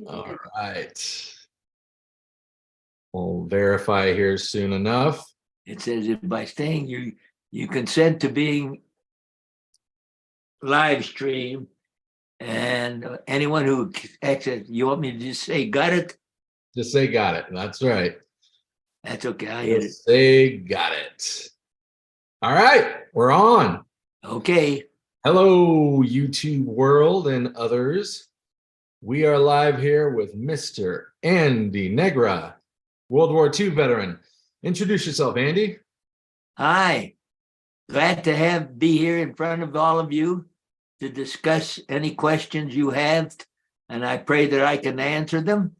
All right. We'll verify here soon enough. It says that by staying, you consent to being live stream, and anyone who exits, you want me to just say got it? Just say got it. That's right. That's okay. I hit it. Just say got it. All right, we're on. Okay. Hello, YouTube world and others. We are live here with Mr. Andy Negra, World War II veteran. Introduce yourself, Andy. Hi. Glad to be here in front of all of you to discuss any questions you have. And I pray that I can answer them.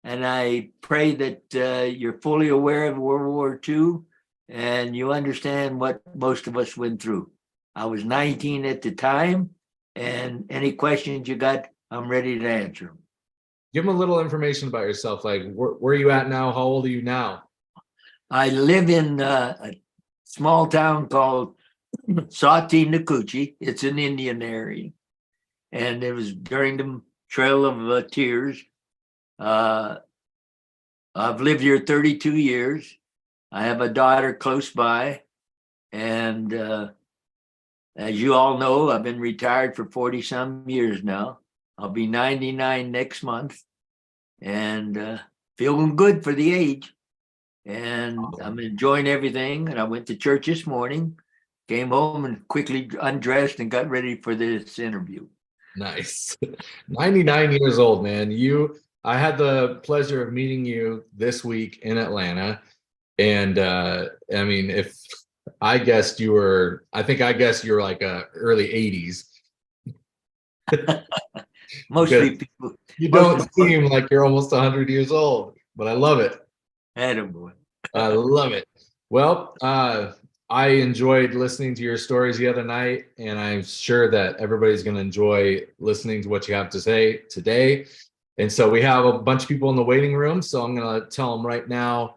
And I pray that you're fully aware of World War II and you understand what most of us went through. I was 19 at the time, and any questions you got, I'm ready to answer them. Give them a little information about yourself. Like, where are you at now? How old are you now? I live in a small town called Sati-Nakuchi. It's an Indian area. And it was during the Trail of Tears. I've lived here 32 years. I have a daughter close by. And as you all know, I've been retired for 40 some years now. I'll be 99 next month. And feeling good for the age. And I'm enjoying everything. And I went to church this morning, came home and quickly undressed and got ready for this interview. Nice. 99 years old, man. I had the pleasure of meeting you this week in Atlanta. And I mean, I guessed you were like early 80s. Mostly people. You don't seem like you're almost 100 years old, but I love it. Attaboy. I love it. Well, I enjoyed listening to your stories the other night, and I'm sure that everybody's going to enjoy listening to what you have to say today. And so we have a bunch of people in the waiting room. So I'm going to tell them right now,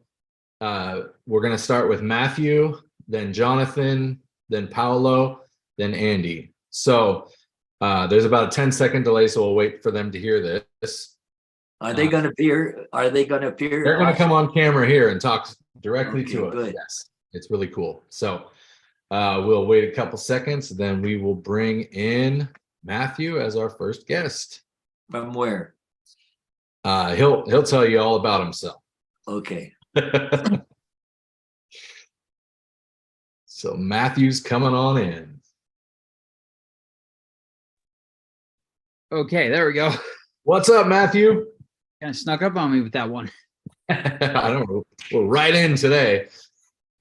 we're going to start with Matthew, then Jonathan, then Paolo, then Andy. So there's about a 10-second delay, so we'll wait for them to hear this. Are they going to appear? They're going to come on camera here and talk directly to us. Good. Yes, it's really cool. So we'll wait a couple seconds, then we will bring in Matthew as our first guest. From where? He'll tell you all about himself. Okay. So Matthew's coming on in. Okay, there we go. What's up, Matthew? Kind of snuck up on me with that one. I don't know. We're right in today.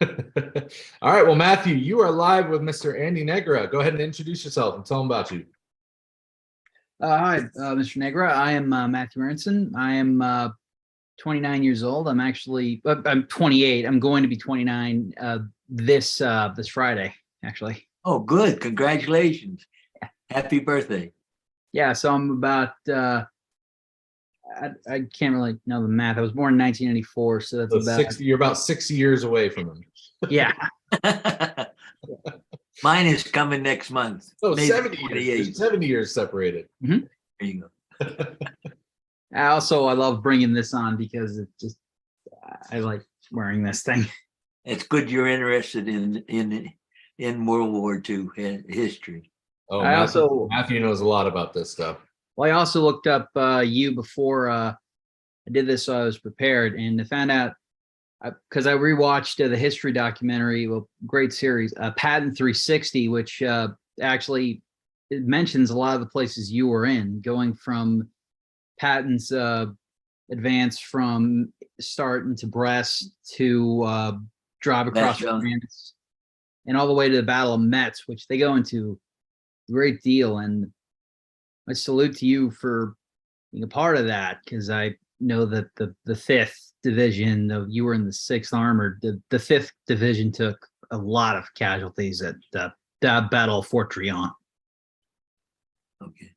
All right. Well, Matthew, you are live with Mr. Andy Negra. Go ahead and introduce yourself and tell him about you. Hi, Mr. Negra. I am Matthew Aronson. I am 29 years old. I'm 28. I'm going to be 29 this Friday, actually. Oh, good. Congratulations. Yeah. Happy birthday. Yeah, so I'm about, I can't really know the math. I was born in 1994, so that's about... You're about 6 years away from him. Yeah. Mine is coming next month. Oh, 70 years. 70 years separated. Mm-hmm. There you go. I love bringing this on because it just, I like wearing this thing. It's good you're interested in World War II history. Oh, Matthew knows a lot about this stuff. Well, I also looked up you before I did this, so I was prepared, and I found out because I rewatched the history documentary, great series, Patton 360, which actually it mentions a lot of the places you were in, going from Patton's advance from starting to Brest to drive across France, and all the way to the Battle of Metz, which they go into a great deal. And I salute to you for being a part of that, because I know that the 5th Division, you were in the 6th Armored, the 5th Division took a lot of casualties at the Battle of Fort Tryon. Okay.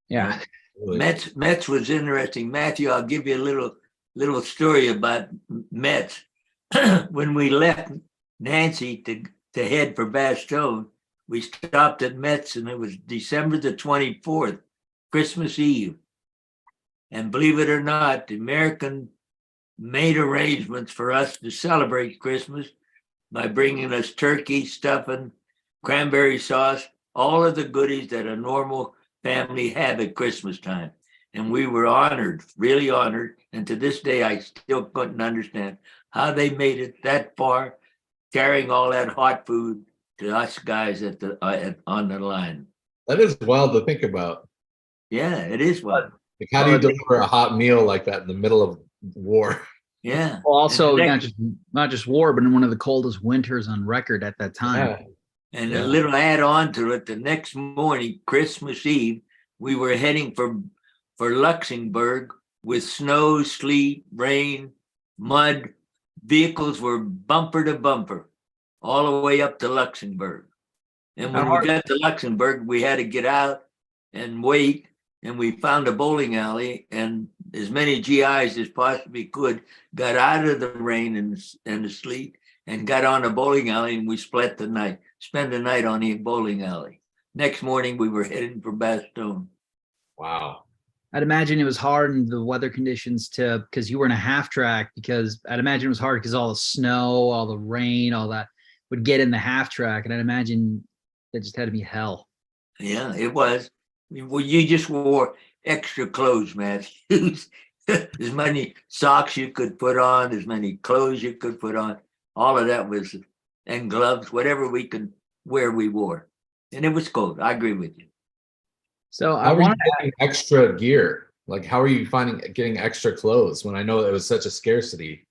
Yeah. Metz was interesting. Matthew, I'll give you a little story about Metz. When we left Nancy to head for Bastogne, we stopped at Metz, and it was December the 24th. Christmas Eve. And believe it or not, the American made arrangements for us to celebrate Christmas by bringing us turkey, stuffing, cranberry sauce, all of the goodies that a normal family have at Christmas time. And we were honored, really honored. And to this day, I still couldn't understand how they made it that far, carrying all that hot food to us guys at the on the line. That is wild to think about. Yeah, it is wild. Like, how do you deliver a hot meal like that in the middle of war? Yeah. Well, also And not just war, but in one of the coldest winters on record at that time. Yeah. And Yeah. a little add on to it, the next morning, Christmas Eve, we were heading for Luxembourg with snow, sleet, rain, mud. Vehicles were bumper to bumper all the way up to Luxembourg. And when we got to Luxembourg, we had to get out and wait. And we found a bowling alley, and as many GIs as possibly could got out of the rain and the sleet and got on a bowling alley, and we spent the night on the bowling alley. Next morning, we were heading for Bastogne. Wow. I'd imagine it was hard in the weather conditions because you were in a half track, because I'd imagine it was hard because all the snow, all the rain, all that would get in the half track. And I'd imagine that just had to be hell. Yeah, it was. Well, you just wore extra clothes, Matthews. As many socks you could put on, as many clothes you could put on. All of that was, and gloves, whatever we could wear, we wore. And it was cold. I agree with you. So I How are you want getting extra gear? Like, how are you getting extra clothes when I know it was such a scarcity?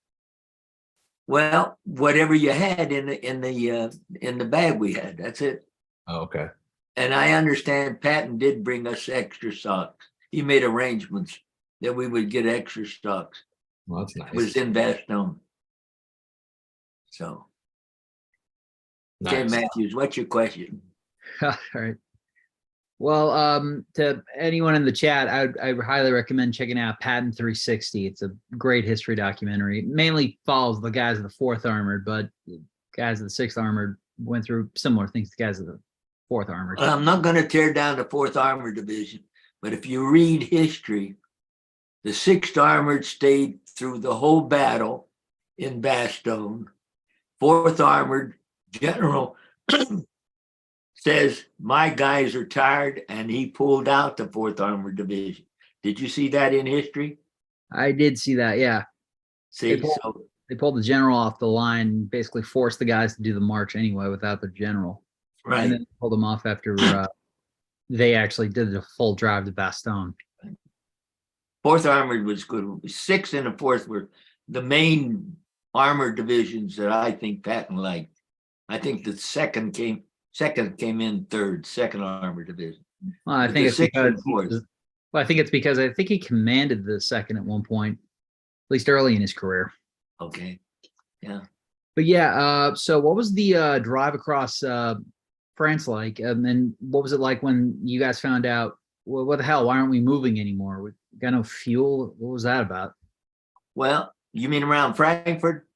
Well, whatever you had in the bag we had, that's it. Oh, okay. And I understand Patton did bring us extra socks. He made arrangements that we would get extra socks. Well, that's nice. It was in Bastogne. So, okay, Nice. Matthews, what's your question? all right. Well, to anyone in the chat, I would highly recommend checking out Patton 360. It's a great history documentary. It mainly follows the guys of the 4th Armored, but guys of the 6th Armored went through similar things to guys of the 4th Armored. I'm not going to tear down the 4th Armored Division, but if you read history, the 6th Armored stayed through the whole battle in Bastogne. 4th Armored General says, my guys are tired, and he pulled out the 4th Armored Division. Did you see that in history? I did see that, yeah. See, They pulled the general off the line and basically forced the guys to do the march anyway without the general. right. And then pulled them off after they actually did the full drive to Bastogne. 4th Armored was good. 6th and the 4th were the main armored divisions that I think Patton liked. I think the second came in third, 2nd Armored Division. Well, I But think the it's 6th because and 4th. I think it's because I think he commanded the 2nd at one point, at least early in his career. Okay. Yeah. But yeah, so what was the drive across France like? And what was it like when you guys found out, well, what the hell, why aren't we moving anymore? We got no fuel. What was that about? Well, you mean around Frankfurt?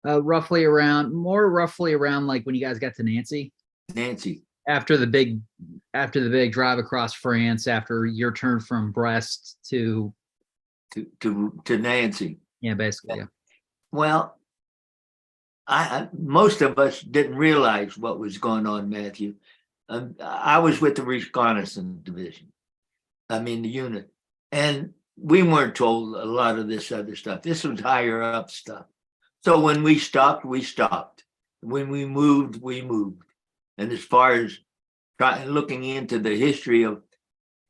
Roughly around like when you guys got to Nancy? Nancy. After the big drive across France, after your turn from Brest to Nancy. yeah, basically. Yeah. Well, most of us didn't realize what was going on, Matthew. I was with the reconnaissance division. I mean, the unit, and we weren't told a lot of this other stuff. This was higher up stuff. So when we stopped, we stopped. When we moved, we moved. And as far as looking into the history of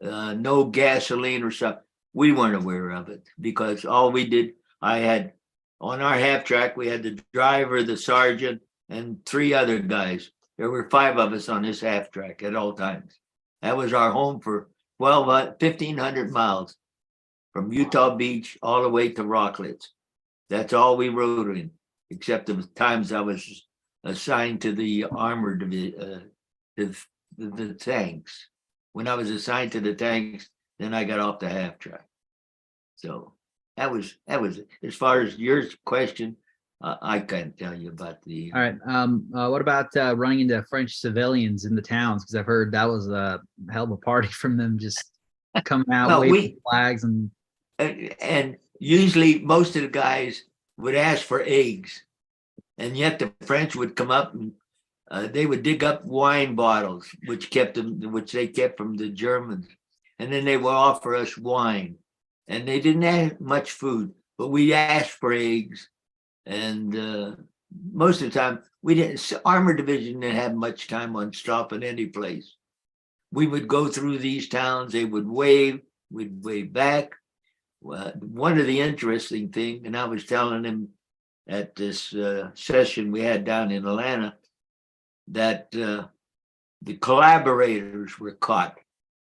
no gasoline or stuff, we weren't aware of it, because all we did, I had on our half track, we had the driver, the sergeant, and 3 other guys. There were 5 of us on this half track at all times. That was our home for 1,500 miles from Utah Beach all the way to Rocklets. That's all we rode in, except the times I was assigned to the armored division, the tanks. When I was assigned to the tanks, then I got off the half track. So that was it. As far as your question, I can't tell you about the. All right. What about running into French civilians in the towns? Because I've heard that was a hell of a party from them. Just coming out Well, waving flags and and usually most of the guys would ask for eggs, and yet the French would come up and they would dig up wine bottles, which they kept from the Germans, and then they would offer us wine, and they didn't have much food, but we asked for eggs, and most of the time we didn't. Armor Division didn't have much time on stopping any place. We would go through these towns, they would wave, we'd wave back. One of the interesting things, and I was telling him at this session we had down in Atlanta, that the collaborators were caught.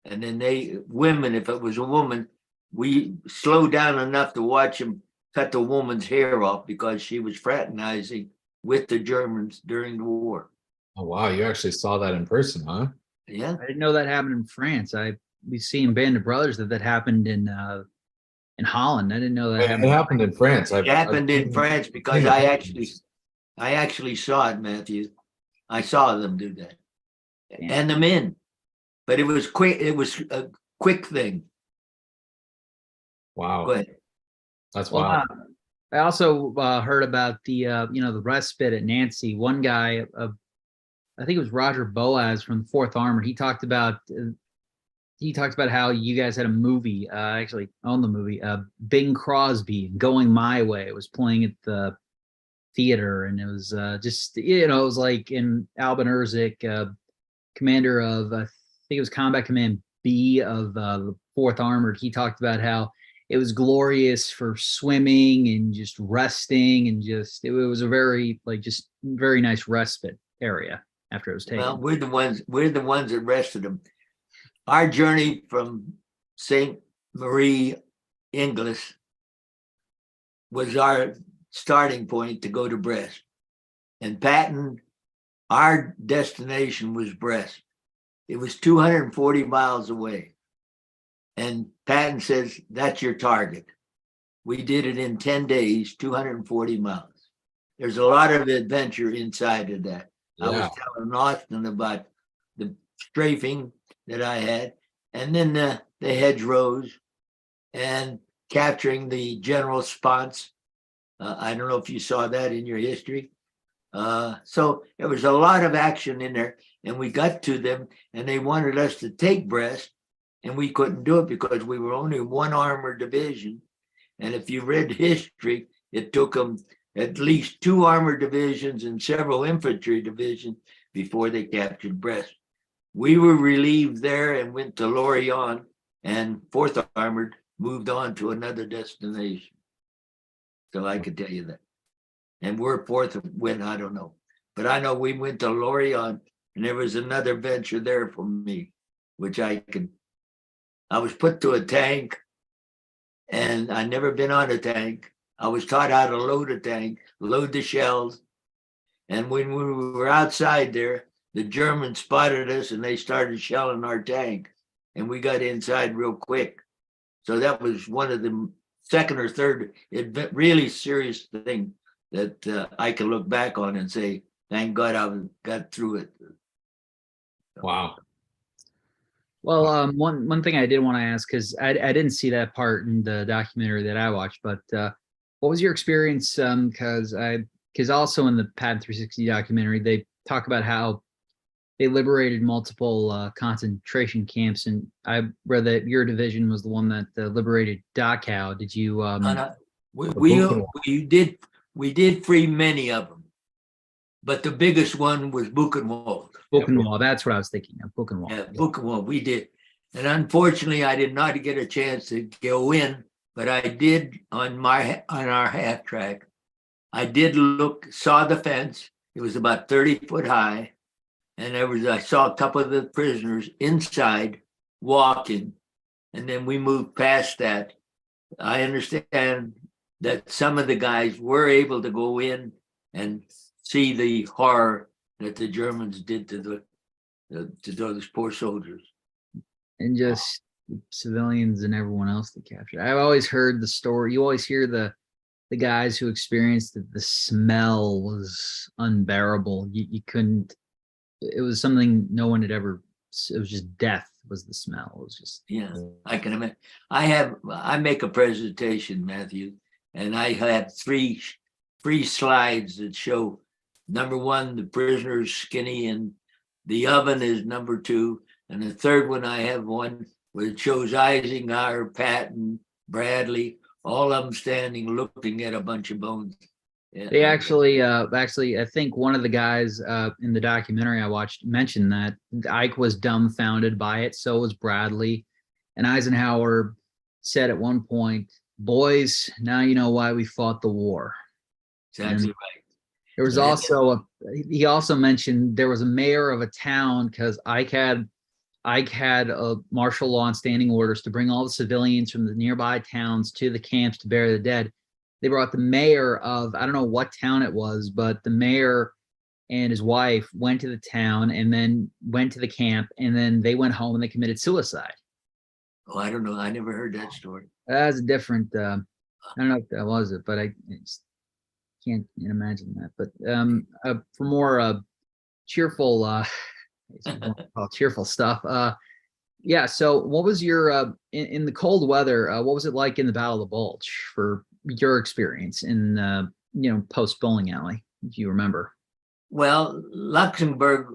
And then women, if it was a woman, we slowed down enough to watch them cut the woman's hair off because she was fraternizing with the Germans during the war. Oh, wow. You actually saw that in person, huh? Yeah. I didn't know that happened in France. We see in Band of Brothers that happened in Holland. I didn't know that It happened in France. It happened in France because I actually saw it, Matthew. I saw them do that. Yeah. And the men. But it was quick. It was a quick thing. Wow. Go ahead. That's wild. I also heard about the respite at Nancy. One guy, I think it was Roger Boaz from the 4th Armored. He talked about how you guys had a movie. I actually own the movie. Bing Crosby, Going My Way. It was playing at the theater, and it was it was like in Albin Erzik, commander of I think it was Combat Command B of the 4th Armored. He talked about how it was glorious for swimming and just resting, and it was a very very nice respite area after it was taken. Well, we're the ones that rested them. Our journey from St. Marie, Inglis, was our starting point to go to Brest. And Patton, our destination was Brest. It was 240 miles away. And Patton says, that's your target. We did it in 10 days, 240 miles. There's a lot of adventure inside of that. Yeah. I was telling Austin about the strafing that I had, and then the hedgerows and capturing the General Spons. I don't know if you saw that in your history. So there was a lot of action in there, and we got to them, and they wanted us to take Brest, and we couldn't do it because we were only one armored division. And if you read history, it took them at least 2 armored divisions and several infantry divisions before they captured Brest. We were relieved there and went to Lorient, and 4th Armored moved on to another destination. So I could tell you that. And where 4th went, I don't know. But I know we went to Lorient, and there was another venture there for me, which I was put to a tank, and I never been on a tank. I was taught how to load a tank, load the shells. And when we were outside there, the Germans spotted us and they started shelling our tank, and we got inside real quick. So that was one of the second or third really serious thing that I can look back on and say, thank God I got through it. Wow. Well, one thing I did want to ask, because I didn't see that part in the documentary that I watched, but what was your experience? Because also in the Patton 360 documentary, they talk about how they liberated multiple concentration camps, and I read that your division was the one that liberated Dachau. Did you? We did free many of them, but the biggest one was Buchenwald. Buchenwald, that's what I was thinking of. Buchenwald. Yeah, Buchenwald, we did, and unfortunately, I did not get a chance to go in, but I did on our half track. I did saw the fence. It was about 30 foot high. And I saw a couple of the prisoners inside walking, and then we moved past that. I understand that some of the guys were able to go in and see the horror that the Germans did to those poor soldiers. And just civilians and everyone else they captured. I've always heard the story. You always hear the guys who experienced it. The smell was unbearable. You couldn't. It was something no one had ever. It was just death was the smell. It was just Yeah, I can imagine. I make a presentation, Matthew, and I have three slides that show number one, the prisoner's skinny, and the oven is number two. And the third one, I have one where it shows Eisenhower, Patton, Bradley, all of them standing looking at a bunch of bones. they actually I think one of the guys in the documentary I watched mentioned that Ike was dumbfounded by it. So was Bradley, and Eisenhower said at one point, "Boys, now you know why we fought the war." Exactly right. There was he also mentioned there was a mayor of a town because Ike had a martial law and standing orders to bring all the civilians from the nearby towns to the camps to bury the dead. They brought the mayor of, I don't know what town it was, but the mayor and his wife went to the town and then went to the camp, and then they went home and they committed suicide. Oh, I don't know. I never heard that story. That's a different, I don't know if that was it, but I just can't imagine that. But for more cheerful, cheerful stuff. Yeah. So what was your, in the cold weather, what was it like in the Battle of the Bulge for your experience in, post bowling alley, if you remember? Well, Luxembourg,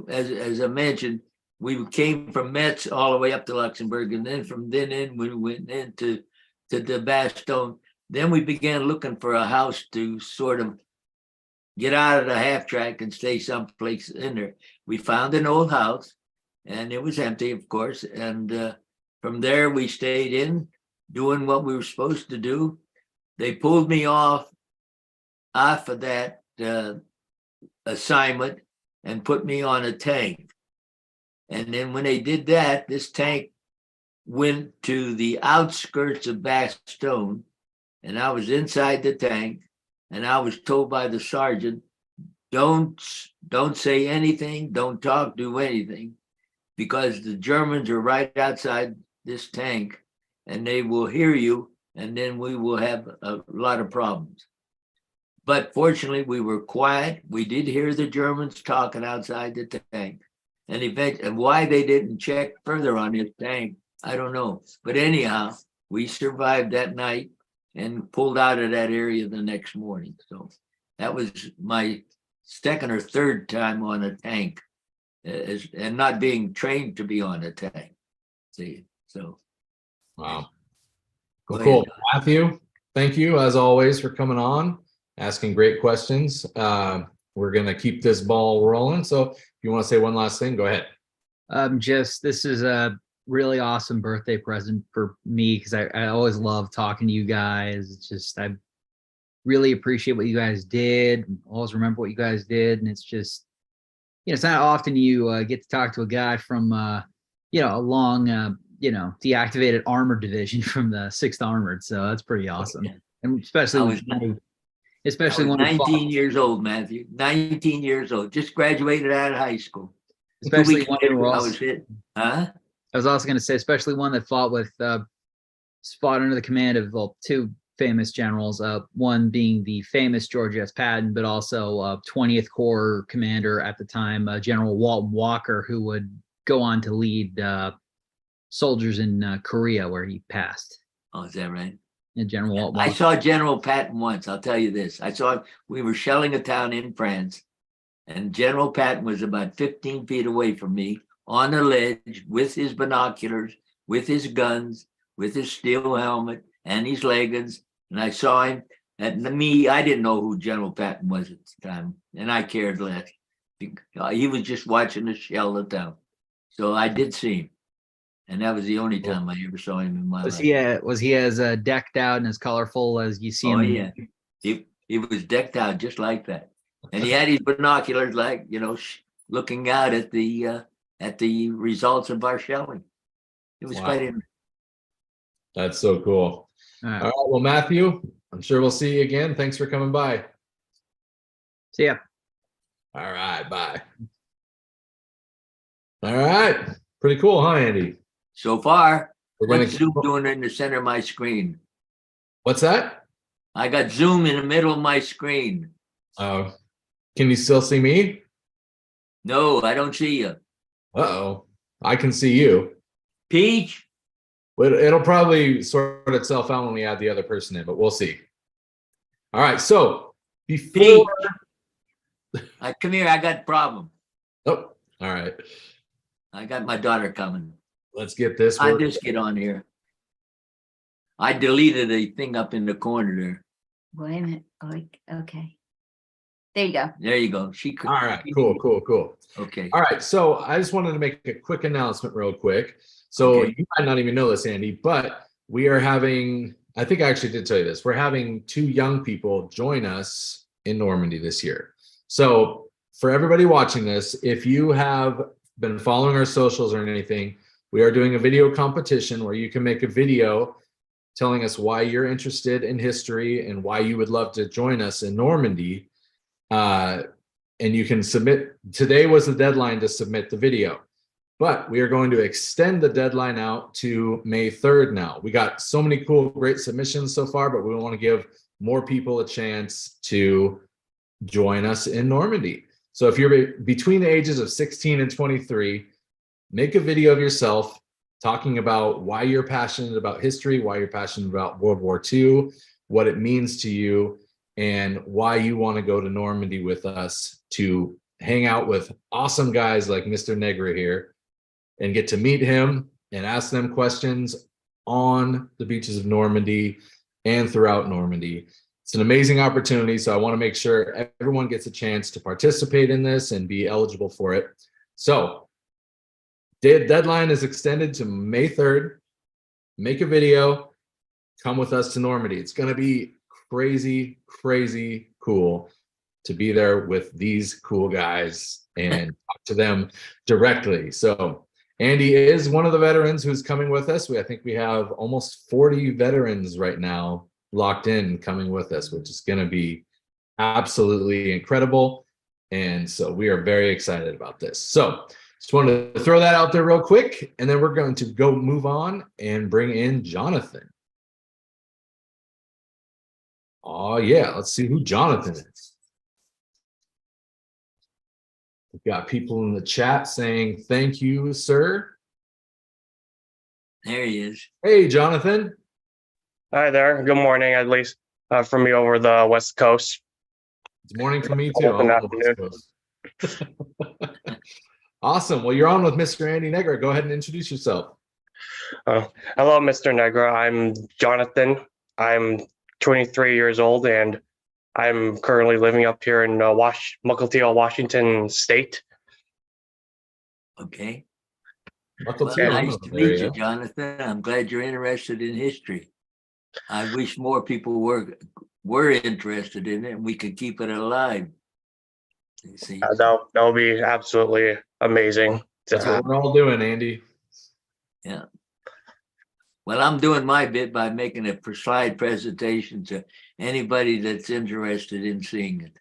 as I mentioned, we came from Metz all the way up to Luxembourg, and then from then in we went into the Bastogne. Then we began looking for a house to sort of get out of the half track and stay someplace in there. We found an old house, and it was empty, of course. And from there, we stayed in, doing what we were supposed to do. They pulled me off of that assignment and put me on a tank. And then when they did that, this tank went to the outskirts of Bastogne, and I was inside the tank, and I was told by the sergeant, don't say anything, don't talk, do anything, because the Germans are right outside this tank, and they will hear you, and then we will have a lot of problems. But fortunately, we were quiet. We did hear the Germans talking outside the tank. And why they didn't check further on this tank, I don't know. But anyhow, we survived that night and pulled out of that area the next morning. So that was my second or third time on a tank, and not being trained to be on a tank. See, so. Wow. Well, cool. Matthew, thank you as always for coming on, asking great questions. We're going to keep this ball rolling. So if you want to say one last thing, go ahead. This is a really awesome birthday present for me, because I always love talking to you guys. It's just, I really appreciate what you guys did. Always remember what you guys did. And it's just, it's not often you get to talk to a guy from, a long, deactivated armored division from the 6th Armored. So that's pretty awesome. And especially when 19 years old, Matthew, 19 years old, just graduated out of high school. Especially one I was hit. Huh? I was also going to say, especially one that fought under the command of two famous generals, one being the famous George S. Patton, but also 20th Corps commander at the time, General Walton Walker, who would go on to lead soldiers in Korea, where he passed. Oh, is that right? And General Walton Walker. I saw General Patton once. I'll tell you this. We were shelling a town in France, and General Patton was about 15 feet away from me on a ledge with his binoculars, with his guns, with his steel helmet and his leggings. And I saw him. And I didn't know who General Patton was at the time, and I cared less. He was just watching us shell the town. So I did see him. And that was the only time I ever saw him in my life. Was he as decked out and as colorful as you see him? Oh, yeah. He was decked out just like that. And he had his binoculars, like, looking out at the results of our shelling. It was quite interesting. That's so cool. All right. Well, Matthew, I'm sure we'll see you again. Thanks for coming by. See ya. All right. Bye. All right. Pretty cool, huh, Andy? So far, what's Zoom doing in the center of my screen? What's that? I got Zoom in the middle of my screen. Oh, can you still see me? No, I don't see you. Uh-oh. I can see you. Peach, But it'll probably sort itself out when we add the other person in, but we'll see. All right. So before. come here. I got a problem. Oh, all right. I got my daughter coming. Let's get this. I just get on here. I deleted a thing up in the corner there. Wait a minute. Okay. There you go. There you go. She could. All right. Cool. Okay. All right. So I just wanted to make a quick announcement real quick. So Okay. you might not even know this, Andy, but we are having, I think I actually did tell you this. We're having 2 young people join us in Normandy this year. So for everybody watching this, if you have been following our socials or anything, we are doing a video competition where you can make a video telling us why you're interested in history and why you would love to join us in Normandy. And you can submit. Today was the deadline to submit the video, but we are going to extend the deadline out to May 3rd now. We got so many cool, great submissions so far, but we want to give more people a chance to join us in Normandy. So if you're between the ages of 16 and 23, make a video of yourself talking about why you're passionate about history, why you're passionate about World War II, what it means to you, and why you want to go to Normandy with us to hang out with awesome guys like Mr. Negra here and get to meet him and ask them questions on the beaches of Normandy and throughout Normandy. It's an amazing opportunity, so I want to make sure everyone gets a chance to participate in this and be eligible for it. So the deadline is extended to May 3rd. Make a video, come with us to Normandy. It's going to be crazy cool to be there with these cool guys and talk to them directly. So Andy is one of the veterans who's coming with us. I think we have almost 40 veterans right now locked in coming with us, which is going to be absolutely incredible. And so we are very excited about this. So just wanted to throw that out there real quick, and then we're going to go move on and bring in Jonathan. Oh yeah, let's see who Jonathan is. We've got people in the chat saying thank you, sir. There he is. Hey, Jonathan. Hi there. Good morning, at least from me over the West Coast. It's morning for me too. Good I'm on the West Coast. Awesome. Well, you're on with Mr. Andy Negra. Go ahead and introduce yourself. Hello, Mr. Negra. I'm Jonathan. I'm 23 years old, and I'm currently living up here in Mukilteo, Washington State. Okay. Buckle Well, to nice to meet you, Jonathan. I'm glad you're interested in history. I wish more people were interested in it and we could keep it alive. You see? That would be absolutely amazing. That's what we're all doing, Andy. Yeah. Well, I'm doing my bit by making a slide presentation to anybody that's interested in seeing it.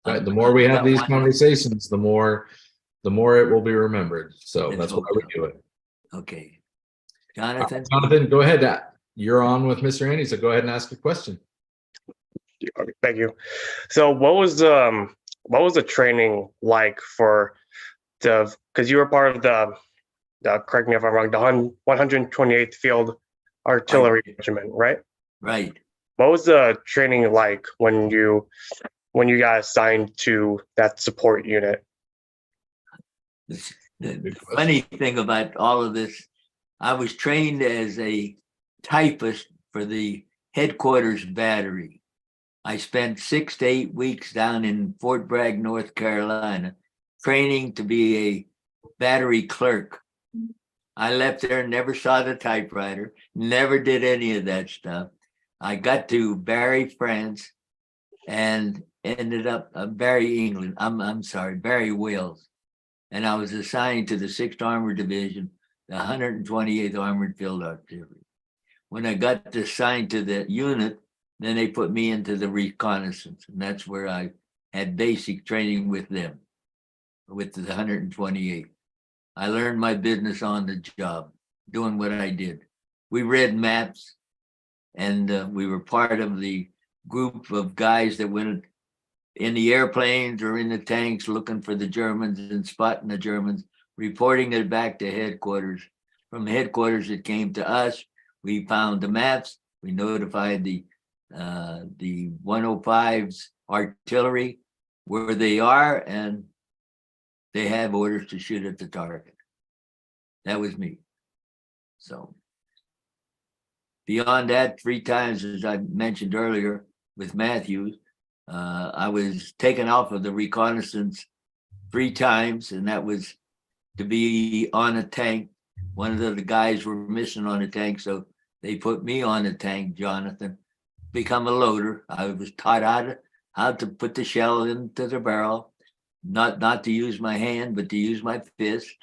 Right. The more we have these conversations, the more it will be remembered. So that's why we do it. Okay. Jonathan? Jonathan, go ahead. You're on with Mr. Andy, so go ahead and ask a question. Thank you. So what was the training like for because you were part of the correct me if I'm wrong, the 128th Field Artillery Regiment, right? Right. What was the training like when you got assigned to that support unit? The funny thing about all of this, I was trained as a typist for the headquarters battery. I spent 6 to 8 weeks down in Fort Bragg, North Carolina, training to be a battery clerk. I left there and never saw the typewriter, never did any of that stuff. I got to Barry, France, and ended up Barry, England. I'm sorry, Barry, Wales. And I was assigned to the 6th Armored Division, the 128th Armored Field Artillery. When I got assigned to the unit, then they put me into the reconnaissance, and that's where I had basic training with them, with the 128th. I learned my business on the job, doing what I did. We read maps, and we were part of the group of guys that went in the airplanes or in the tanks looking for the Germans and spotting the Germans reporting it back to headquarters. From headquarters, it came to us. We found the maps. We notified the 105's artillery where they are, and they have orders to shoot at the target. That was me. So beyond that, 3 times, as I mentioned earlier with Matthews, I was taken off of the reconnaissance 3 times, and that was to be on a tank. One of the guys were missing on a tank, so they put me on a tank, Jonathan, become a loader. I was taught how to put the shell into the barrel, not to use my hand, but to use my fist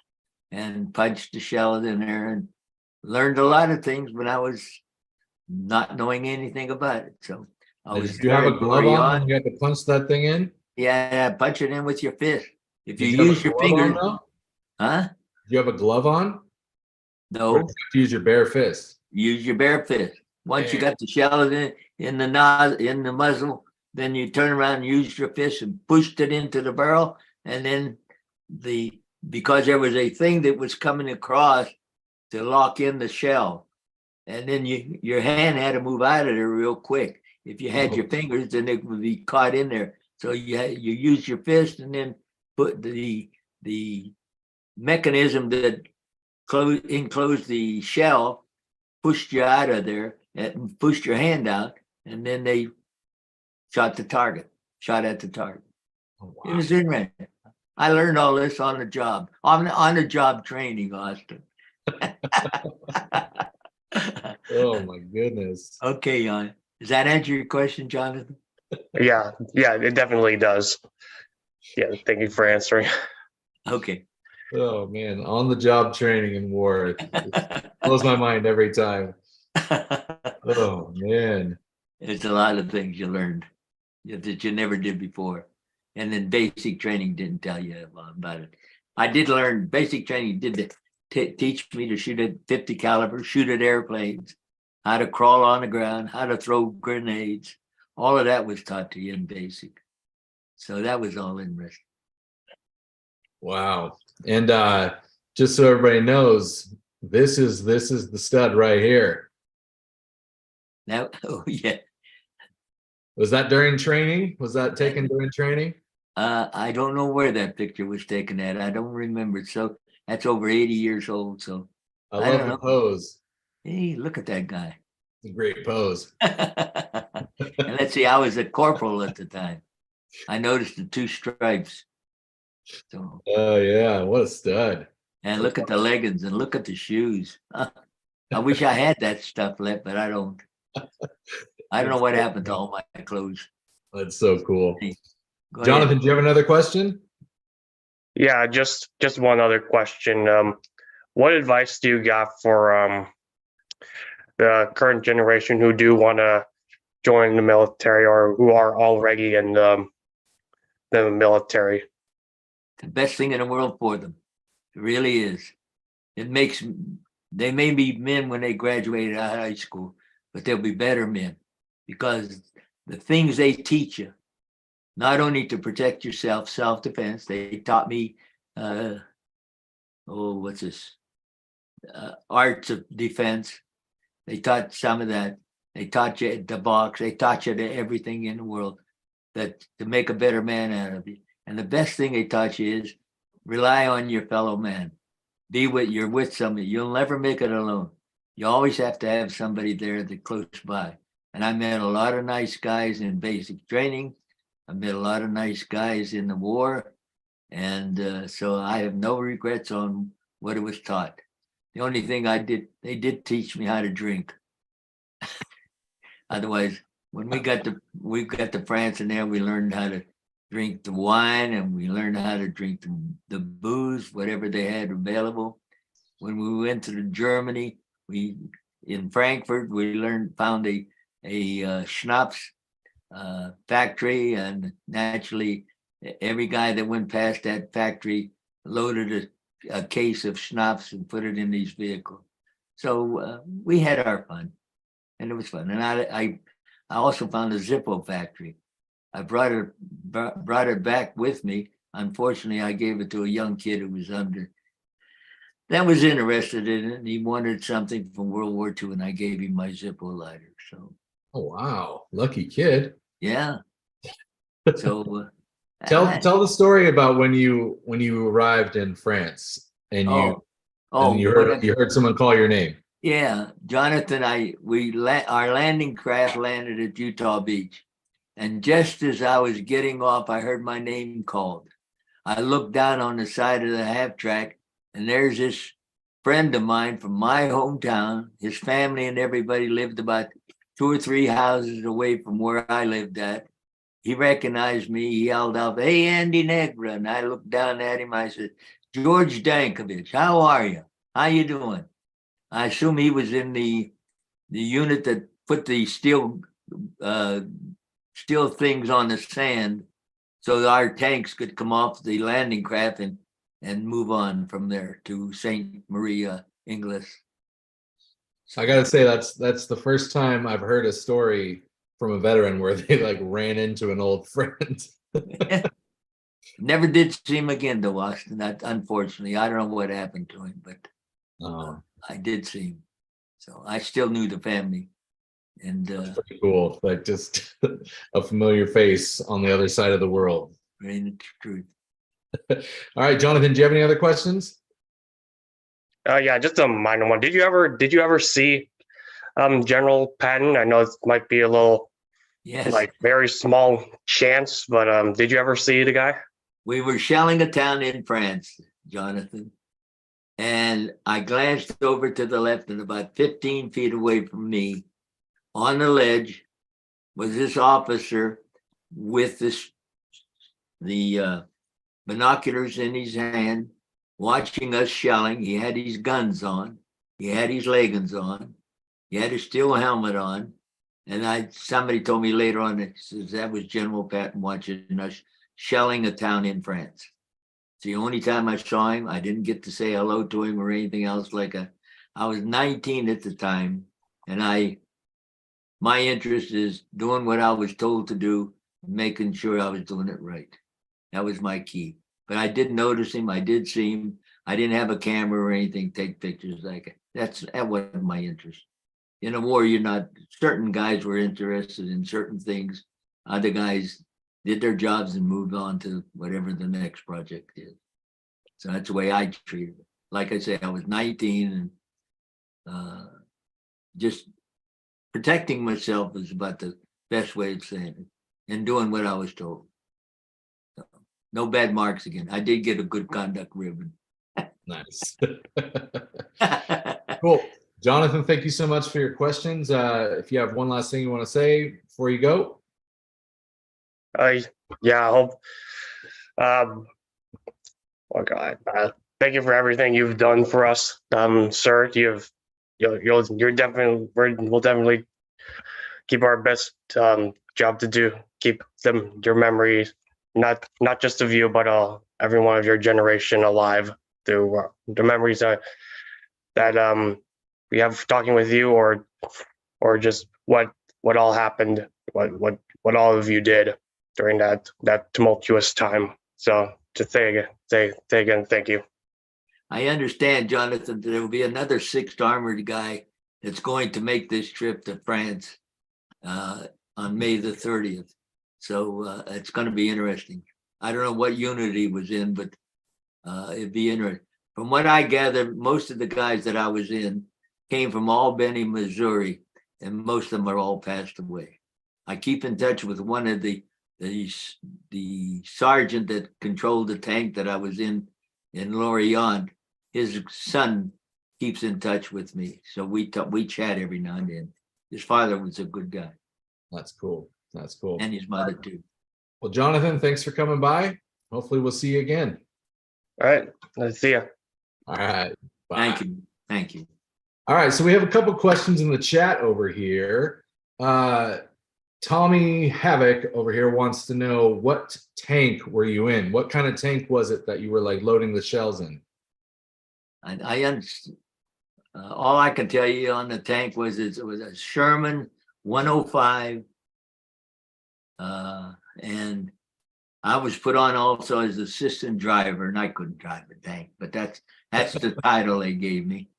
and punch the shell in there, and learned a lot of things when I was not knowing anything about it. So I was. Did you have a glove on when you had to punch that thing in? Yeah, punch it in with your fist. If you Did you have use a your glove on, fingers, though? huh? Did you have a glove on? Or No, did you have to use your bare fist? use your bare fist. Once you Man. got the shell in the muzzle, then you turn around and use your fist and pushed it into the barrel, and then because there was a thing that was coming across to lock in the shell, and then your hand had to move out of there real quick. If you had your fingers, then it would be caught in there. So you use your fist, and then put the mechanism that enclosed the shell, pushed you out of there and pushed your hand out, and then they shot at the target. Oh, wow. It was interesting. I learned all this on the job, on the job training, Austin. Oh my goodness. Okay, Jan. Does that answer your question, Jonathan? Yeah, it definitely does. Yeah, thank you for answering. Okay. Oh man, on the job training in war. It blows my mind every time. Oh man. It's a lot of things you learned that you never did before. And then basic training didn't tell you about it. I did learn basic training, did teach me to shoot at 50 caliber, shoot at airplanes, how to crawl on the ground, how to throw grenades. All of that was taught to you in basic. So that was all interesting. Wow. And just so everybody knows, this is the stud right here. Now, oh yeah. Was that during training? Was that taken during training? I don't know where that picture was taken at. I don't remember. So that's over 80 years old. So I I love don't the know. pose. Hey, look at that guy. It's a great pose. And let's see, I was a corporal at the time. I noticed the 2 stripes. So, Oh yeah, what a stud. and look at the leggings and look at the shoes. I wish I had that stuff left, but I don't. I don't know what happened to all my clothes. That's so cool. Go Jonathan, ahead. do you have another question? Yeah, just one other question. What advice do you got for the current generation who do want to join the military or who are already in the military? The best thing in the world for them. It really is. They may be men when they graduate out of high school, but they'll be better men because the things they teach you, not only to protect yourself, self-defense, they taught me, arts of defense. They taught some of that. They taught you the box. They taught you everything in the world that to make a better man out of you. And the best thing they taught you is rely on your fellow man. You're with somebody. You'll never make it alone. You always have to have somebody there that's close by. And I met a lot of nice guys in basic training. I met a lot of nice guys in the war. And so I have no regrets on what it was taught. The only thing they did teach me how to drink. Otherwise, when we got to France and there, we learned how to drink the wine and we learned how to drink the booze, whatever they had available. When we went to Germany, in Frankfurt, we found a schnapps factory, and naturally, every guy that went past that factory loaded a case of schnapps and put it in his vehicle. So we had our fun, and it was fun. And I also found a Zippo factory. I brought it back with me. Unfortunately, I gave it to a young kid who was under that was interested in it. And he wanted something from World War II, and I gave him my Zippo lighter. So, Oh wow, lucky kid. yeah. So Tell the story about when you arrived in France and you heard someone call your name. Yeah, Jonathan, our landing craft landed at Utah Beach. And just as I was getting off, I heard my name called. I looked down on the side of the half track, and there's this friend of mine from my hometown. His family and everybody lived about 2 or 3 houses away from where I lived at. He recognized me. He yelled out, "Hey, Andy Negra." And I looked down at him. I said, "George Dankovich, how are you? How you doing?" I assume he was in the unit that put the steel things on the sand so that our tanks could come off the landing craft and move on from there to St. Maria, Inglis. I gotta say that's the first time I've heard a story from a veteran where they like ran into an old friend. Never did see him again though, Austin. That unfortunately, I don't know what happened to him, but I did see him. So I still knew the family. And pretty cool. Like just a familiar face on the other side of the world. the truth. All right, Jonathan, do you have any other questions? Yeah, just a minor one. Did you ever see General Patton? I know it might be a little Yes. like very small chance, but did you ever see the guy? We were shelling a town in France, Jonathan. And I glanced over to the left, and about 15 feet away from me on the ledge was this officer with the binoculars in his hand, watching us shelling. He had his guns on. He had his leggings on. He had a steel helmet on. And somebody told me later on that says that was General Patton watching us shelling a town in France. It's the only time I saw him. I didn't get to say hello to him or anything else I was 19 at the time, and my interest is doing what I was told to do, making sure I was doing it right. That was my key. But I did notice him. I did see him. I didn't have a camera or anything, take pictures like that. That wasn't my interest. In a war, certain guys were interested in certain things. Other guys did their jobs and moved on to whatever the next project is. So that's the way I treated it. Like I said, I was 19 and just protecting myself is about the best way of saying it, and doing what I was told. So, no bad marks again. I did get a good conduct ribbon. Nice. Cool. Jonathan, thank you so much for your questions. If you have one last thing you want to say before you go. Yeah, I hope. Oh God, thank you for everything you've done for us, sir. You're definitely, we'll definitely keep our best job to do. Keep your memories, not just of you, but every one of your generation alive through the memories that we have talking with you, or just what all happened, what all of you did during that tumultuous time. So to say again, thank you. I understand, Jonathan, that there will be another 6th Armored guy that's going to make this trip to France on May the 30th. So it's going to be interesting. I don't know what unit he was in, but it'd be interesting. From what I gathered, most of the guys that I was in came from Albany, Missouri, and most of them are all passed away. I keep in touch with one of the sergeant that controlled the tank that I was in Lorient. His son keeps in touch with me, so we chat every now and then. His father was a good guy. That's cool. That's cool. And his mother too. Well, Jonathan, thanks for coming by. Hopefully we'll see you again. All right. Let's see you. All right. Bye. Thank you. Thank you. All right. So we have a couple questions in the chat over here. Tommy Havoc over here wants to know, what tank were you in? What kind of tank was it that you were like loading the shells in? I understand. All I can tell you on the tank was it was a Sherman 105. And I was put on also as assistant driver, and I couldn't drive a tank, but that's the title they gave me.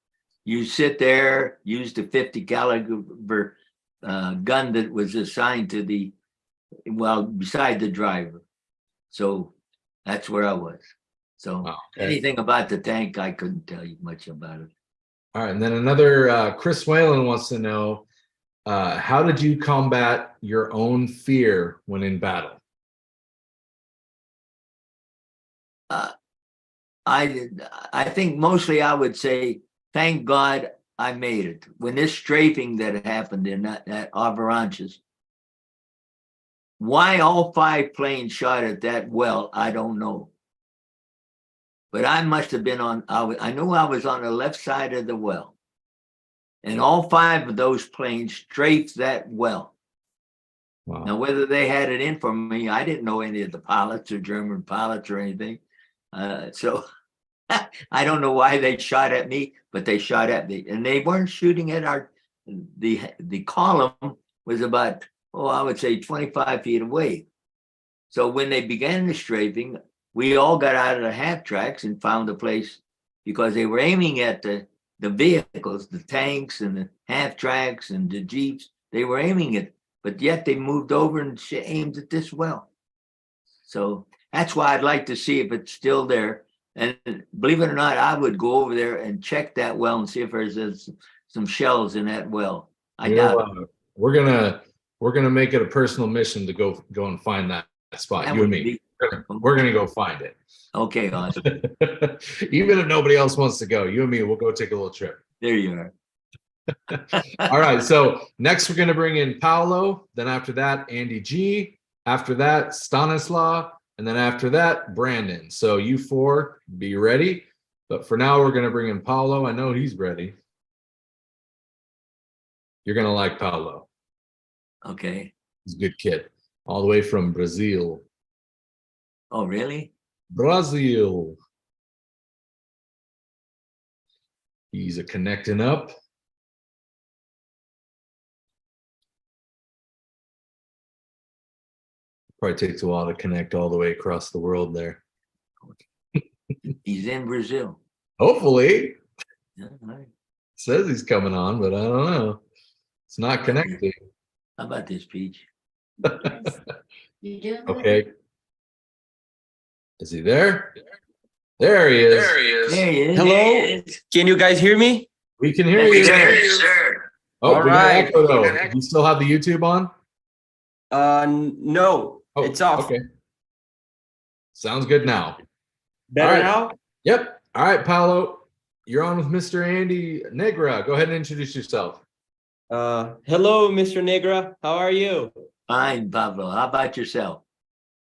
You sit there, use the 50 caliber gun that was assigned to beside the driver. So that's where I was. So Okay. anything about the tank, I couldn't tell you much about it. All right. And then another Chris Whalen wants to know, how did you combat your own fear when in battle? I think mostly I would say, thank God I made it. When this strafing that happened in that Avalanches, why all 5 planes shot at that well, I don't know. But I must have been I knew I was on the left side of the well. And all 5 of those planes strafed that well. Wow. Now, whether they had it in for me, I didn't know any of the pilots or German pilots or anything. So I don't know why they shot at me, but they shot at me. And they weren't shooting at the column was about, I would say 25 feet away. So when they began the strafing, we all got out of the half tracks and found a place, because they were aiming at the vehicles, the tanks and the half tracks and the Jeeps. They were aiming at, but yet they moved over and aimed at this well. So that's why I'd like to see if it's still there. And believe it or not, I would go over there and check that well and see if there's some shells in that well. I doubt it. We're gonna make it a personal mission to go and find that spot. That You and would me. be- We're gonna go find it. Okay, awesome. Even if nobody else wants to go, you and me, we'll go take a little trip. There you are. All right. So next we're gonna bring in Paolo. Then after that, Andy G. After that, Stanislaw. And then after that, Brandon. So you 4 be ready. But for now, we're going to bring in Paolo. I know he's ready. You're going to like Paolo. Okay. He's a good kid. All the way from Brazil. Oh, really? Brazil. He's a connecting up. Probably takes a while to connect all the way across the world there. He's in Brazil. Hopefully. Yeah, all right. Says he's coming on, but I don't know. It's not connecting. How about this, Peach? You doing good? Okay. Is he there? There he is. There he is. Hello? Can you guys hear me? We can hear We you. can hear you, sir. Oh, All we got right. echo though. Do you still have the YouTube on? No, Oh, it's off. Okay. Sounds good now. Better All right. now? Yep. All right, Paolo. You're on with Mr. Andy Negra. Go ahead and introduce yourself. Hello, Mr. Negra. How are you? Fine, Pablo. How about yourself?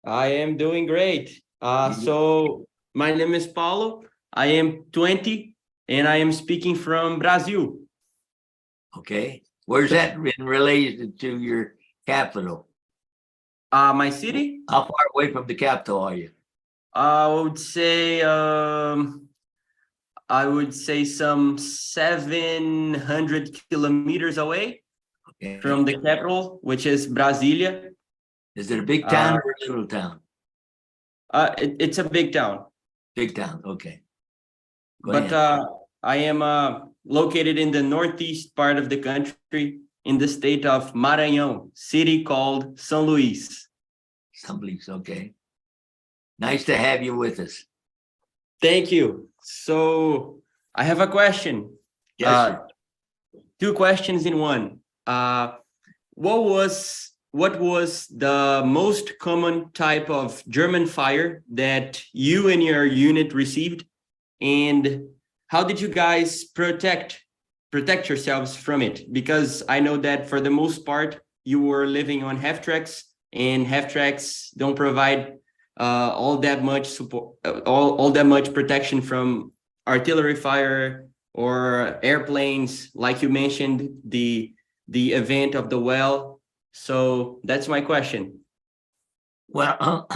I am doing great. So my name is Paulo. I am 20 and I am speaking from Brazil. Okay. Where's that in relation to your capital? My city? How far away from the capital are you? I would say some 700 kilometers away Okay. from the capital, which is Brasilia. Is it a big town or a little town? It's a big town. Big town. Okay. Go But ahead. I am located in the northeast part of the country, in the state of Maranhão, city called São Luís. Somebody's okay. Nice to have you with us. Thank you. So I have a question. Yes, sir. 2 questions in one. What was the most common type of German fire that you and your unit received? And how did you guys protect yourselves from it? Because I know that for the most part, you were living on half tracks, and half tracks don't provide all that much support, all that much protection from artillery fire or airplanes, like you mentioned, the event of the well. So that's my question. Well,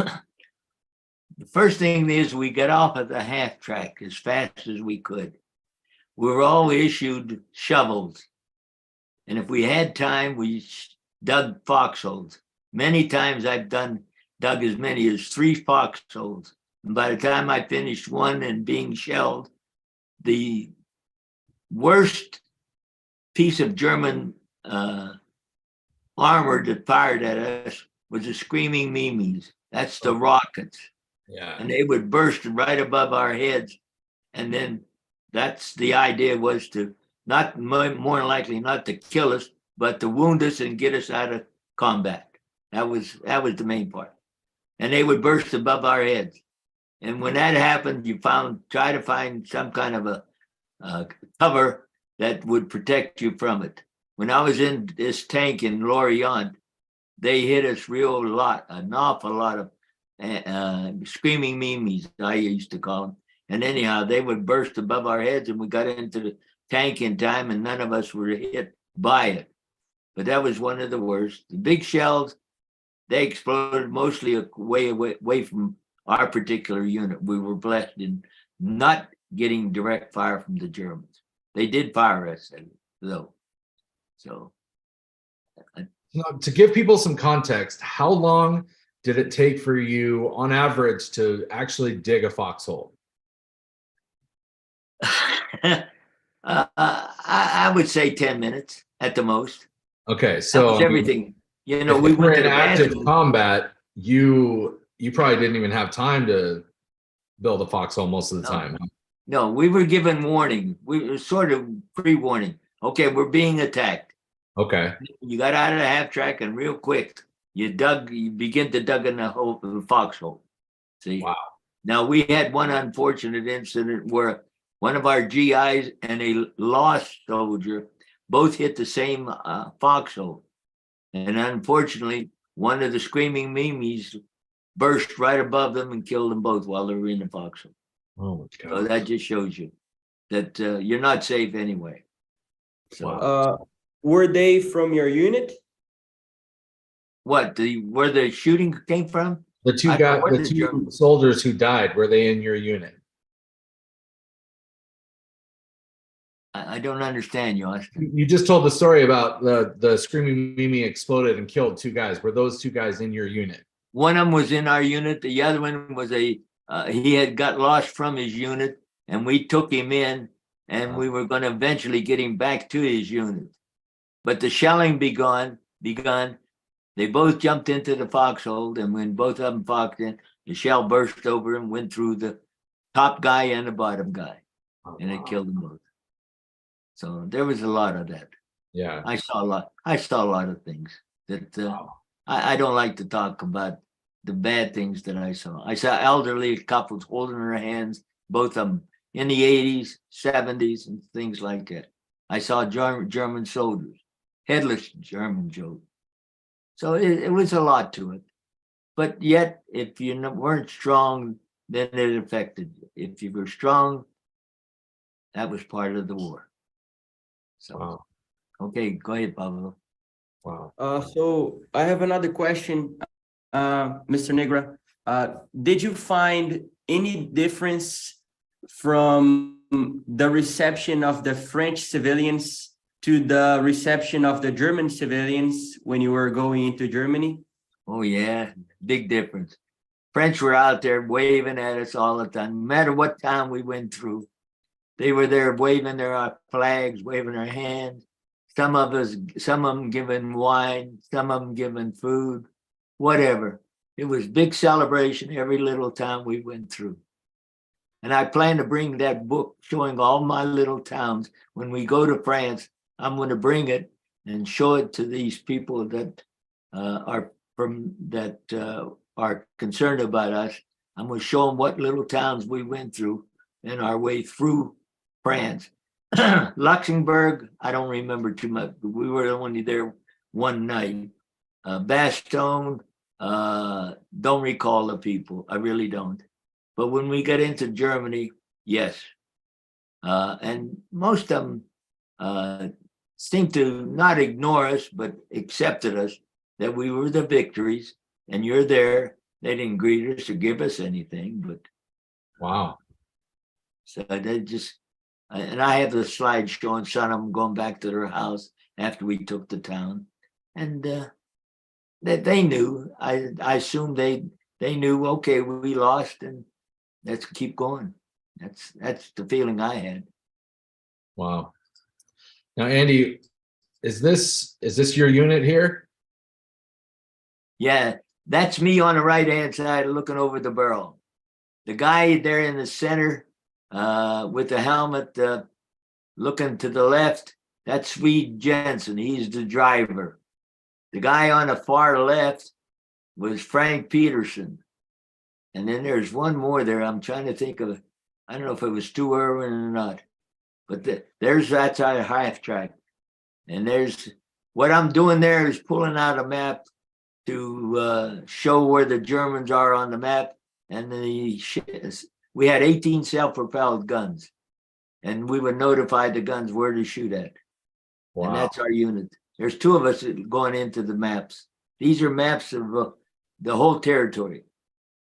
the first thing is we got off of the half track as fast as we could. We were all issued shovels. And if we had time, we dug foxholes. Many times I've done dug as many as 3 foxholes. And by the time I finished one and being shelled, the worst piece of German armor that fired at us was the screaming Mimes. That's the rockets. Yeah. And they would burst right above our heads. And then that's the idea, was to not, more likely not to kill us, but to wound us and get us out of combat. That was the main part. And they would burst above our heads. And when that happened, you try to find some kind of a cover that would protect you from it. When I was in this tank in Lorient, they hit us an awful lot of screaming Mimes, I used to call them. And anyhow, they would burst above our heads, and we got into the tank in time, and none of us were hit by it. But that was one of the worst. The big shells, they exploded mostly away from our particular unit. We were blessed in not getting direct fire from the Germans. They did fire us, though. So, Now, to give people some context, how long did it take for you, on average, to actually dig a foxhole? I would say 10 minutes at the most. Okay, That so was everything. You know, if we you were went to in the active bathroom. combat, you probably didn't even have time to build a foxhole most of the No. time. No, we were given warning. We were sort of pre-warning. Okay, we're being attacked. Okay. You got out of the half track, and real quick, you begin to dug in the foxhole. See? Wow. Now, we had one unfortunate incident where one of our GIs and a lost soldier both hit the same foxhole. And unfortunately, one of the screaming Mimes burst right above them and killed them both while they were in the foxhole. Oh my So God. that just shows you that you're not safe anyway. So Wow. Were they from your unit? where the shooting came from? The two I guys, wasn't the two German. soldiers who died, were they in your unit? I don't understand you, Austin. You just told the story about the screaming Mimi exploded and killed 2 guys. Were those 2 guys in your unit? One of them was in our unit. The other one was he had got lost from his unit, and we took him in, and we were going to eventually get him back to his unit. But the shelling begun. They both jumped into the foxhole, and when both of them foxed in, the shell burst over and went through the top guy and the bottom guy, and it killed them both. So there was a lot of that. Yeah. I saw a lot of things that Wow. I don't like to talk about the bad things that I saw. I saw elderly couples holding their hands, both of them in the 80s, 70s, and things like that. I saw German soldiers, headless German soldiers. So it was a lot to it. But yet, if you weren't strong, then it affected you. If you were strong, that was part of the war. So, Wow. okay, go ahead, Pablo. Wow. So I have another question, Mr. Negra. Did you find any difference from the reception of the French civilians to the reception of the German civilians when you were going into Germany? Oh yeah, big difference. French were out there waving at us all the time, no matter what town we went through. They were there waving their flags, waving their hands. Some of them giving wine, some of them giving food, whatever. It was big celebration every little town we went through. And I plan to bring that book showing all my little towns. When we go to France, I'm going to bring it and show it to these people that are concerned about us. I'm going to show them what little towns we went through in our way through France. Luxembourg, I don't remember too much, but we were only there one night. Bastogne, don't recall the people. I really don't. But when we got into Germany, yes. And most of them seemed to not ignore us, but accepted us, that we were the victories, and you're there. They didn't greet us or give us anything, but Wow. so they just, and I have the slide showing some of them going back to their house after we took the town. And that they knew. I assumed they knew, okay, we lost and let's keep going. That's the feeling I had. Wow. Now, Andy, is this your unit here? Yeah, that's me on the right-hand side looking over the barrel. The guy there in the center with the helmet looking to the left, that's Swede Jensen. He's the driver. The guy on the far left was Frank Peterson. And then there's one more there. I'm trying to think of, I don't know if it was Stu Irwin or not, but that's our half track. And there's what I'm doing there is pulling out a map to show where the Germans are on the map. And we had 18 self-propelled guns, and we would notify the guns where to shoot at. Wow. And that's our unit. There's two of us going into the maps. These are maps of the whole territory.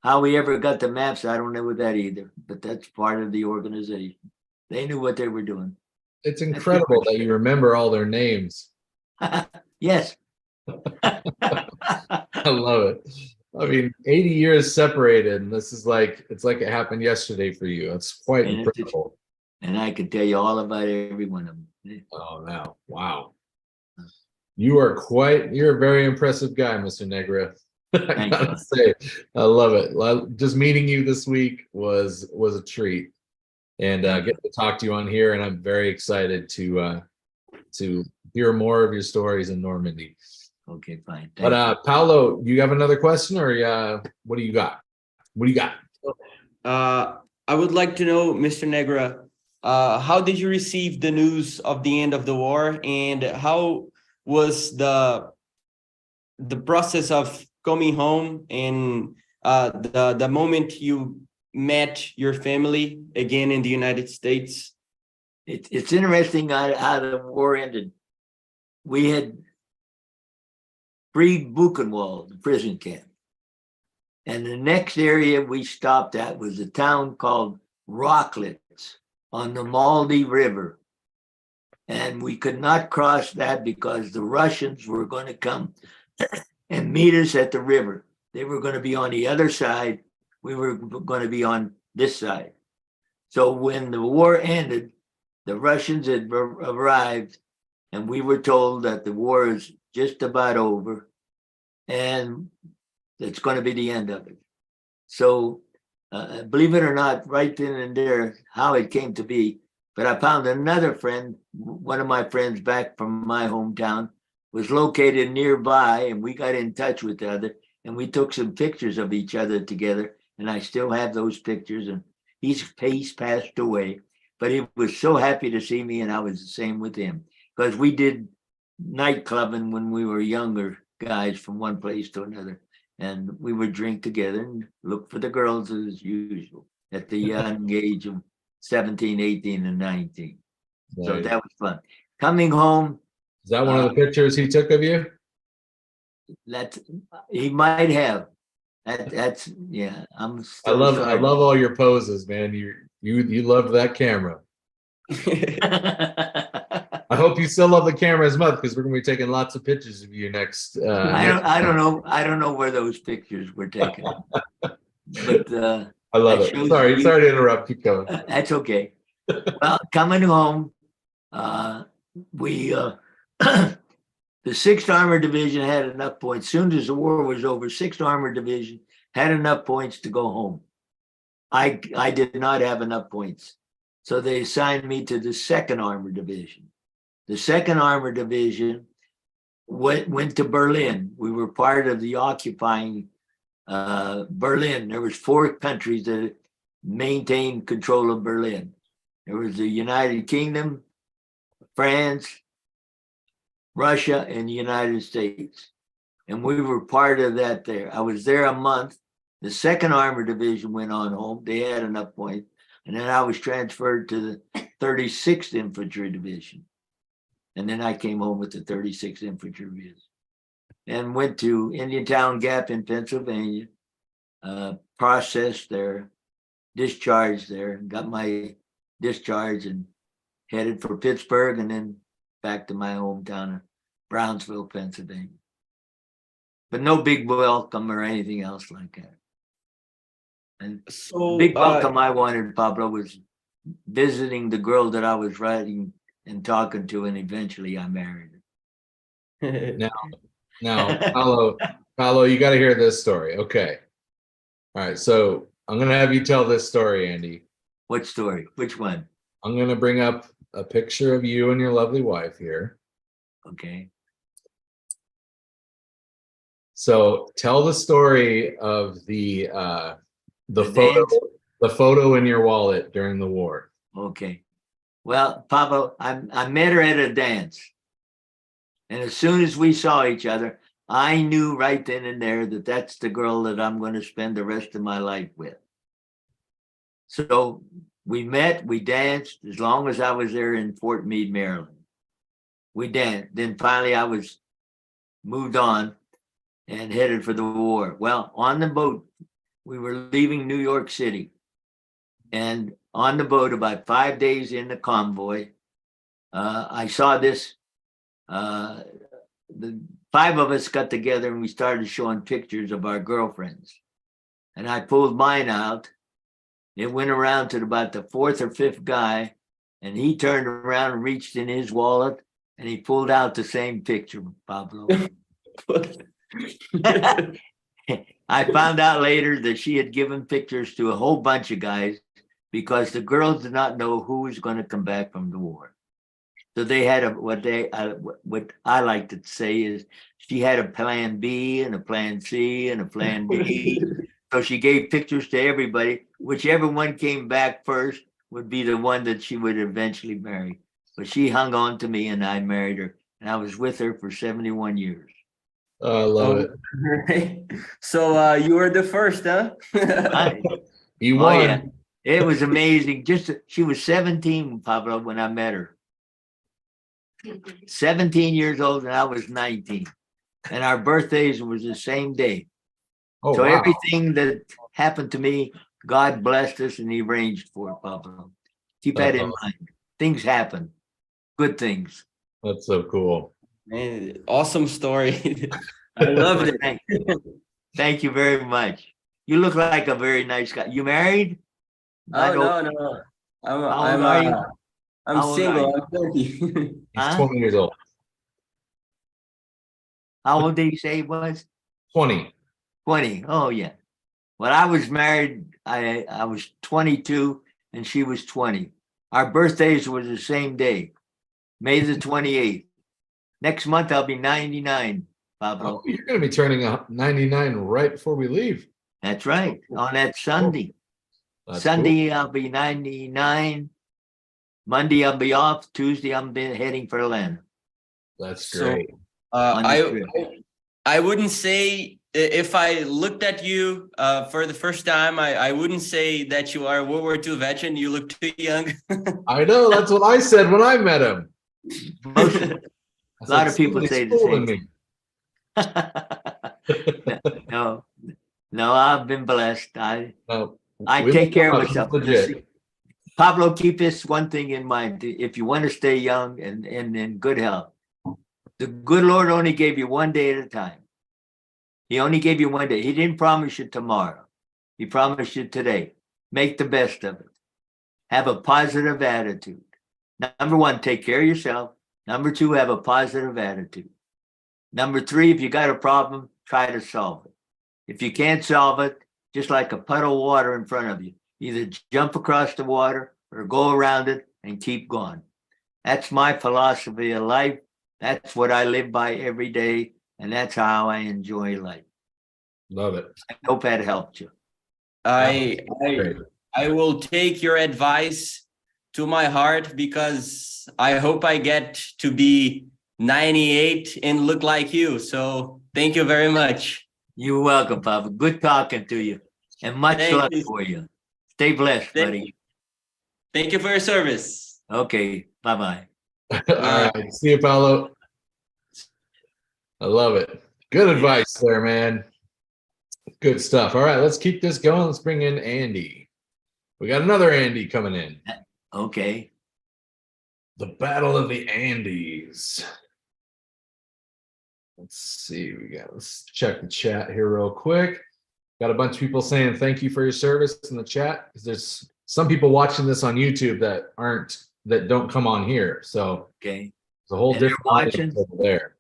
How we ever got the maps, I don't know that either, but that's part of the organization. They knew what they were doing. It's incredible that you remember all their names. Yes. I love it. I mean, 80 years separated, and this is like, it's like it happened yesterday for you. It's quite And incredible. And I could tell you all about every one of them. Oh, no. Wow. You're a very impressive guy, Mr. Negra. I gotta say, I love it. Just meeting you this week was a treat, and getting to talk to you on here, and I'm very excited to hear more of your stories in Normandy. Okay, fine. But Paolo, you have another question, or what do you got? What do you got? I would like to know, Mr. Negra, how did you receive the news of the end of the war, and how was the process of coming home and the moment you met your family again in the United States? It's interesting how the war ended. We had freed Buchenwald, the prison camp. And the next area we stopped at was a town called Rocklets on the Maldi River. And we could not cross that because the Russians were going to come and meet us at the river. They were going to be on the other side. We were going to be on this side. So when the war ended, the Russians had arrived, and we were told that the war is just about over and it's going to be the end of it. So believe it or not, right then and there, how it came to be, but I found another friend, one of my friends back from my hometown, was located nearby, and we got in touch with the other, and we took some pictures of each other together, and I still have those pictures, and he's passed away, but he was so happy to see me, and I was the same with him, because we did night clubbing when we were younger guys from one place to another, and we would drink together and look for the girls as usual at the young age of 17, 18, and 19. So Nice. that was fun. Coming home, Is that one of the pictures he took of you? that he might have. That's yeah. I'm. I love all your poses, man. You loved that camera. I hope you still love the camera as much, because we're gonna be taking lots of pictures of you next. I don't know where those pictures were taken, but I love that it. shows Sorry you- to interrupt. Keep going. that's okay. Well, coming home, we the 6th Armored Division had enough points. Soon as the war was over, 6th Armored Division had enough points to go home. I did not have enough points, so they assigned me to the 2nd Armored Division. The 2nd Armored Division went to Berlin. We were part of the occupying Berlin. There was 4 countries that maintained control of Berlin. There was the United Kingdom, France, Russia, and the United States. And we were part of that there. I was there a month. The 2nd Armored Division went on home. They had enough points. And then I was transferred to the 36th Infantry Division. And then I came home with the 36th Infantry Division and went to Indiantown Gap in Pennsylvania, processed there, discharged there, got my discharge and headed for Pittsburgh and then back to my hometown of Brownsville, Pennsylvania. but no big welcome or anything else like that. And So, big welcome I wanted, Pablo, was visiting the girl that I was writing and talking to, and eventually I married her. Now, Paolo, you got to hear this story. Okay. All right. So I'm going to have you tell this story, Andy. What story? Which one? I'm going to bring up a picture of you and your lovely wife here. Okay. So tell the story of the photo, dance? the photo in your wallet during the war. Okay. Well, Pablo, I met her at a dance. And as soon as we saw each other, I knew right then and there that that's the girl that I'm going to spend the rest of my life with. So we met, we danced as long as I was there in Fort Meade, Maryland. We danced. Then finally I was moved on and headed for the war. Well, on the boat, we were leaving New York City. And on the boat, about 5 days in the convoy, I saw this. The 5 of us got together and we started showing pictures of our girlfriends. And I pulled mine out. It went around to about the 4th or 5th guy, and he turned around and reached in his wallet and he pulled out the same picture, Pablo. I found out later that she had given pictures to a whole bunch of guys because the girls did not know who was going to come back from the war. So they had what I like to say is she had a plan B and a plan C and a plan D. So she gave pictures to everybody. Whichever one came back first would be the one that she would eventually marry. But she hung on to me and I married her. And I was with her for 71 years. I love it. Right. So you were the first, huh? You Oh, won. yeah. It was amazing. She was 17, Pablo, when I met her. 17 years old and I was 19. And our birthdays was the same day. Oh, So wow. everything that happened to me, God blessed us and he arranged for it, Pablo. Keep that in mind. Things happen. Good things. That's so cool. Man, awesome story. I loved it. Thank you very much. You look like a very nice guy. You married? Oh, no. How I'm old single. are I'm 30. He's Huh? 20 years old. How old did you say he was? 20. 20. Oh, yeah. When I was married, I was 22 and she was 20. Our birthdays were the same day, May the 28th. Next month, I'll be 99, Pablo. Oh, you're going to be turning 99 right before we leave. That's right. On that Sunday. That's Sunday, I'll be 99. Monday, I'll be off. Tuesday, I'm heading for Atlanta. That's So, great. I wouldn't say, if I looked at you for the first time, I wouldn't say that you are a World War II veteran. You look too young. I know. That's what I said when I met him. A lot of people say the same thing. No, I've been blessed. I We take care of love myself. legit. Pablo, keep this one thing in mind. If you want to stay young and in good health, the good Lord only gave you one day at a time. He only gave you one day. He didn't promise you tomorrow. He promised you today. Make the best of it. Have a positive attitude. Number 1, take care of yourself. Number 2, have a positive attitude. Number 3, if you got a problem, try to solve it. If you can't solve it, just like a puddle of water in front of you, either jump across the water or go around it and keep going. That's my philosophy of life. That's what I live by every day. And that's how I enjoy life. Love it. I hope that helped you. I will take your advice to my heart because I hope I get to be 98 and look like you. So thank you very much. You're welcome, Papa. Good talking to you. And much luck for you. Stay blessed, buddy. Thank you for your service. Okay. Bye-bye. All right. See you, Paolo. I love it. Good advice there, man. Good stuff. All right, let's keep this going. Let's bring in Andy. We got another Andy coming in. Okay. The Battle of the Andes. Let's see. Let's check the chat here real quick. Got a bunch of people saying thank you for your service in the chat, because there's some people watching this on YouTube that don't come on here. So Okay. it's a whole And they're different watching? audience over there.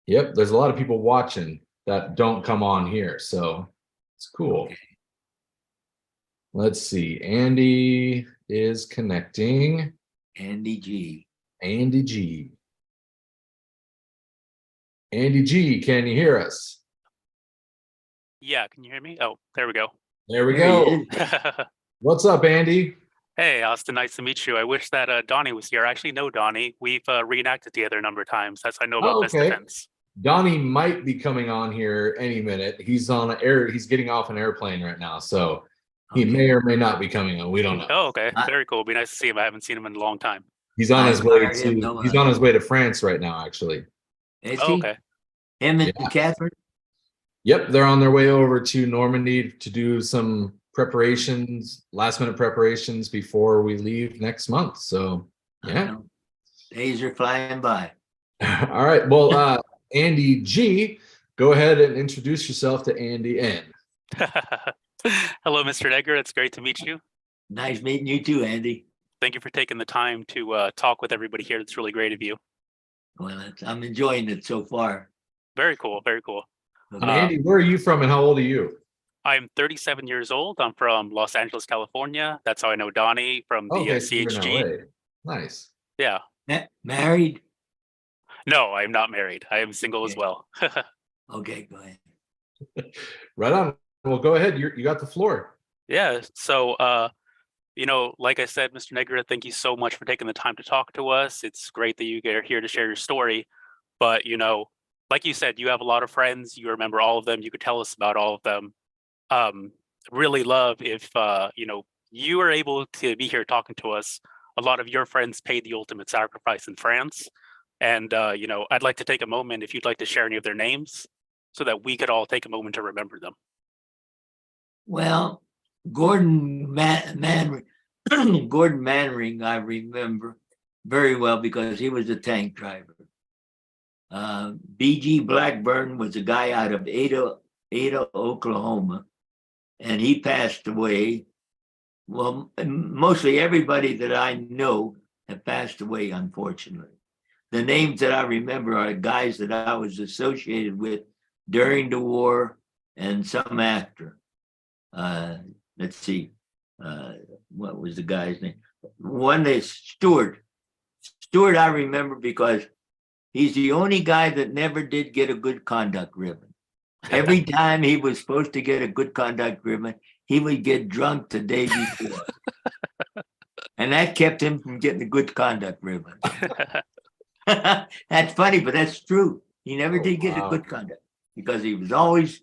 Yep, there's a lot of people watching that don't come on here, so it's cool. Let's see. Andy is connecting. Andy G. Andy G. Andy G, can you hear us? Yeah, can you hear me? Oh, there we go. There we There he go. is. What's up, Andy? Hey, Austin, nice to meet you. I wish that Donnie was here. I actually know Donnie. We've reenacted together a number of times. That's I know about Oh, Best okay. Defense. Donnie might be coming on here any minute. He's on an air. He's getting off an airplane right now, so he Okay. may or may not be coming on. We don't know. Oh, okay. I- Very cool. Be nice to see him. I haven't seen him in a long time. He's on I his way admire him, to. no, He's on his way to France right now, actually. Is Oh, he? okay. Him and Yeah. Catherine? Yep, they're on their way over to Normandy to do some preparations, last minute preparations before we leave next month. So, I yeah. know. Days are flying by. All right. Well, Andy G, go ahead and introduce yourself to Andy N. Hello, Mr. Negra. It's great to meet you. Nice meeting you too, Andy. Thank you for taking the time to talk with everybody here. It's really great of you. Well, I'm enjoying it so far. Very cool. Very cool. And Andy, where are you from and how old are you? I'm 37 years old. I'm from Los Angeles, California. That's how I know Donnie from the Okay, so you're in CHG. LA. Nice. Yeah. Married? No, I'm not married. I am single as Okay. well. Okay, go ahead. Right on. Well, go ahead. You got the floor. Yeah. So, like I said, Mr. Negra, thank you so much for taking the time to talk to us. It's great that you are here to share your story. But, like you said, you have a lot of friends. You remember all of them. You could tell us about all of them. Really love if, you are able to be here talking to us. A lot of your friends paid the ultimate sacrifice in France. And, I'd like to take a moment if you'd like to share any of their names so that we could all take a moment to remember them. Well, Gordon Gordon Mannering, I remember very well because he was a tank driver. B.G. Blackburn was a guy out of Ada, Oklahoma, and he passed away. Well, mostly everybody that I know have passed away, unfortunately. The names that I remember are guys that I was associated with during the war and some after. Let's see, what was the guy's name? One is Stewart. Stewart I remember because he's the only guy that never did get a good conduct ribbon. Every time he was supposed to get a good conduct ribbon, he would get drunk the day before. And that kept him from getting a good conduct ribbon. That's funny, but that's true. He never did get a good conduct because he was always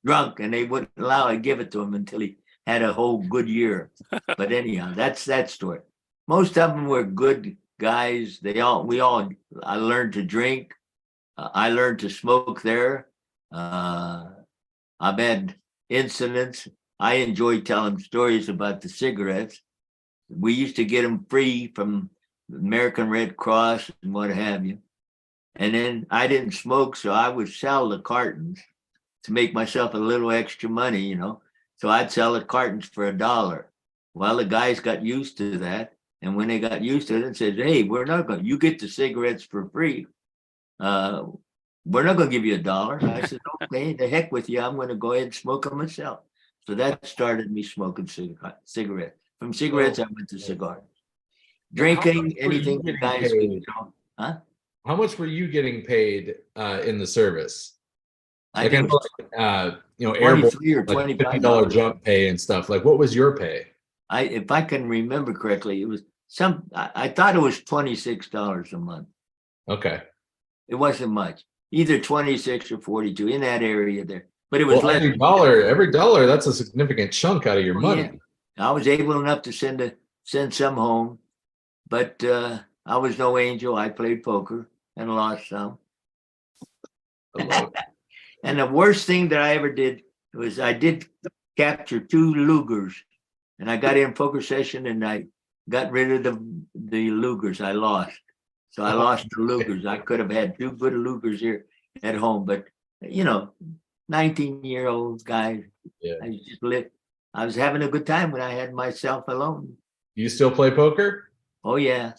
drunk and they wouldn't allow to give it to him until he had a whole good year. But anyhow, that's that story. Most of them were good guys. I learned to drink. I learned to smoke there. I've had incidents. I enjoy telling stories about the cigarettes. We used to get them free from the American Red Cross and what have you. And then I didn't smoke, so I would sell the cartons to make myself a little extra money, So I'd sell the cartons for $1. Well, the guys got used to that. And when they got used to it and said, hey, you get the cigarettes for free. We're not going to give you $1. I said, okay, the heck with you. I'm going to go ahead and smoke them myself. So that started me smoking cigarettes. From cigarettes, I went to cigars. Drinking, anything the guys could. Huh? How much were you getting paid in the service? I Like, think it was airborne, 23 or like $25 $50 jump pay and stuff. Like, what was your pay? if I can remember correctly, it was I thought it was $26 a month. Okay. It wasn't much, either 26 or 42 in that area there, but it was Well, less. every dollar, that's a significant chunk out of your money. Yeah. I was able enough to send some home, but I was no angel. I played poker and lost some. I love it. And the worst thing that I ever did was I did capture 2 Lugers, and I got in poker session and I got rid of the Lugers. I lost. So I lost the Lugers. I could have had 2 good Lugers here at home, but 19-year-old guy, Yeah. I was having a good time when I had myself alone. You still play poker? Oh yeah.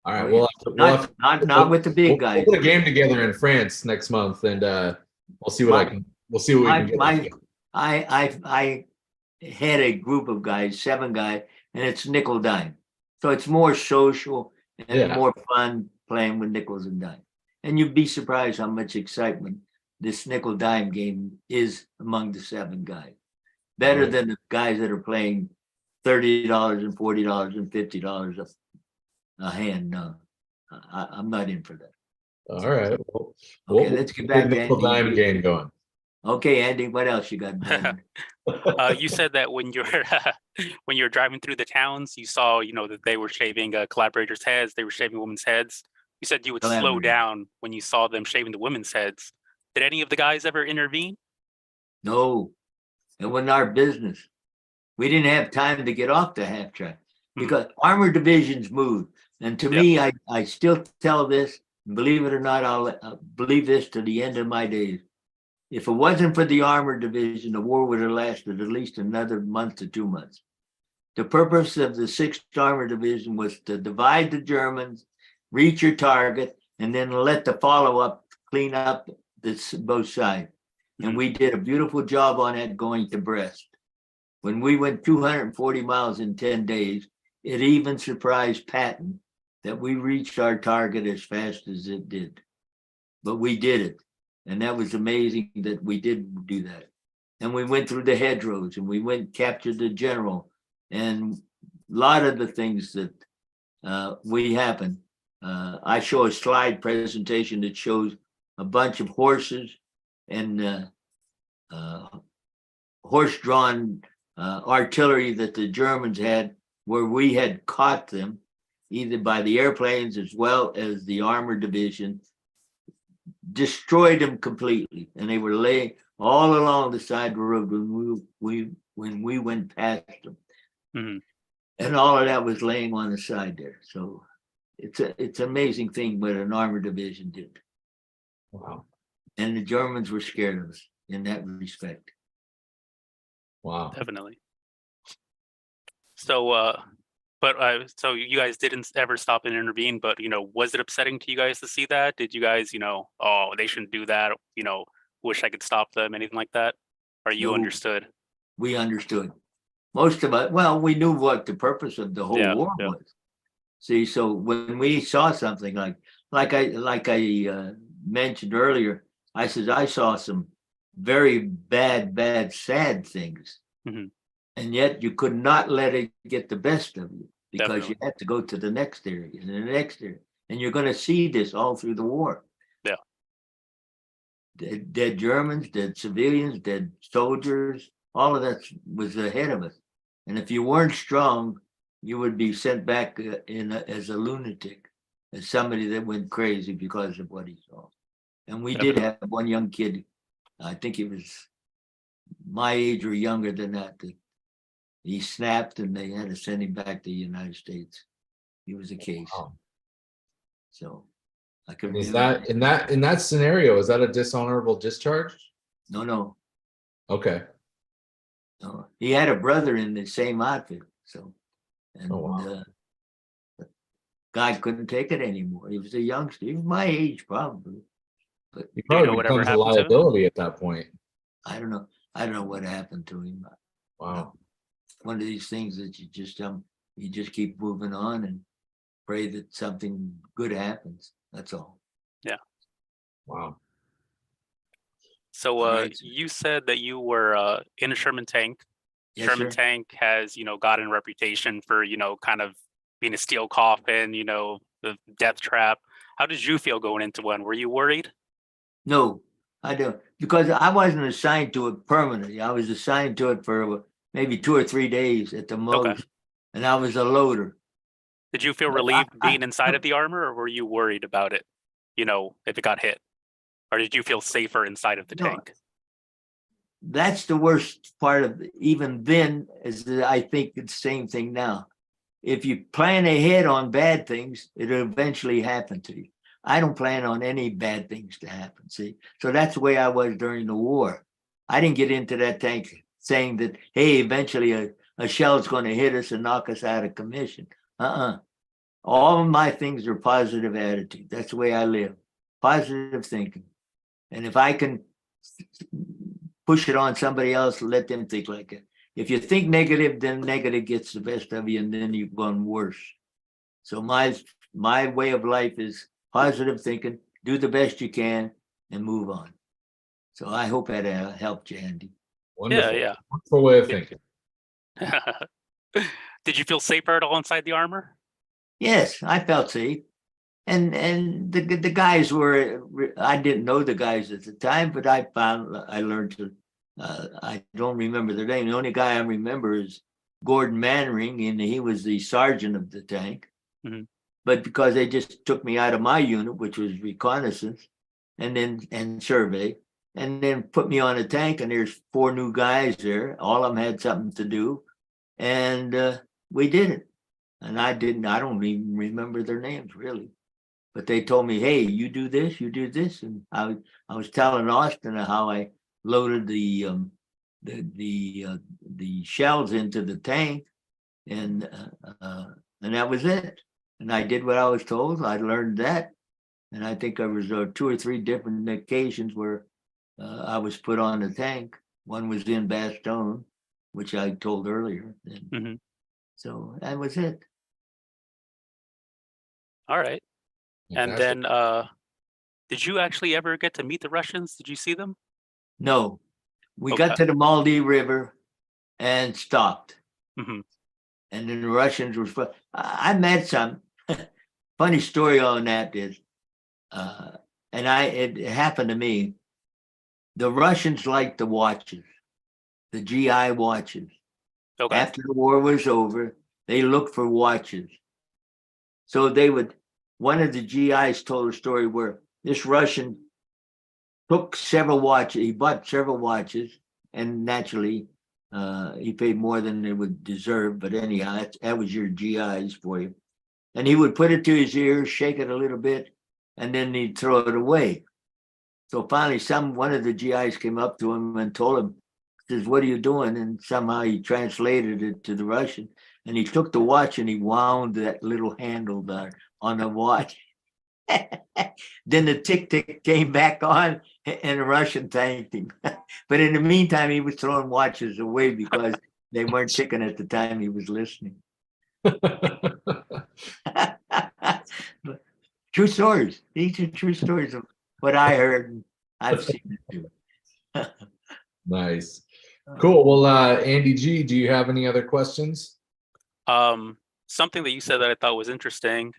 All right. Oh, We'll yeah. have to, Not with the big guys. We'll put a game together in France next month, and we'll see what we'll see what we can get. I had a group of guys, 7 guys, and it's nickel dime. So it's more social and Yeah. more fun playing with nickels and dime. And you'd be surprised how much excitement this nickel dime game is among the 7 guys. Better than the guys that are playing $30 and $40 and $50 a hand. No, I'm not in for that. All right. Well, Okay, let's get back to nickel Andy. dime game going. Okay, Andy, what else you got? You said that when you're when you're driving through the towns, you saw, that they were shaving collaborators' heads, they were shaving women's heads. You said you would slow Collaborators. down when you saw them shaving the women's heads. Did any of the guys ever intervene? No, it wasn't our business. We didn't have time to get off the half track because armored divisions moved. And to me, I still tell this, believe it or not, I'll believe this to the end of my days. If it wasn't for the armored division, the war would have lasted at least another month to 2 months. The purpose of the 6th Armored Division was to divide the Germans, reach your target, and then let the follow-up clean up both sides. And we did a beautiful job on that going to Brest. When we went 240 miles in 10 days, it even surprised Patton that we reached our target as fast as it did. But we did it. And that was amazing that we did do that. And we went through the hedgerows and we captured the general. And a lot of the things that we happened. I show a slide presentation that shows a bunch of horses and horse-drawn artillery that the Germans had, where we had caught them either by the airplanes as well as the armored division, destroyed them completely, and they were laying all along the side of the road when we went past them. And all of that was laying on the side there. So it's an amazing thing what an armored division did. Wow. And the Germans were scared of us in that respect. Wow. Definitely. So, so you guys didn't ever stop and intervene, but, was it upsetting to you guys to see that? Did you guys, oh, they shouldn't do that, wish I could stop them, anything like that? Or you No. understood? We understood. Most of us, well, we knew what the purpose of the whole war was. See, so when we saw something like I mentioned earlier, I said I saw some very bad, sad things. And yet you could not let it get the best of you because Definitely. you had to go to the next area and the next area. And you're going to see this all through the war. Yeah. Dead Germans, dead civilians, dead soldiers, all of that was ahead of us. And if you weren't strong, you would be sent back as a lunatic, as somebody that went crazy because of what he saw. And we did have one young kid, I think he was my age or younger than that he snapped and they had to send him back to the United States. He was a case. Wow. So I could. Is that in that scenario? Is that a dishonorable discharge? No. Okay. No. He had a brother in the same outfit. So, and the guy couldn't take it anymore. He was a youngster. He was my age probably. But He probably whatever becomes a happened to him? liability at that point. I don't know. I don't know what happened to him. Wow. One of these things that you just keep moving on and pray that something good happens. That's all. Yeah. Wow. So Right. you said that you were in a Sherman tank. Yes, Sherman sir. tank has, gotten a reputation for, kind of being a steel coffin, the death trap. How did you feel going into one? Were you worried? No, I don't, because I wasn't assigned to it permanently. I was assigned to it for maybe 2 or 3 days at the most, and I was a loader. Did you feel But relieved being inside of the armor, or were you worried about it, if it got hit? Or did you feel safer inside of the No. tank? That's the worst part of even then, is that I think it's the same thing now. if you plan ahead on bad things, it'll eventually happen to you. I don't plan on any bad things to happen. See, so that's the way I was during the war. I didn't get into that tank saying that, hey, eventually a shell's going to hit us and knock us out of commission. All of my things are positive attitude. That's the way I live. Positive thinking. And if I can push it on somebody else, let them think like it. If you think negative, then negative gets the best of you, and then you've gone worse. So my way of life is positive thinking, do the best you can, and move on. So I hope that helped you, Andy. Wonderful. Yeah, Wonderful way of thinking. yeah. Did you feel safer at all inside the armor? Yes, I felt safe. And the guys were, I didn't know the guys at the time, but I learned to, I don't remember their name. The only guy I remember is Gordon Mannering, and he was the sergeant of the tank. Mm-hmm. But because they just took me out of my unit, which was reconnaissance and survey, and then put me on a tank, and there's 4 new guys there. All of them had something to do, and we did it. And I don't even remember their names really. But they told me, hey, you do this. And I was telling Austin how I loaded the shells into the tank, and that was it. And I did what I was told. I learned that. And I think there was 2 or 3 different occasions where I was put on the tank. One was in Bastogne, which I told earlier. And so that was it. All right. And Fantastic. then, did you actually ever get to meet the Russians? Did you see them? No, we Okay. got to the Maldi River and stopped. Mm-hmm. And then the Russians were, I met some. Funny story on that is, it happened to me. The Russians liked the watches, the GI watches. Okay. After the war was over, they looked for watches. So one of the GIs told a story where this Russian took several watches, he bought several watches, and naturally he paid more than they would deserve, but anyhow, that was your GIs for you. And he would put it to his ear, shake it a little bit, and then he'd throw it away. So finally, one of the GIs came up to him and told him, says, what are you doing? And somehow he translated it to the Russian, and he took the watch and he wound that little handle there on the watch. Then the tick came back on, and the Russian thanked him. But in the meantime, he was throwing watches away because they weren't ticking at the time he was listening. True stories. These are true stories of what I heard and I've seen it too. Nice. Cool. Well, Andy G, do you have any other questions? Something that you said that I thought was interesting.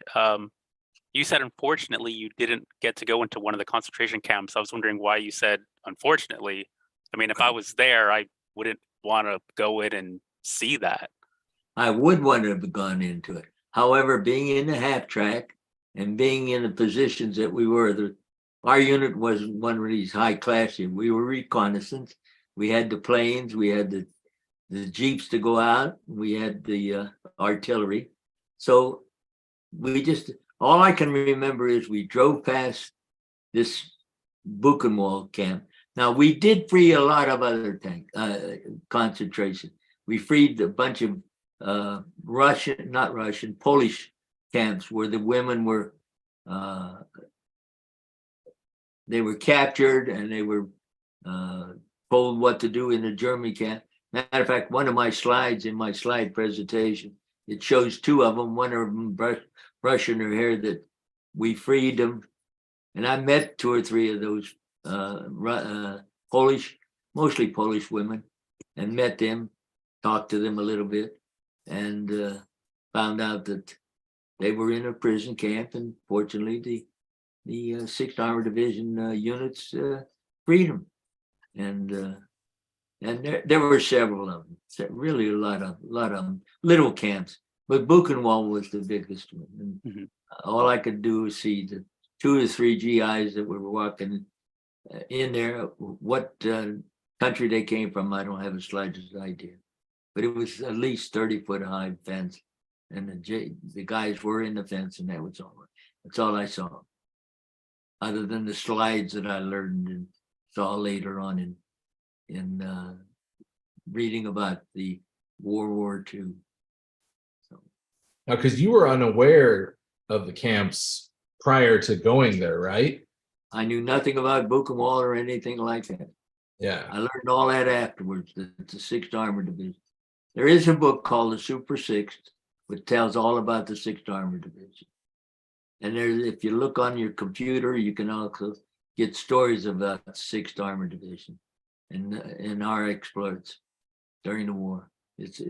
You said, unfortunately, you didn't get to go into one of the concentration camps. I was wondering why you said, unfortunately. I mean, if I was there, I wouldn't want to go in and see that. I would want to have gone into it. However, being in the half track and being in the positions that we were, our unit wasn't one of these high class units. We were reconnaissance. We had the planes, we had the jeeps to go out, we had the artillery. So all I can remember is we drove past this Buchenwald camp. Now, we did free a lot of other concentration. We freed a bunch of Polish camps where the women were, they were captured and they were told what to do in the German camp. Matter of fact, one of my slides in my slide presentation, it shows 2 of them, one of them brushing her hair, that we freed them. And I met 2 or 3 of those mostly Polish women, and met them, talked to them a little bit, and found out that they were in a prison camp. And fortunately, the 6th Armored Division units freed them. And there were several of them, really a lot of them, little camps. But Buchenwald was the biggest one. And all I could do was see the 2 or 3 GIs that were walking in there. What country they came from, I don't have the slightest idea. But it was at least 30-foot high fence. and the guys were in the fence, and that was all. That's all I saw. Other than the slides that I learned and saw later on in reading about the World War II. So, Now, because you were unaware of the camps prior to going there, right? I knew nothing about Buchenwald or anything like that. Yeah. I learned all that afterwards. It's the 6th Armored Division. There is a book called The Super Sixth, which tells all about the 6th Armored Division. And there's, if you look on your computer, you can also get stories about the 6th Armored Division and our exploits during the war. It's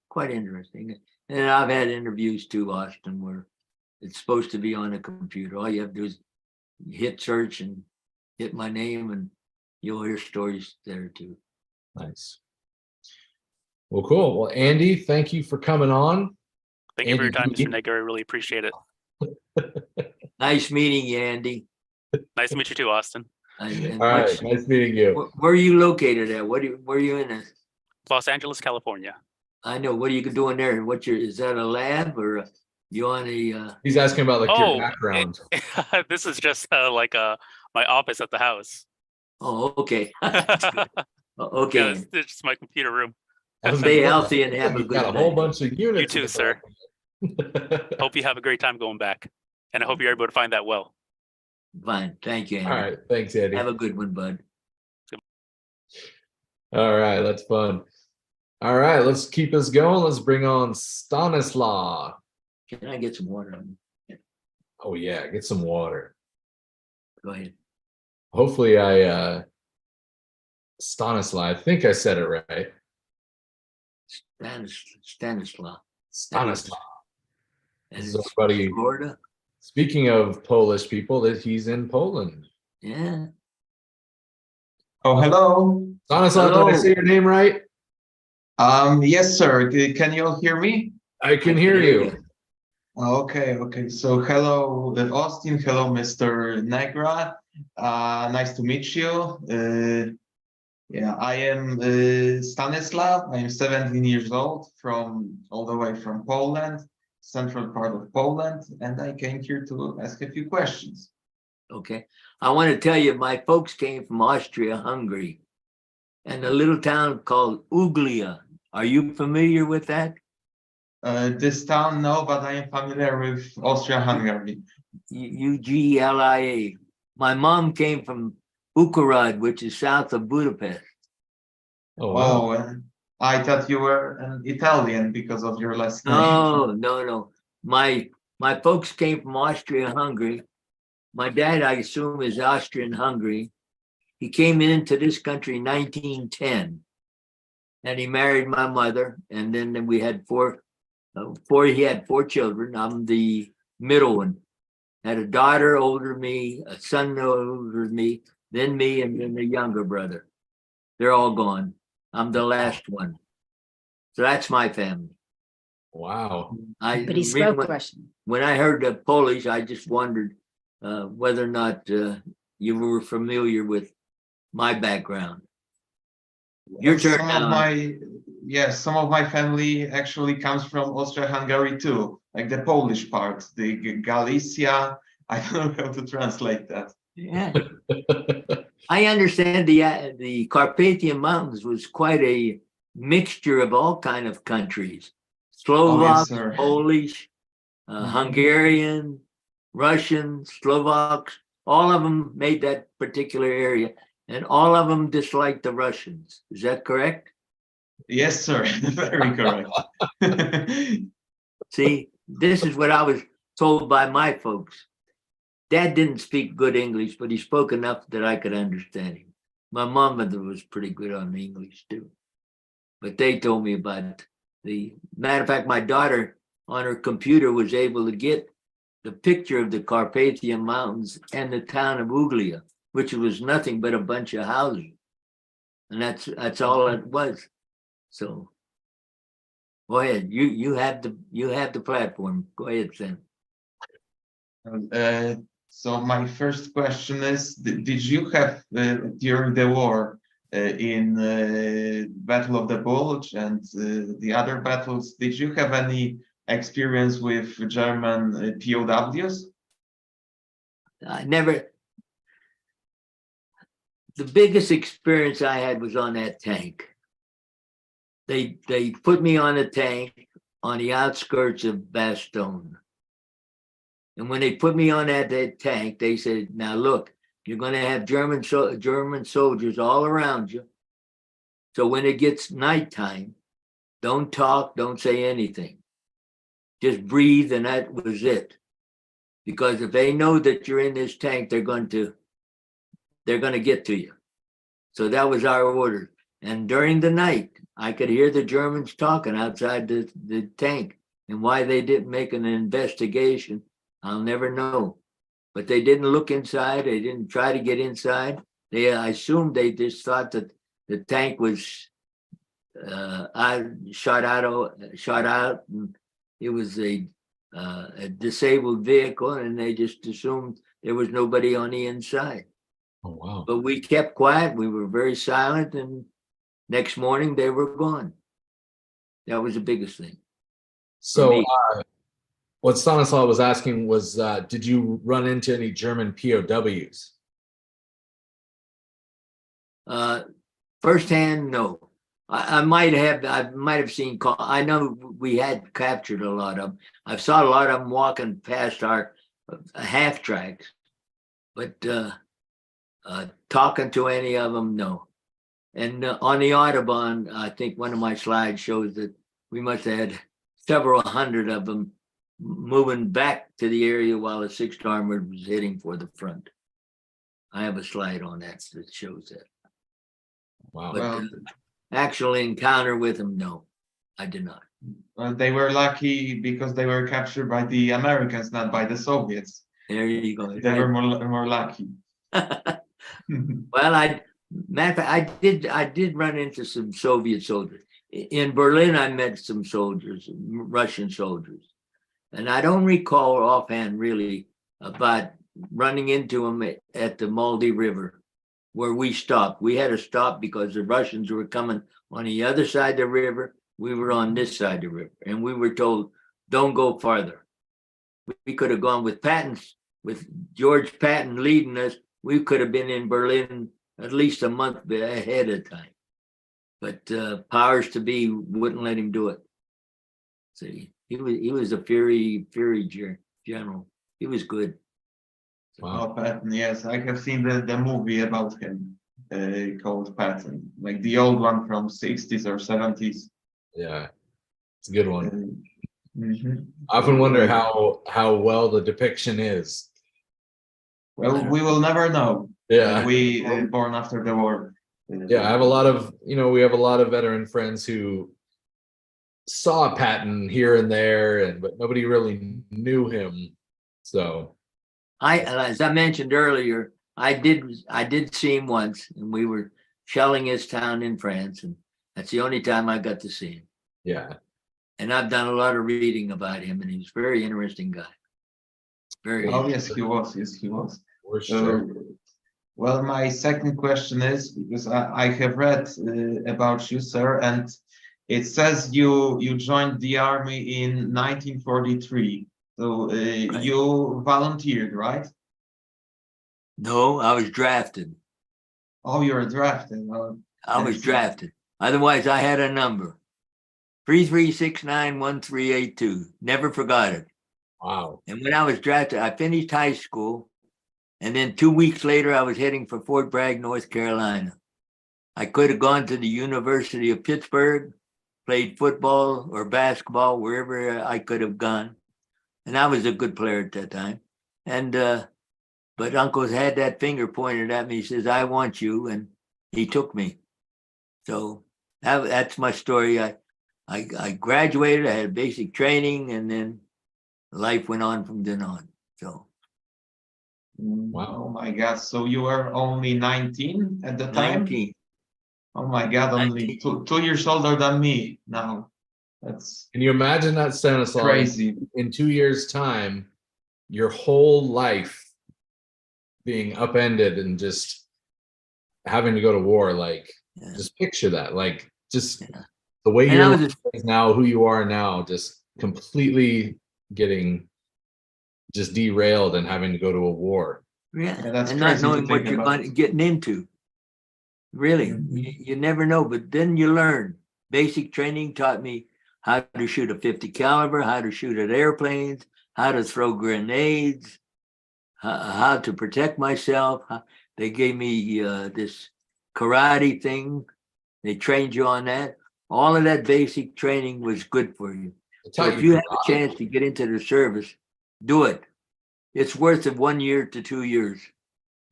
quite interesting. And I've had interviews too, Austin, where it's supposed to be on a computer. All you have to do is hit search and hit my name, and you'll hear stories there too. Nice. Well, cool. Well, Andy, thank you for coming on. Thank you for your time, Andy, Mr. Negra. I really appreciate it. Nice meeting you, Andy. Nice to meet you too, Austin. And All right. Nice meeting you. where are you located at? Where are you in? Los Angeles, California. I know. What are you doing there? Is that a lab or you on a? He's asking about like Oh, your background. This is just like my office at the house. Oh, okay. Yeah, Okay. it's just my computer room. I was Stay like, healthy and have a you've got good a whole day. bunch of units. You too, sir. Hope you have a great time going back. And I hope you're able to find that well. Fine. Thank you, Andy. All right. Thanks, Andy. Have a good one, bud. All right. That's fun. All right. Let's keep this going. Let's bring on Stanislaw. Can I get some water? Oh, yeah. Get some water. Go ahead. Hopefully Stanislaw. I think I said it right. Stanislaw. Stanislaw. And This is it's our buddy. Florida. Speaking of Polish people, that he's in Poland. Yeah. Oh, hello. Stanislaw, did I Hello. say your name right? Yes, sir. Can you all hear me? I can hear you. Okay. So hello, Austin. Hello, Mr. Negra. Nice to meet you. Yeah, I am Stanislaw. I am 17 years old, all the way from Poland, central part of Poland, and I came here to ask a few questions. Okay. I want to tell you, my folks came from Austria-Hungary and a little town called Uglia. Are you familiar with that? This town, no, but I am familiar with Austria-Hungary. Uglia. My mom came from Buchenwald, which is south of Budapest. Oh, wow. Oh, I thought you were an Italian because of your last name. No. My folks came from Austria-Hungary. My dad, I assume, is Austrian-Hungary. He came into this country in 1910, and he married my mother. And then we had he had 4 children. I'm the middle one. Had a daughter older than me, a son older than me, then me, and then the younger brother. They're all gone. I'm the last one. So that's my family. Wow. But he spoke Russian. When I heard the Polish, I just wondered whether or not you were familiar with my background. Your turn now. Some of my family actually comes from Austria-Hungary too, like the Polish part, the Galicia. I don't know how to translate that. Yeah. I understand the Carpathian Mountains was quite a mixture of all kind of countries. Slovak, sir. Polish, Hungarian, Russian, Slovaks, all of them made that particular area, and all of them disliked the Russians. Is that correct? Yes, sir. Very correct. See, this is what I was told by my folks. Dad didn't speak good English, but he spoke enough that I could understand him. My mother was pretty good on English too. But they told me about matter of fact, my daughter on her computer was able to get the picture of the Carpathian Mountains and the town of Uglia, which was nothing but a bunch of houses. And that's all it was. So go ahead. You have the platform. Go ahead, Sam. So my first question is, did you have during the war in Battle of the Bulge and the other battles, did you have any experience with German POWs? I never. The biggest experience I had was on that tank. They put me on a tank on the outskirts of Bastogne. And when they put me on that tank, they said, now look, you're going to have German soldiers all around you. So when it gets nighttime, don't talk, don't say anything. Just breathe, and that was it. Because if they know that you're in this tank, they're going to get to you. So that was our order. And during the night, I could hear the Germans talking outside the tank. And why they didn't make an investigation, I'll never know. But they didn't look inside. They didn't try to get inside. I assumed they just thought that the tank was shot out. And it was a disabled vehicle, and they just assumed there was nobody on the inside. Oh, wow. But we kept quiet. We were very silent, and next morning they were gone. That was the biggest thing. So what Stanislaw was asking was, did you run into any German POWs? Firsthand, no. I might have seen. I know we had captured a lot of them. I saw a lot of them walking past our half tracks, but talking to any of them, no. And on the Audubon, I think one of my slides shows that we must have had several hundred of them moving back to the area while the 6th Armored was heading for the front. I have a slide on that shows that. Wow. But actual encounter with them, no, I did not. Well, they were lucky because they were captured by the Americans, not by the Soviets. There you go. They were more lucky. Well, matter of fact, I did run into some Soviet soldiers. In Berlin, I met some soldiers, Russian soldiers. And I don't recall offhand really about running into them at the Mulde River, where we stopped. We had to stop because the Russians were coming on the other side of the river. We were on this side of the river, and we were told, don't go farther. We could have gone with Patton, with George Patton leading us. We could have been in Berlin at least a month ahead of time. But powers to be wouldn't let him do it. See, he was a fiery general. He was good. Wow. Oh, Patton, yes, I have seen the movie about him called Patton, like the old one from 60s or 70s. Yeah, it's a good one. Mhm. I often wonder how well the depiction is. Well, we will never know. Yeah. We born after the war. Yeah, I have a lot of, we have a lot of veteran friends who saw Patton here and there, but nobody really knew him. So As I mentioned earlier, I did see him once, and we were shelling his town in France, and that's the only time I got to see him. yeah. And I've done a lot of reading about him, and he's a very interesting guy. Very. Oh, yes, he was. Yes, he was. For sure. Well, my second question is, because I have read about you, sir, and it says you joined the army in 1943. So Right. You volunteered, right? No, I was drafted. Oh, you were drafted. I was Yes. drafted. Otherwise, I had a number. 33691382. Never forgot it. Wow. And when I was drafted, I finished high school. And then 2 weeks later, I was heading for Fort Bragg, North Carolina. I could have gone to the University of Pittsburgh, played football or basketball, wherever I could have gone. And I was a good player at that time. And but Uncle's had that finger pointed at me. He says, I want you. And he took me. So that's my story. I graduated, I had basic training, and then life went on from then on. So Wow. Oh my God. So you were only 19 at the time? 19. Oh my God, only 2 years older than me now. That's Can you imagine that, Stanislaw? crazy. In 2 years' time, your whole life being upended and just having to go to war. Like, Yeah. just picture that. Like, just Yeah. the way And I you're was now, who you are now, just completely getting just derailed and having to go to a war. Yeah, Yeah, that's and not crazy to knowing what think you're about. getting into. Really, Mhm. you never know, but then you learn. Basic training taught me how to shoot a 50 caliber, how to shoot at airplanes, how to throw grenades, how to protect myself. They gave me this karate thing. They trained you on that. All of that basic training was good for you. It So taught if you have karate. a chance to get into the service, do it. It's worth it 1 year to 2 years.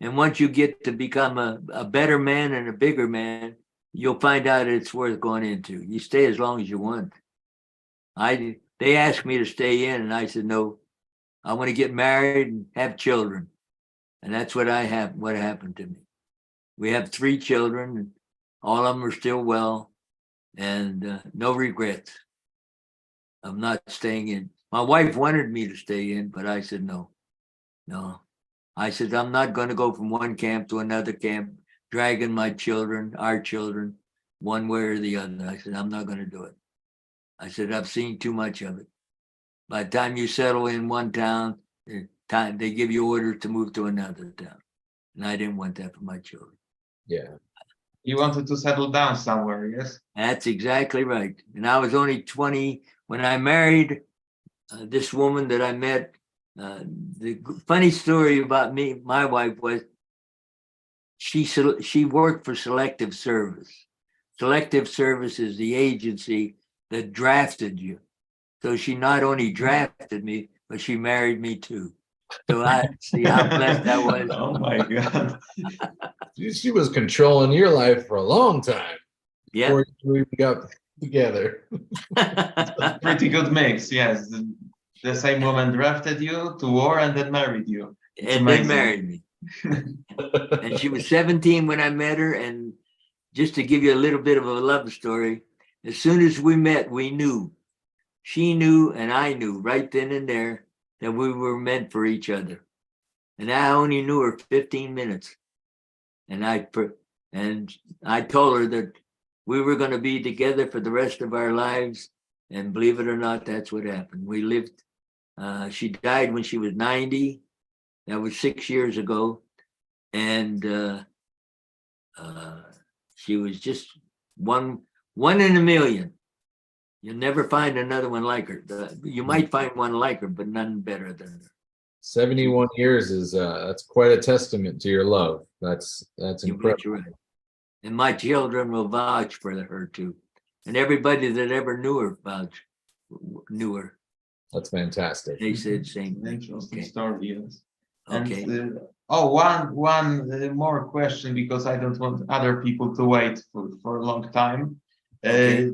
And once you get to become a better man and a bigger man, you'll find out it's worth going into. You stay as long as you want. They asked me to stay in, and I said no. I want to get married and have children, and that's what what happened to me. We have 3 children, and all of them are still well, and no regrets. I'm not staying in. My wife wanted me to stay in, but I said no. I said, I'm not going to go from one camp to another camp, dragging my children, our children, one way or the other. I said, I'm not going to do it. I said, I've seen too much of it. By the time you settle in one town, they give you orders to move to another town. And I didn't want that for my children. Yeah. You wanted to settle down somewhere, yes? That's exactly right. And I was only 20 when I married this woman that I met. The funny story about me, my wife, was she worked for Selective Service. Selective Service is the agency that drafted you. So she not only drafted me, but she married me too. So I see how blessed I was. Oh my God. She was controlling your life for a long time Yeah. before you even got together. Pretty good mix, yes. The same woman drafted you to war and then married you. It's And then amazing. married me. And she was 17 when I met her. And just to give you a little bit of a love story, as soon as we met, we knew. She knew and I knew right then and there that we were meant for each other. And I only knew her 15 minutes. And I told her that we were going to be together for the rest of our lives. And believe it or not, that's what happened. We lived. She died when she was 90. That was 6 years ago. And she was just one in a million. You'll never find another one like her. You might find one like her, but none better than her. 71 years is that's quite a testament to your love. That's incredible. You're right. And my children will vouch for her too. And everybody that ever knew her knew her. That's fantastic. They said same An thing. interesting Okay. story, yes. Okay. And one more question, because I don't want other people to wait for a long time. Okay.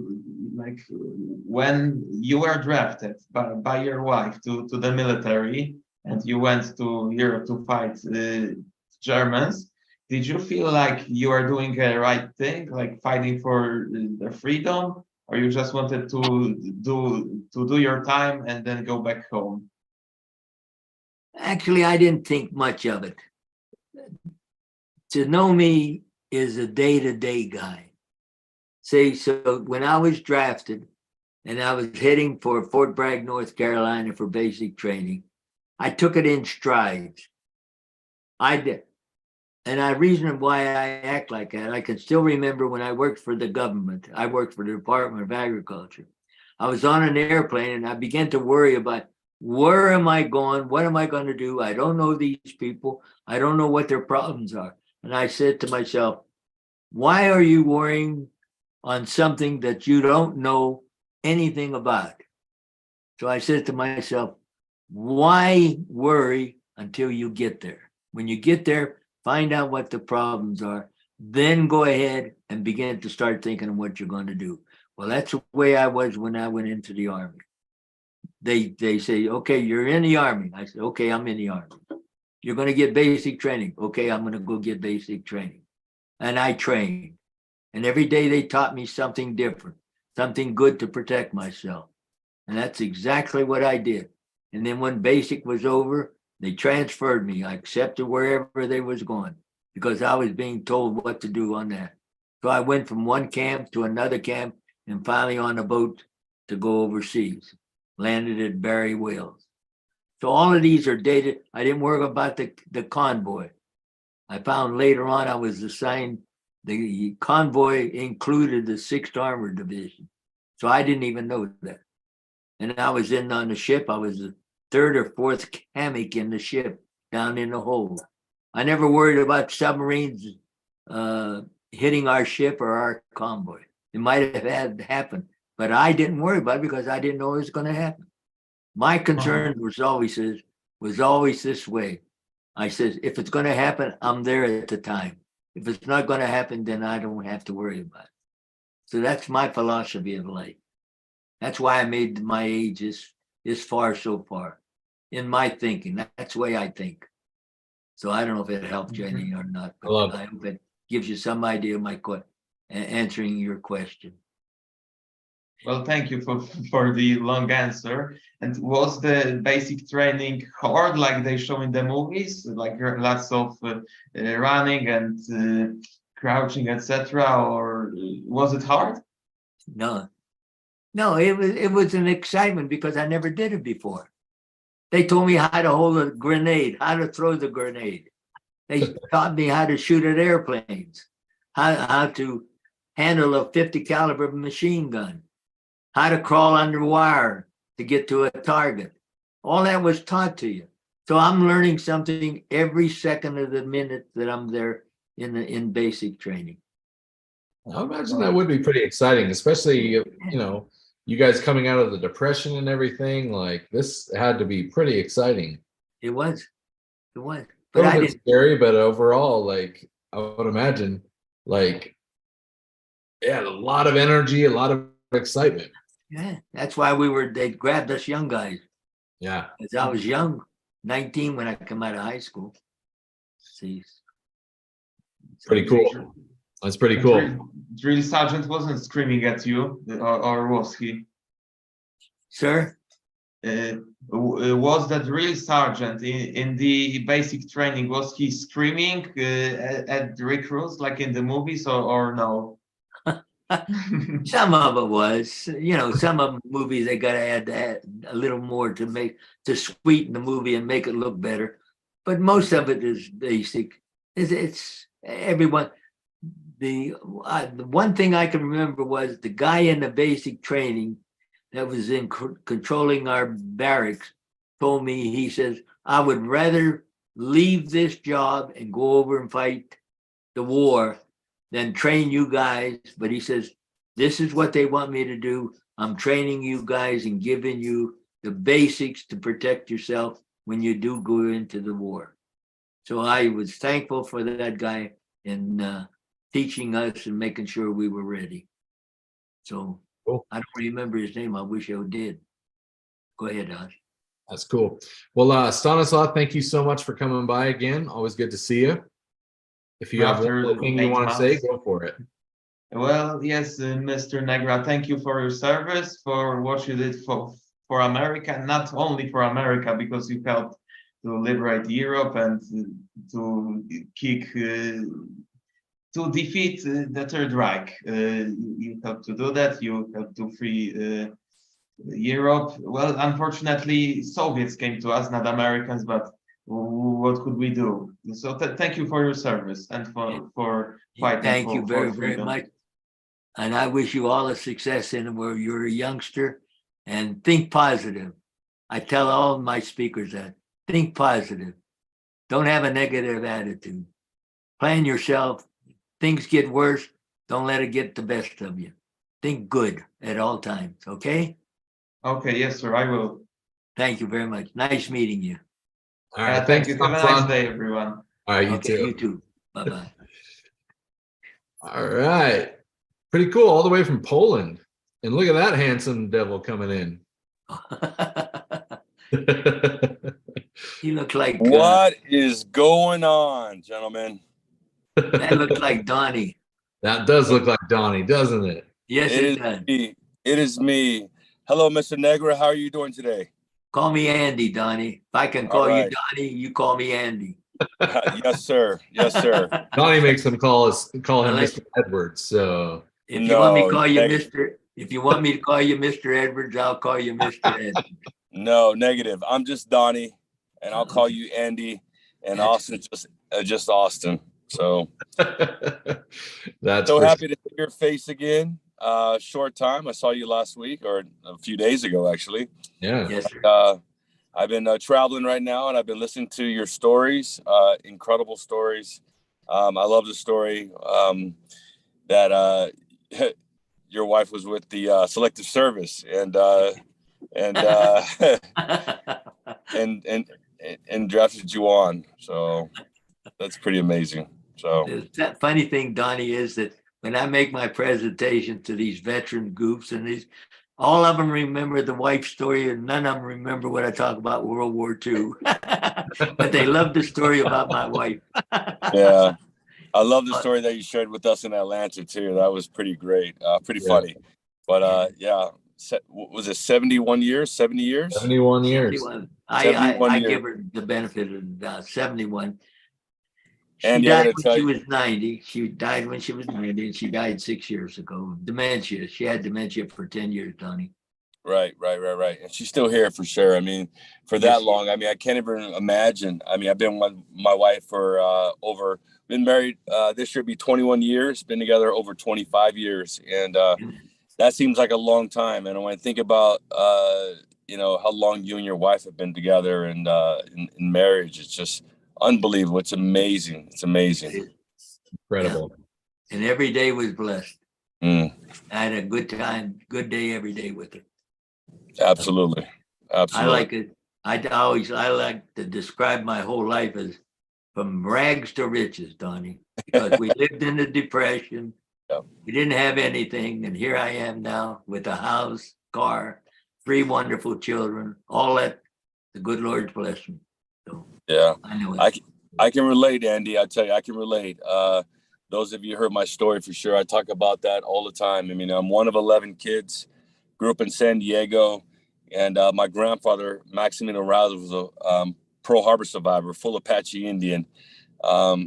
Like when you were drafted by your wife to the military and you went to Europe to fight Germans, did you feel like you are doing a right thing, like fighting for the freedom, or you just wanted to do your time and then go back home? Actually, I didn't think much of it. To know me is a day-to-day guy. See, so when I was drafted and I was heading for Fort Bragg, North Carolina for basic training, I took it in strides. I did. And the reason why I act like that, I can still remember when I worked for the government. I worked for the Department of Agriculture. I was on an airplane and I began to worry about, where am I going? What am I going to do? I don't know these people. I don't know what their problems are. And I said to myself, why are you worrying on something that you don't know anything about? So I said to myself, why worry until you get there? When you get there, find out what the problems are, then go ahead and begin to start thinking of what you're going to do. Well, that's the way I was when I went into the Army. They say, okay, you're in the Army. I said, okay, I'm in the Army. You're going to get basic training. Okay, I'm going to go get basic training. And I trained. And every day they taught me something different, something good to protect myself. And that's exactly what I did. And then when basic was over, they transferred me. I accepted wherever they was going because I was being told what to do on that. So I went from one camp to another camp and finally on a boat to go overseas. landed at Barry Wills. So all of these are dated. I didn't worry about the convoy. I found later on I was assigned, the convoy included the 6th Armored Division. So I didn't even know that. And I was in on the ship. I was the 3rd or 4th hammock in the ship down in the hold. I never worried about submarines hitting our ship or our convoy. It might have had happened, but I didn't worry about it because I didn't know it was going to happen. My concern was always this way. I said, if it's going to happen, I'm there at the time. If it's not going to happen, then I don't have to worry about it. So that's my philosophy of life. That's why I made my age this far so far in my thinking. That's the way I think. So I don't know if it helped you any or not, but I hope it gives you some idea of my answering your question. Well, thank you for the long answer. And was the basic training hard, like they show in the movies, like lots of running and crouching, etc., or was it hard? No, it was an excitement because I never did it before. They told me how to hold a grenade, how to throw the grenade. They taught me how to shoot at airplanes, how to handle a 50 caliber machine gun, how to crawl under wire to get to a target. All that was taught to you. So I'm learning something every second of the minute that I'm there in basic training. I imagine that would be pretty exciting, especially, you know, you guys coming out of the Depression and everything. Like, this had to be pretty exciting. It was. But I didn't. Scary, but overall, like, I would imagine, like, yeah, a lot of energy, a lot of excitement. Yeah, that's why they grabbed us young guys. Yeah. Because I was young, 19 when I come out of high school. See. Pretty cool. That's pretty cool. Drill sergeant wasn't screaming at you, or was he? Sir? Was the drill sergeant in the basic training, was he screaming at the recruits like in the movies, or no? Some of it was, you know, some of the movies they got to add a little more to sweeten the movie and make it look better. But most of it is basic. It's everyone. The one thing I can remember was the guy in the basic training that was in controlling our barracks told me, he says, I would rather leave this job and go over and fight the war than train you guys. But he says, this is what they want me to do. I'm training you guys and giving you the basics to protect yourself when you do go into the war. So I was thankful for that guy in teaching us and making sure we were ready. So cool. I don't remember his name. I wish I did. Go ahead, Oz. That's cool. Well, Stanislav, thank you so much for coming by again. Always good to see you. If you have one more thing you want to say, go for it. Well, yes, Mr. Negra, thank you for your service, for what you did for America, not only for America, because you helped to liberate Europe and to to defeat the Third Reich. You helped to do that. You helped to free Europe. Well, unfortunately, Soviets came to us, not Americans, but what could we do? So thank you for your service and for fighting. Thank you very, very much. And I wish you all the success in where you're a youngster, and think positive. I tell all my speakers that. Think positive. Don't have a negative attitude. Plan yourself. Things get worse. Don't let it get the best of you. Think good at all times. Okay? Okay. Yes, sir. I will. Thank you very much. Nice meeting you. All right. Thank you. Have a nice day, everyone. All right. You too. You too. Bye-bye. All right. Pretty cool. All the way from Poland. And look at that handsome devil coming in. He looks like... What is going on, gentlemen? That looks like Donnie. That does look like Donnie, doesn't it? Yes, it does. It is me. Hello, Mr. Negra. How are you doing today? Call me Andy, Donnie. If I can call you Donnie, you call me Andy. Yes, sir. Yes, sir. Donnie makes him call him Mr. Edwards. So if you want me to call you Mr. If you want me to call you Mr. Edwards, I'll call you Mr. Edwards. No, negative. I'm just Donnie, and I'll call you Andy, and Austin just Austin. So That's so for happy to see your face again. Short time. I saw you last week or a few days ago, actually. yeah. Yes, sir. I've been traveling right now, and I've been listening to your stories. Incredible stories. I love the story that your wife was with the Selective Service, and and drafted you on. So that's pretty amazing. So The funny thing, Donnie, is that when I make my presentation to these veteran groups and these, all of them remember the wife story and none of them remember when I talk about World War II. But they love the story about my wife. yeah, I love the story that you shared with us in Atlanta too. That was pretty great, pretty funny. But yeah, was it 71 years, 70 years? 71 years. 71. 71 I years. give her the benefit of 71. She Andy, I died gotta when she tell you- was 90. She died when she was 90, and she died 6 years ago. Dementia. She had dementia for 10 years, Donnie. Right. And she's still here for sure. I mean, for that long, I mean, I can't even imagine. I mean, I've been with my wife for been married, this year be 21 years, been together over 25 years. And that seems like a long time. And when I think about, how long you and your wife have been together and in marriage, it's just unbelievable. It's amazing. It's amazing. Incredible. Yeah. And every day was blessed. Mm. I had a good time, good day every day with her. Absolutely. I like it. I like to describe my whole life as from rags to riches, Donnie, because we lived in the Depression. Yeah. We didn't have anything. And here I am now with a house, car, 3 wonderful children, all that the good Lord's blessing. So Yeah. I know it. I can relate, Andy. I tell you, I can relate. Those of you who heard my story for sure. I talk about that all the time. I mean, I'm one of 11 kids, grew up in San Diego, and my grandfather, Maximilian Raz, was a Pearl Harbor survivor, full Apache Indian.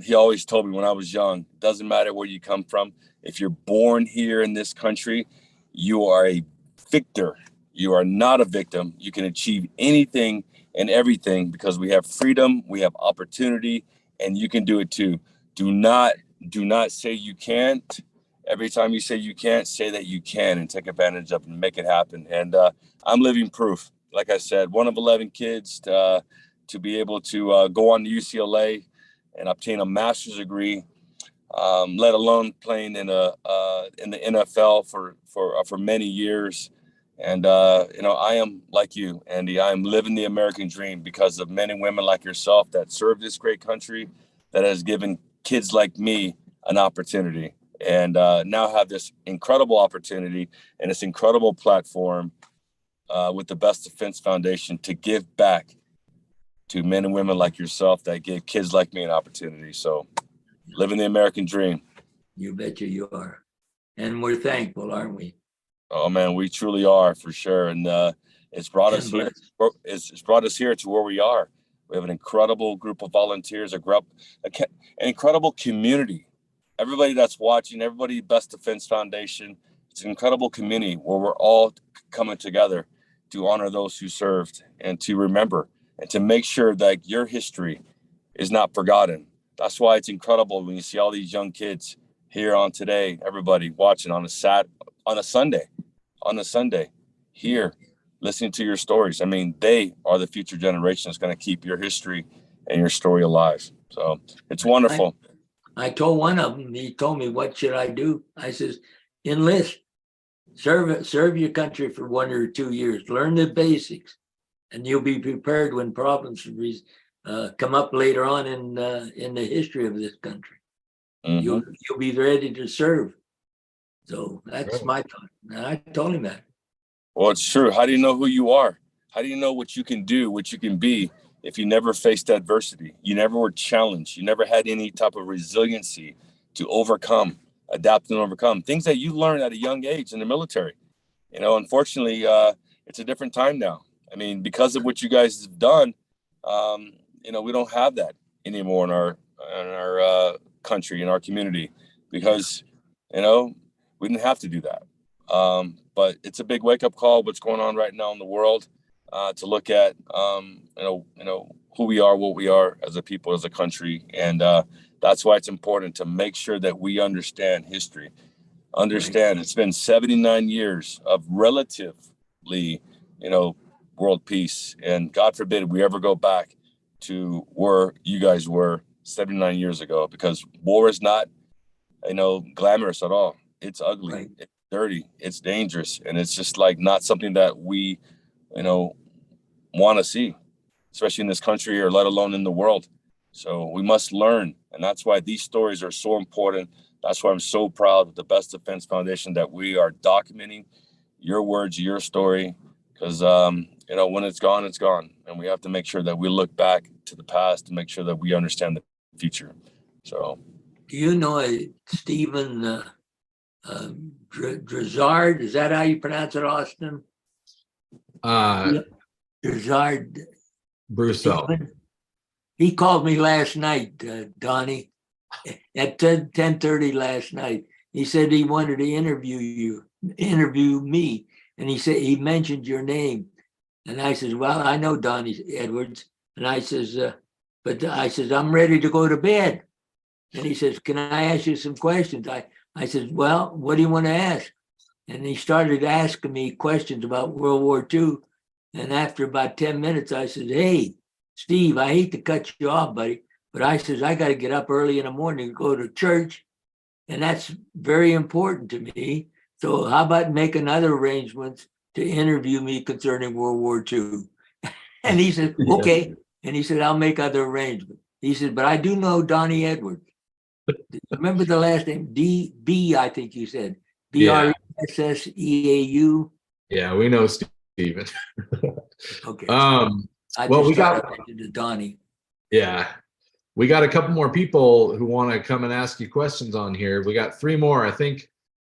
He always told me when I was young, doesn't matter where you come from. If you're born here in this country, you are a victor. You are not a victim. You can achieve anything and everything because we have freedom, we have opportunity, and you can do it too. Do not say you can't. Every time you say you can't, say that you can and take advantage of it and make it happen. And I'm living proof. Like I said, one of 11 kids to be able to go on to UCLA and obtain a master's degree, let alone playing in the NFL for many years. And I am like you, Andy. I am living the American dream because of men and women like yourself that serve this great country, that has given kids like me an opportunity, and now have this incredible opportunity and this incredible platform with the Best Defense Foundation to give back to men and women like yourself that give kids like me an opportunity. So living the American dream. You betcha you are. And we're thankful, aren't we? Oh man, we truly are for sure. And it's brought us here. It's brought us here to where we are. We have an incredible group of volunteers, an incredible community. Everybody that's watching, everybody Best Defense Foundation, it's an incredible community where we're all coming together to honor those who served and to remember and to make sure that your history is not forgotten. That's why it's incredible when you see all these young kids here on today, everybody watching on a Sunday here, listening to your stories. I mean, they are the future generation that's going to keep your history and your story alive. So it's wonderful. I told one of them, he told me, what should I do? I says, enlist, serve your country for 1 or 2 years, learn the basics, and you'll be prepared when problems come up later on in the history of this country. Mm-hmm. You'll be ready to serve. So that's my thought. And I told him that. Well, it's true. How do you know who you are? How do you know what you can do, what you can be, if you never faced adversity? You never were challenged. You never had any type of resiliency to overcome, adapt and overcome things that you learned at a young age in the military. Unfortunately, it's a different time now. I mean, because of what you guys have done, we don't have that anymore in our country, in our community, because, we didn't have to do that. But it's a big wake up call. What's going on right now in the world, to look at, who we are, what we are as a people, as a country, and that's why it's important to make sure that we understand history. Understand it's been 79 years of relatively, world peace, and God forbid we ever go back to where you guys were 79 years ago, because war is not, glamorous at all. It's ugly, Right. it's dirty, it's dangerous, and it's just like not something that we, want to see, especially in this country or let alone in the world. So we must learn, and that's why these stories are so important. That's why I'm so proud of the Best Defense Foundation that we are documenting your words, your story, because when it's gone, it's gone, and we have to make sure that we look back to the past to make sure that we understand the future. So, Do you know Stephen Drizard? Is that how you pronounce it, Austin? Drizard. Brussels. Stephen? He called me last night, Donnie, at 10:30 last night. He said he wanted to interview me, and he said he mentioned your name, and I said, "Well, I know Donnie Edwards," and I says, "But I says I'm ready to go to bed," and he says, "Can I ask you some questions?" I said, "Well, what do you want to ask?" And he started asking me questions about World War II, and after about 10 minutes, I said, "Hey, Steve, I hate to cut you off, buddy, but I says, I got to get up early in the morning to go to church. And that's very important to me. So how about making other arrangements to interview me concerning World War II?" And he said, "Okay." And he said, "I'll make other arrangements." He said, "But I do know Donnie Edwards. Remember the last name? B, I think you said. Bresseau. Yeah, we know Stephen. Okay. Well, just we got to Donnie. Yeah, we got a couple more people who want to come and ask you questions on here. We got 3 more. I think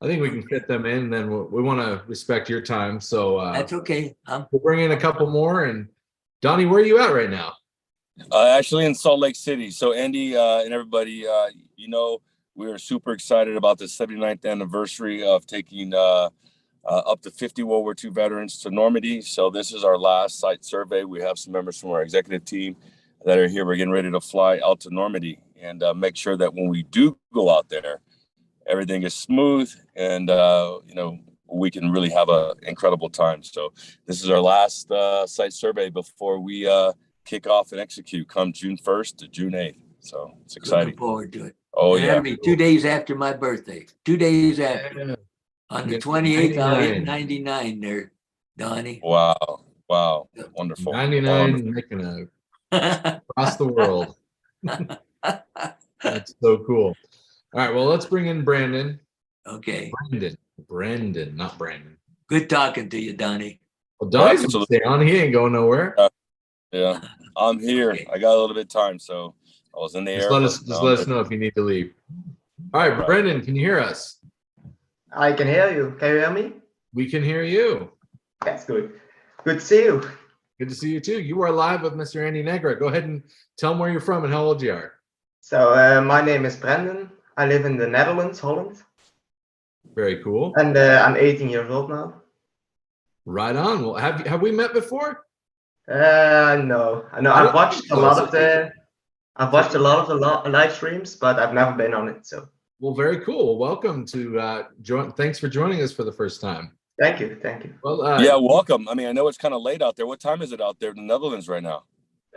we can fit them in. And then we want to respect your time, so That's okay. we'll bring in a couple more. And Donnie, where are you at right now? Actually in Salt Lake City. So Andy and everybody, we are super excited about the 79th anniversary of taking up to 50 World War II veterans to Normandy. So this is our last site survey. We have some members from our executive team that are here. We're getting ready to fly out to Normandy and make sure that when we do go out there, everything is smooth and, we can really have an incredible time. So this is our last site survey before we kick off and execute come June 1st to June 8th. So it's exciting. Looking forward to it. Oh, and yeah. That'll be 2 days after my birthday. 2 days after. Yeah. On the 28th, I'll hit 99. 99 there, Donnie. Wow. Wonderful. 99, making across the world. That's so cool. All right, well, let's bring in Brandon. Okay. Brendan, not Brandon. Good talking to you, Donnie. Well, Donnie's gonna stay on. He ain't going nowhere. Yeah, I'm here. Okay. I got a little bit of time, so I was in the air. Let us know if you need to leave. All right, Brendan, can you hear us? I can hear you. Can you hear me? We can hear you. That's good. Good to see you. Good to see you too. You are live with Mr. Andy Negra. Go ahead and tell him where you're from and how old you are. So my name is Brendan. I live in the Netherlands, Holland. Very cool. And I'm 18 years old now. Right on. Well, have we met before? No. I've watched a lot of the live streams, but I've never been on it. So. Well, very cool. Welcome to join. Thanks for joining us for the first time. Thank you. Well, yeah, welcome. I mean, I know it's kind of late out there. What time is it out there in the Netherlands right now?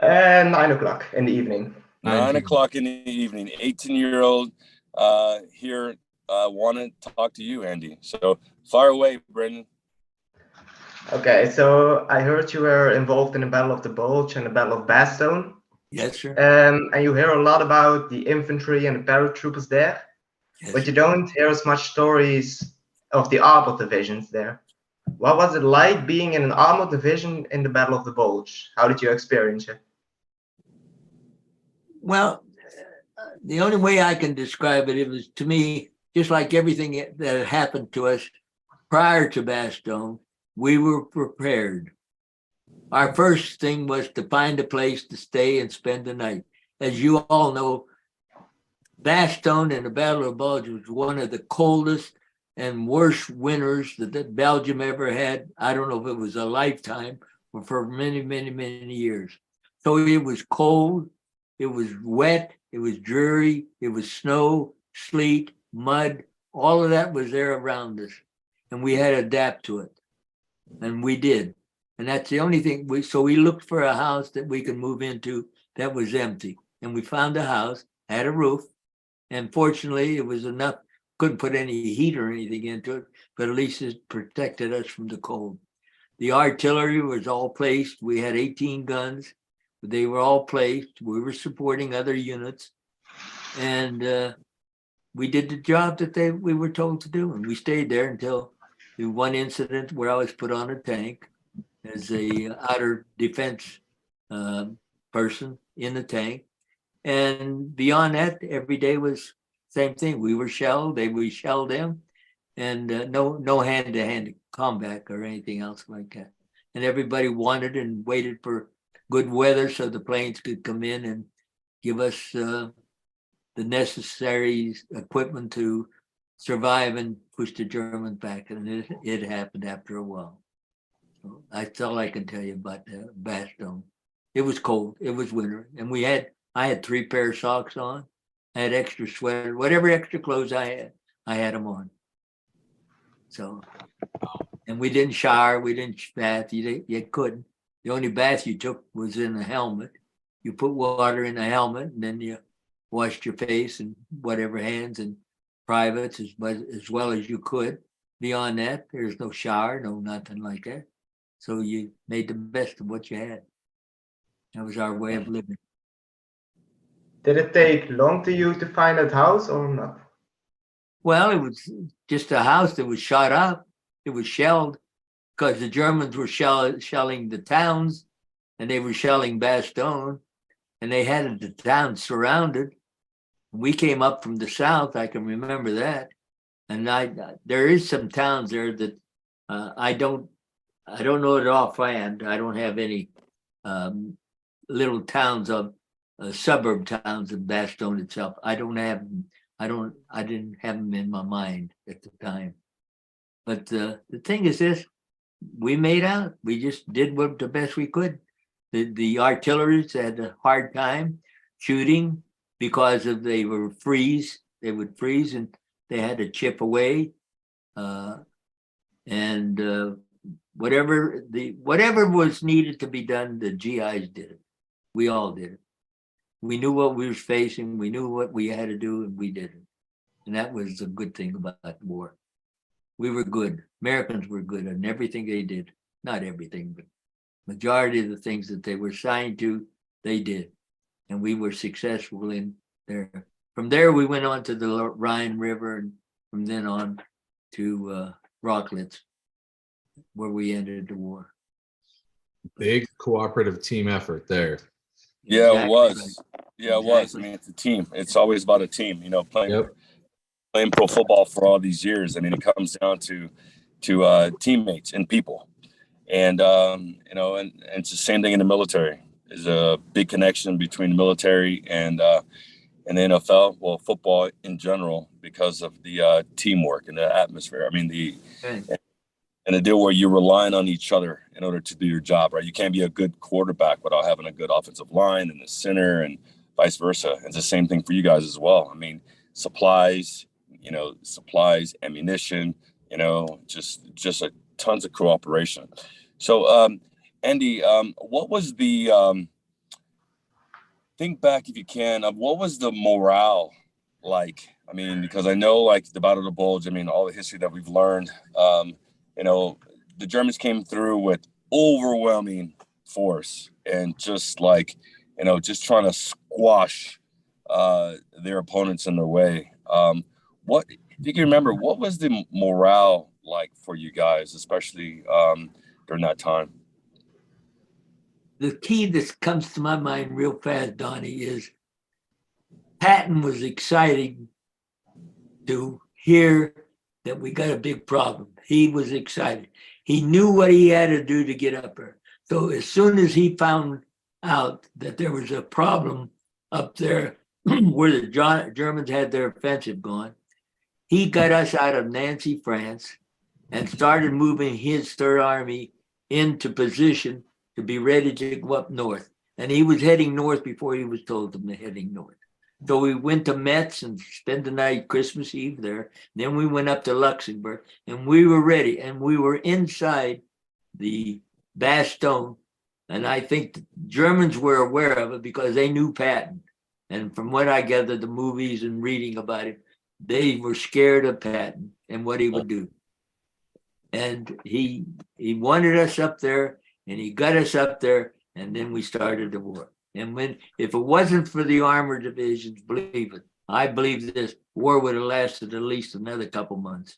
9 o'clock in the evening. 9 o'clock in the evening. 18-year-old here want to talk to you, Andy. So fire away, Brendan. Okay, so I heard you were involved in the Battle of the Bulge and the Battle of Bastogne. Yes, sir. And you hear a lot about the infantry and the paratroopers there. Yes, But you don't hear as much stories of the armored divisions there. What was it like being in an armored division in the Battle of the Bulge? How did you experience it? Well, the only way I can describe it, it was to me, just like everything that had happened to us prior to Bastogne, we were prepared. Our first thing was to find a place to stay and spend the night. As you all know, Bastogne and the Battle of Bulge was one of the coldest and worst winters that Belgium ever had. I don't know if it was a lifetime or for many, many, many years. So it was cold, it was wet, it was dreary, it was snow, sleet, mud, all of that was there around us. And we had to adapt to it. And we did. And that's the only thing. So we looked for a house that we could move into that was empty. And we found a house, had a roof. And fortunately, it was enough. Couldn't put any heat or anything into it, but at least it protected us from the cold. The artillery was all placed. We had 18 guns. They were all placed. We were supporting other units. And we did the job that we were told to do. And we stayed there until the one incident where I was put on a tank as a outer defense person in the tank. And beyond that, every day was same thing. We were shelled, we shelled them, and no hand-to-hand combat or anything else like that. And everybody wanted and waited for good weather so the planes could come in and give us the necessary equipment to survive and push the Germans back. And it happened after a while. So that's all I can tell you about Bastogne. It was cold, it was winter, and I had 3 pair of socks on. I had extra sweater, whatever extra clothes I had them on. So, and we didn't shower, we didn't bath, you couldn't. The only bath you took was in a helmet. You put water in the helmet and then you washed your face and whatever hands and privates as well as you could. Beyond that, there's no shower, no nothing like that. So you made the best of what you had. That was our way of living. Did it take long to you to find that house or not? Well, it was just a house that was shot up. It was shelled because the Germans were shelling the towns and they were shelling Bastogne and they had the town surrounded. We came up from the south, I can remember that. And there is some towns there that I don't know it offhand. I don't have any little towns of suburb towns of Bastogne itself. I didn't have them in my mind at the time. But the thing is this, we made out. We just did the best we could. The artillerists had a hard time shooting because they would freeze and they had to chip away. And whatever was needed to be done, the GIs did it. We all did it. We knew what we were facing. We knew what we had to do, and we did it. And that was the good thing about the war. We were good. Americans were good in everything they did. Not everything, but majority of the things that they were assigned to, they did. And we were successful in there. From there, we went on to the Rhine River, and from then on to Rocklitz, where we ended the war. Big cooperative team effort there. Yeah, Exactly. it was. Yeah, it was. I Exactly. mean, it's a team. It's always about a team. You know, playing pro football for all these years. I mean, it comes down to teammates and people, and you know, and it's the same thing in the military. There's a big connection between the military and the NFL, well, football in general, because of the teamwork and the atmosphere. I mean, and the deal where you're relying on each other in order to do your job, right? You can't be a good quarterback without having a good offensive line and the center and vice versa. It's the same thing for you guys as well. I mean, supplies, ammunition, just a tons of cooperation. So, Andy, what was the, think back if you can, what was the morale like? I mean, because I know like the Battle of the Bulge, I mean, all the history that we've learned, the Germans came through with overwhelming force and just like, just trying to squash their opponents in their way. What, if you can remember, what was the morale like for you guys, especially during that time? The key that comes to my mind real fast, Donnie, is Patton was excited to hear that we got a big problem. He was excited. He knew what he had to do to get up there. So as soon as he found out that there was a problem up there where the Germans had their offensive going, he got us out of Nancy, France, and started moving his Third Army into position to be ready to go up north. And he was heading north before he was told to be heading north. So we went to Metz and spent the night, Christmas Eve there. Then we went up to Luxembourg, and we were ready. And we were inside the Bastogne. And I think the Germans were aware of it because they knew Patton. And from what I gathered, the movies and reading about it, they were scared of Patton and what he would do. And he wanted us up there, and he got us up there, and then we started the war. And if it wasn't for the armored divisions, believe it, I believe this war would have lasted at least another couple months.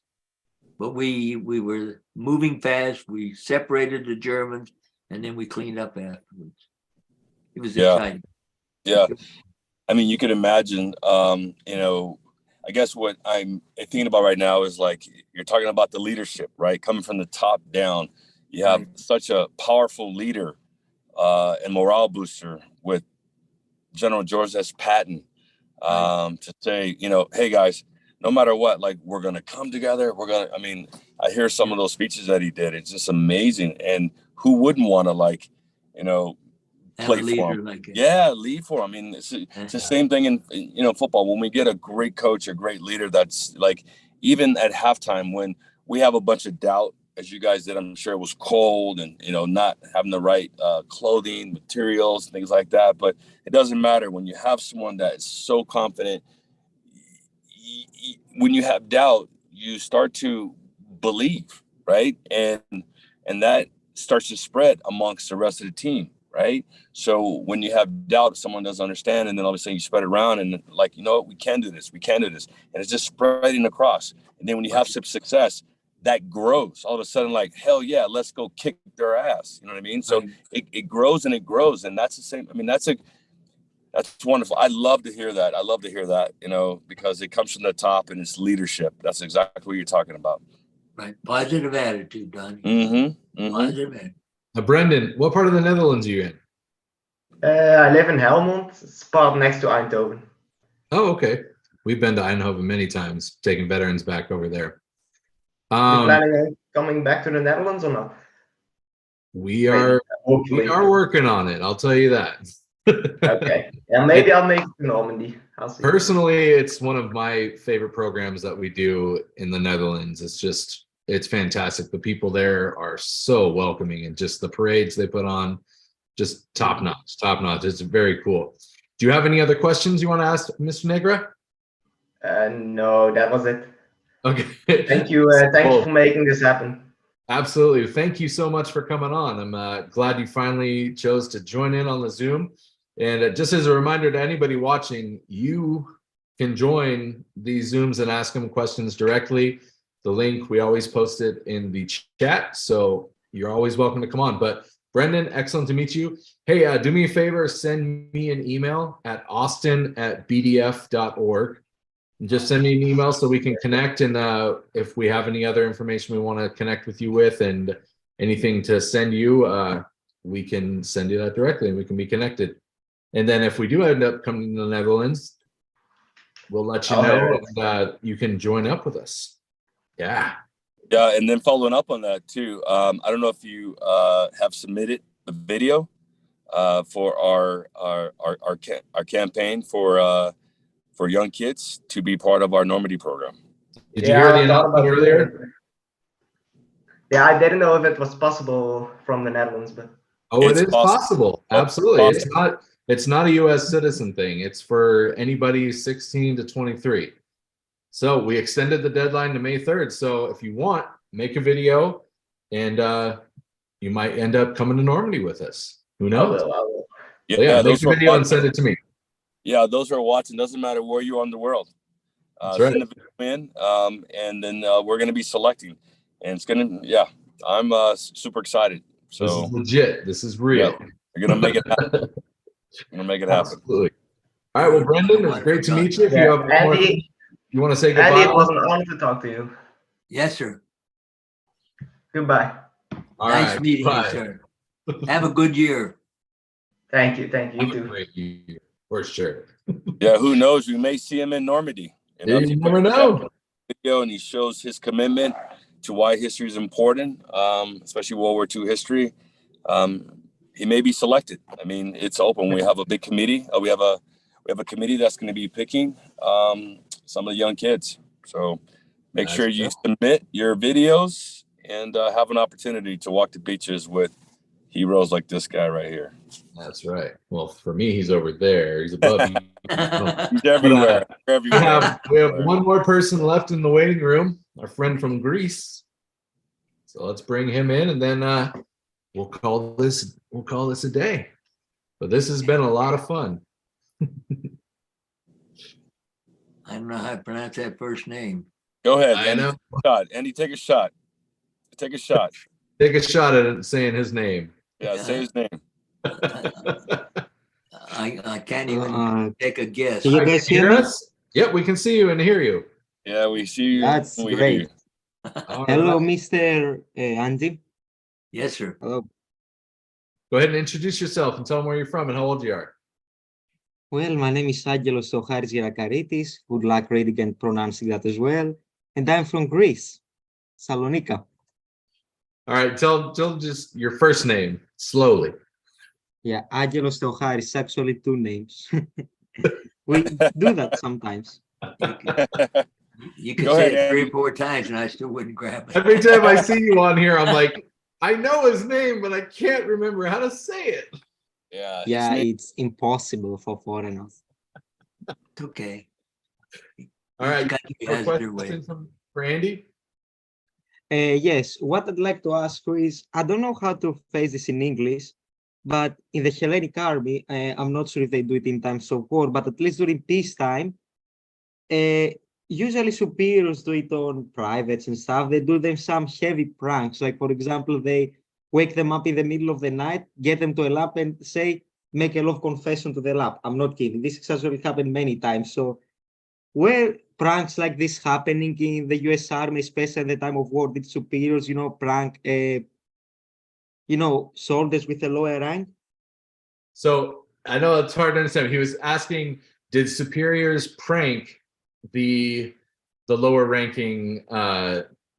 But we were moving fast. We separated the Germans, and then we cleaned up afterwards. It was exciting. Yeah. I mean, you could imagine, I guess what I'm thinking about right now is like, you're talking about the leadership, right? Coming from the top down, you have such a powerful leader and morale booster with General George S. Patton to say, hey guys, no matter what, like, we're going to come together. I hear some of those speeches that he did. It's just amazing. And who wouldn't want to play for him? Lead for him. I mean, it's the same thing in football. When we get a great coach, a great leader, that's like, even at halftime when we have a bunch of doubt, as you guys did, I'm sure it was cold and, not having the right clothing, materials, things like that. But it doesn't matter when you have someone that is so confident. When you have doubt, you start to believe, right? And that starts to spread amongst the rest of the team. Right. So when you have doubt, someone doesn't understand, and then all of a sudden you spread it around and like, we can do this. We can do this. And it's just spreading across. And then when you have some success, that grows all of a sudden, like, hell yeah, let's go kick their ass. You know what I mean? So it grows and it grows. And that's the same. I mean, that's wonderful. I love to hear that. Because it comes from the top and it's leadership. That's exactly what you're talking about. Right. Positive attitude, Donnie. Positive attitude. Brendan, what part of the Netherlands are you in? I live in Helmond, spot next to Eindhoven. Oh, okay. We've been to Eindhoven many times, taking veterans back over there. You planning on coming back to the Netherlands or not? We are working on it. I'll tell you that. Okay. Yeah, maybe I'll make it to Normandy. I'll see. Personally, it's one of my favorite programs that we do in the Netherlands. It's fantastic. The people there are so welcoming, and just the parades they put on, just top notch. It's very cool. Do you have any other questions you want to ask Mr. Negra? No, that was it. Okay. Thank you. Thank you for making this happen. Absolutely. Thank you so much for coming on. I'm glad you finally chose to join in on the Zoom. And just as a reminder to anybody watching, you can join these Zooms and ask them questions directly. The link, we always post it in the chat, so you're always welcome to come on. But Brendan, excellent to meet you. Hey, do me a favor, send me an email at austin@bdf.org. And just send me an email so we can connect. And if we have any other information we want to connect with you with and anything to send you, we can send you that directly and we can be connected. And then if we do end up coming to the Netherlands, we'll let you know and you can join up with us. Yeah, and then following up on that too, I don't know if you have submitted the video for our campaign for young kids to be part of our Normandy program. Did you hear the announcement earlier? Yeah, I didn't know if it was possible from the Netherlands, but it is possible. Absolutely, it's not a U.S. citizen thing. It's for anybody 16 to 23. So we extended the deadline to May 3rd. So if you want, make a video and you might end up coming to Normandy with us. Who knows? I will. Yeah, make a video and send it to me. Yeah, those who are watching, doesn't matter where you are in the world. That's right. Send the video in, and then we're going to be selecting. And it's going to, I'm super excited. So this is legit. This is real. Yeah, we're going to make it happen. Absolutely. All right, well, Brendan, it's great to meet you. If you have Andy, you want to say goodbye? Andy, it was an honor to talk to you. Yes, sir. Goodbye. Nice meeting you, sir. Have a good year. Thank you. Thank you. Have a great year, for sure. Yeah, who knows? We may see him in Normandy. You never know. video, and he shows his commitment to why history is important, especially World War II history, he may be selected. I mean, it's open. We have a big committee. We have a committee that's going to be picking some of the young kids. So make sure you submit your videos and have an opportunity to walk the beaches with heroes like this guy right here. That's right. Well, for me, he's over there. He's above you. He's everywhere. Everywhere. We have one more person left in the waiting room, our friend from Greece. So let's bring him in, and then we'll call this a day. But this has been a lot of fun. I don't know how to pronounce that first name. Go ahead. I know. Andy, take a shot. Take a shot. Take a shot at it, saying his name. Yeah, say his name. I can't even take a guess. Can you guys hear me? us? Yep, we can see you and hear you. Yeah, we see you. That's we hear great. you. Hello, Mr. Andy. Yes, sir. Hello. Go ahead and introduce yourself and tell them where you're from and how old you are. Well, my name is Angelos Socharis Gerakaritis. Good luck reading and pronouncing that as well. And I'm from Greece, Salonika. All right, tell just your first name slowly. Yeah, Angelos Socharis, actually 2 names. We do that sometimes. You can Go say ahead, it 3 Andy. or 4 times and I still wouldn't grab it. Every time I see you on here, I'm like, I know his name, but I can't remember how to say it. Yeah. his Yeah, name- it's impossible for foreigners. It's okay. All right, Each country you have has a their way. question for Andy? Yes, what I'd like to ask you is, I don't know how to phrase this in English, but in the Hellenic army, I'm not sure if they do it in times of war, but at least during peacetime, usually superiors do it on privates and stuff. They do them some heavy pranks. Like, for example, they wake them up in the middle of the night, get them to a lap and say, make a love confession to the lap. I'm not kidding. This has actually happened many times. So were pranks like this happening in the US Army, especially at the time of war? Did superiors, prank, soldiers with a lower rank? So I know it's hard to understand. He was asking, did superiors prank the lower ranking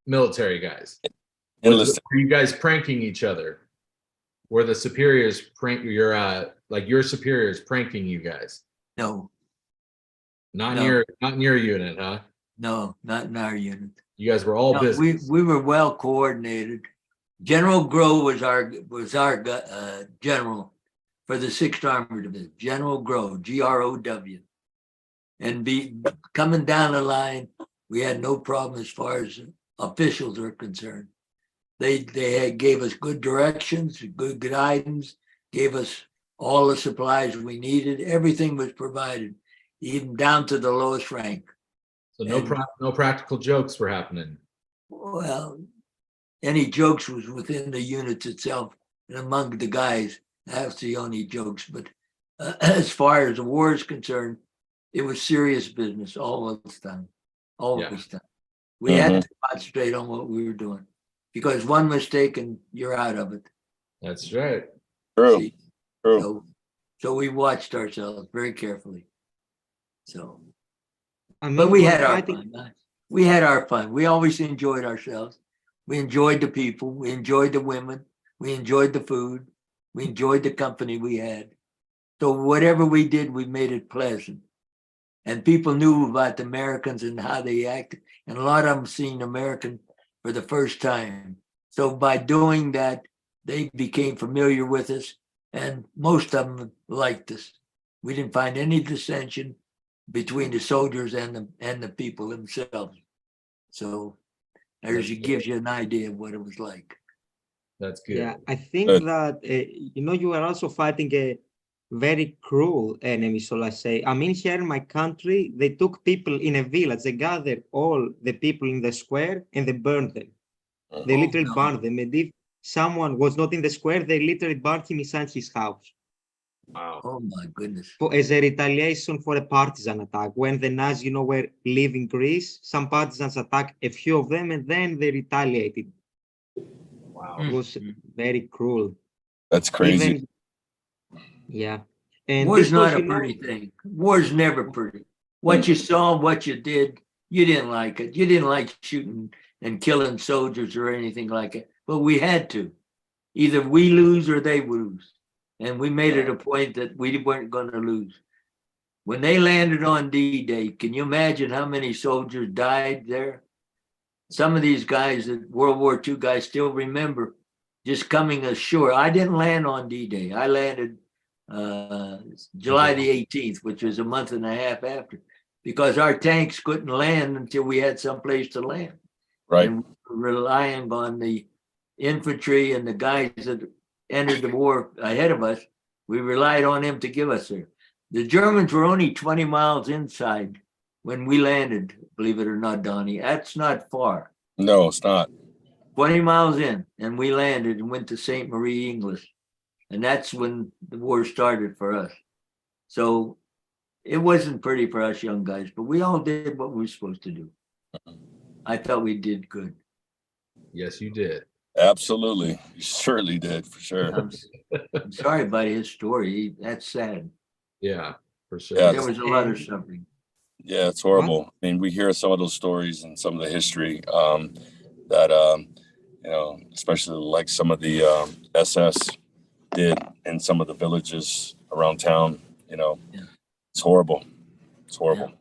military guys? Were you guys pranking each other? Were the superiors your superiors pranking you guys? No, Not No. in your unit, huh? no, not in our unit. You guys were all No, business. we were well coordinated. General Grow was our general for the 6th Armored Division. General Grow, Grow, and coming down the line, we had no problem as far as officials are concerned. They gave us good directions, good guidance, gave us all the supplies we needed. Everything was provided, even down to the lowest rank. So no practical jokes were happening. Well, any jokes was within the units itself and among the guys. That's the only jokes. But as far as the war is concerned, it was serious business all the time. Always time. We had to concentrate on what we were doing, because one mistake and you're out of it. That's right. True. See? True. So we watched ourselves very carefully. So, I mean, but we for had our fighting- fun. We had our fun. We always enjoyed ourselves. We enjoyed the people. We enjoyed the women. We enjoyed the food. We enjoyed the company we had. So whatever we did, we made it pleasant. And people knew about the Americans and how they acted. And a lot of them seen American for the first time. So by doing that, they became familiar with us. And most of them liked us. We didn't find any dissension between the soldiers and the people themselves. So there's it gives you an idea of what it was like. That's good. Yeah, I think Good. that, you are also fighting a very cruel enemy, so let's say. I mean, here in my country, they took people in a village, they gathered all the people in the square and they burned them. They Oh, literally no. burned them. And if someone was not in the square, they literally burned him inside his house Wow. Oh my goodness. as a retaliation for a partisan attack. When the Nazis, were leaving Greece, some partisans attacked a few of them and then they retaliated. Wow. It was very cruel. That's crazy. Even, yeah. And War's this was, not a pretty thing. War's never pretty. What you saw, what you did, You didn't like it. You didn't like shooting and killing soldiers or anything like it. But we had to. Either we lose or they lose. And we made it a point that we weren't going to lose. When they landed on D-Day, can you imagine how many soldiers died there? Some of these guys, the World War II guys, still remember just coming ashore. I didn't land on D-Day. I landed July the 18th, which was a month and a half after, because our tanks couldn't land until we had someplace to land. Right. And we were relying on the infantry and the guys that entered the war ahead of us. We relied on them to give us there. The Germans were only 20 miles inside when we landed, believe it or not, Donnie. That's not far. No, it's not. 20 miles in, and we landed and went to St. Marie, England. And that's when the war started for us. So it wasn't pretty for us young guys, but we all did what we were supposed to do. I thought we did good. Yes, you did. Absolutely. You surely did, for sure. I'm sorry about his story. That's sad. Yeah, for sure. Yeah, There was a lot of suffering. Yeah, it's horrible. I mean, we hear some of those stories and some of the history that, you know, especially like some of the SS did in some of the villages around town, you know, it's horrible. It's horrible.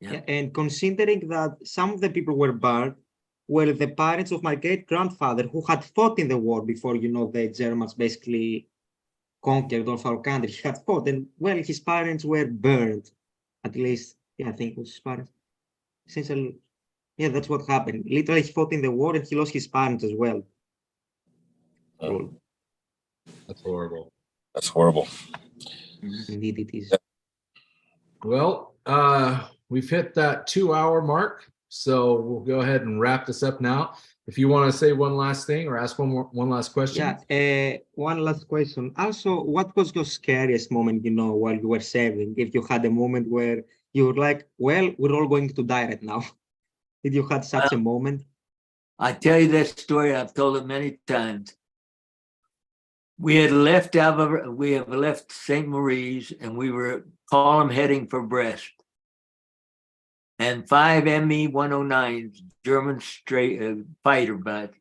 Yeah. And considering that some of the people were burned were the parents of my great-grandfather who had fought in the war before, you know, the Germans basically conquered all of our country. He had fought, and well, his parents were burned, at least. Yeah, I think it was his parents. Essentially, yeah, that's what happened. Literally, he fought in the war and he lost his parents as well. That's horrible. That's horrible. Indeed, it is. Well, we've hit that 2-hour mark, so we'll go ahead and wrap this up now. If you want to say one last thing or ask one last question. Yeah, one last question. Also, what was your scariest moment, you know, while you were serving? If you had a moment where you were like, well, we're all going to die right now. Did you had such a moment? I tell you that story, I've told it many times. We had left Avella, we have left St. Marie's, and we were column heading for Brest. And 5 Me-109s, German fighter but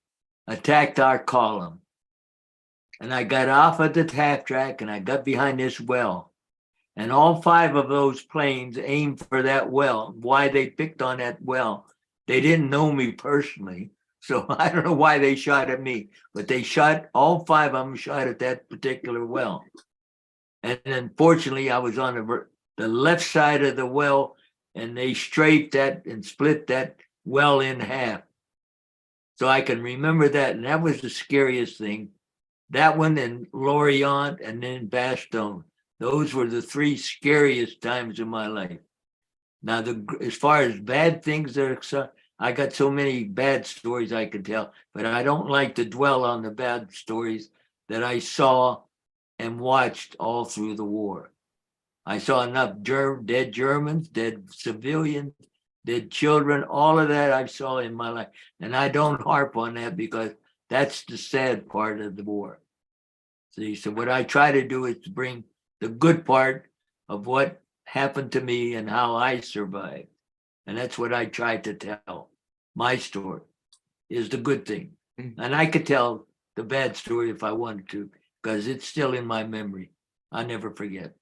attacked our column. And I got off at the half track and I got behind this well. And all 5 of those planes aimed for that well. Why they picked on that well, they didn't know me personally. So I don't know why they shot at me, but they shot, all 5 of them shot at that particular well. And unfortunately, I was on the left side of the well, and they strafed that and split that well in half. So I can remember that, and that was the scariest thing. That one and Lorient and then Bastogne. Those were the 3 scariest times of my life. Now, as far as bad things, I got so many bad stories I could tell, but I don't like to dwell on the bad stories that I saw and watched all through the war. I saw enough dead Germans, dead civilians, dead children, all of that I saw in my life. And I don't harp on that because that's the sad part of the war. See, so what I try to do is to bring the good part of what happened to me and how I survived. And that's what I try to tell. My story is the good thing. And I could tell the bad story if I wanted to, because it's still in my memory. I never forget.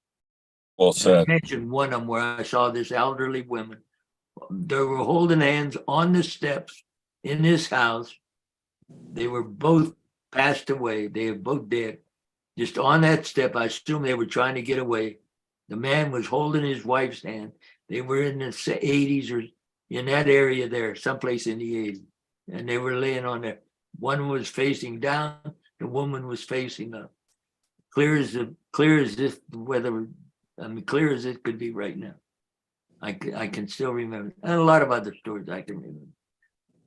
Well said. I mentioned one of them where I saw this elderly woman. They were holding hands on the steps in this house. They were both passed away. They were both dead. Just on that step, I assume they were trying to get away. The man was holding his wife's hand. They were in the 80s or in that area there, someplace in the 80s. And they were laying on there. One was facing down. The woman was facing up. Clear as if whether, clear as it could be right now. I can still remember. And a lot of other stories I can remember.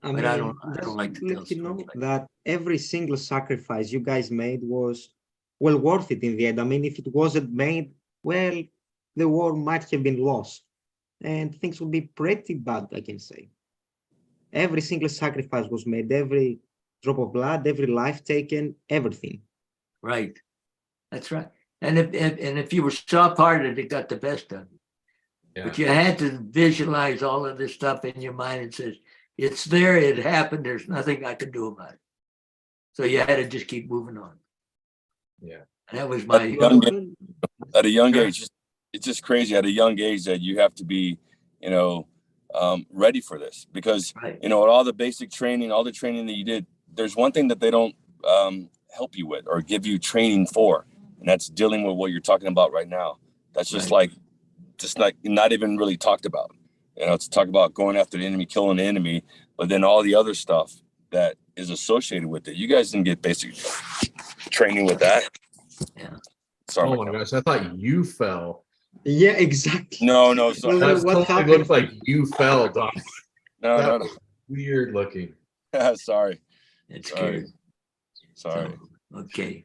But I don't like to tell stories like that every single sacrifice you guys made was well worth it in the end. I mean, if it wasn't made, well, the war might have been lost and things would be pretty bad, I can say. Every single sacrifice was made, every drop of blood, every life taken, everything. Right. That's right. And if you were soft-hearted, it got the best of you. But you had to visualize all of this stuff in your mind and says, it's there, it happened, there's nothing I can do about it. So you had to just keep moving on. Yeah. And that was At my a young age, at a young Sure. age, it's just crazy at a young age that you have to be, ready for this because, right. with all the basic training, all the training that you did, there's one thing that they don't help you with or give you training for, and that's dealing with what you're talking about right now. That's just Right. not even really talked about. It's talk about going after the enemy, killing the enemy, but then all the other stuff that is associated with it. You guys didn't get basic training with that. Yeah. Sorry. Oh my gosh, I thought you fell. Yeah, exactly. No, sorry. Well, That what totally happened? looked like you fell, Don. No. was weird looking. Sorry. It's Sorry. scary. Sorry. So, okay.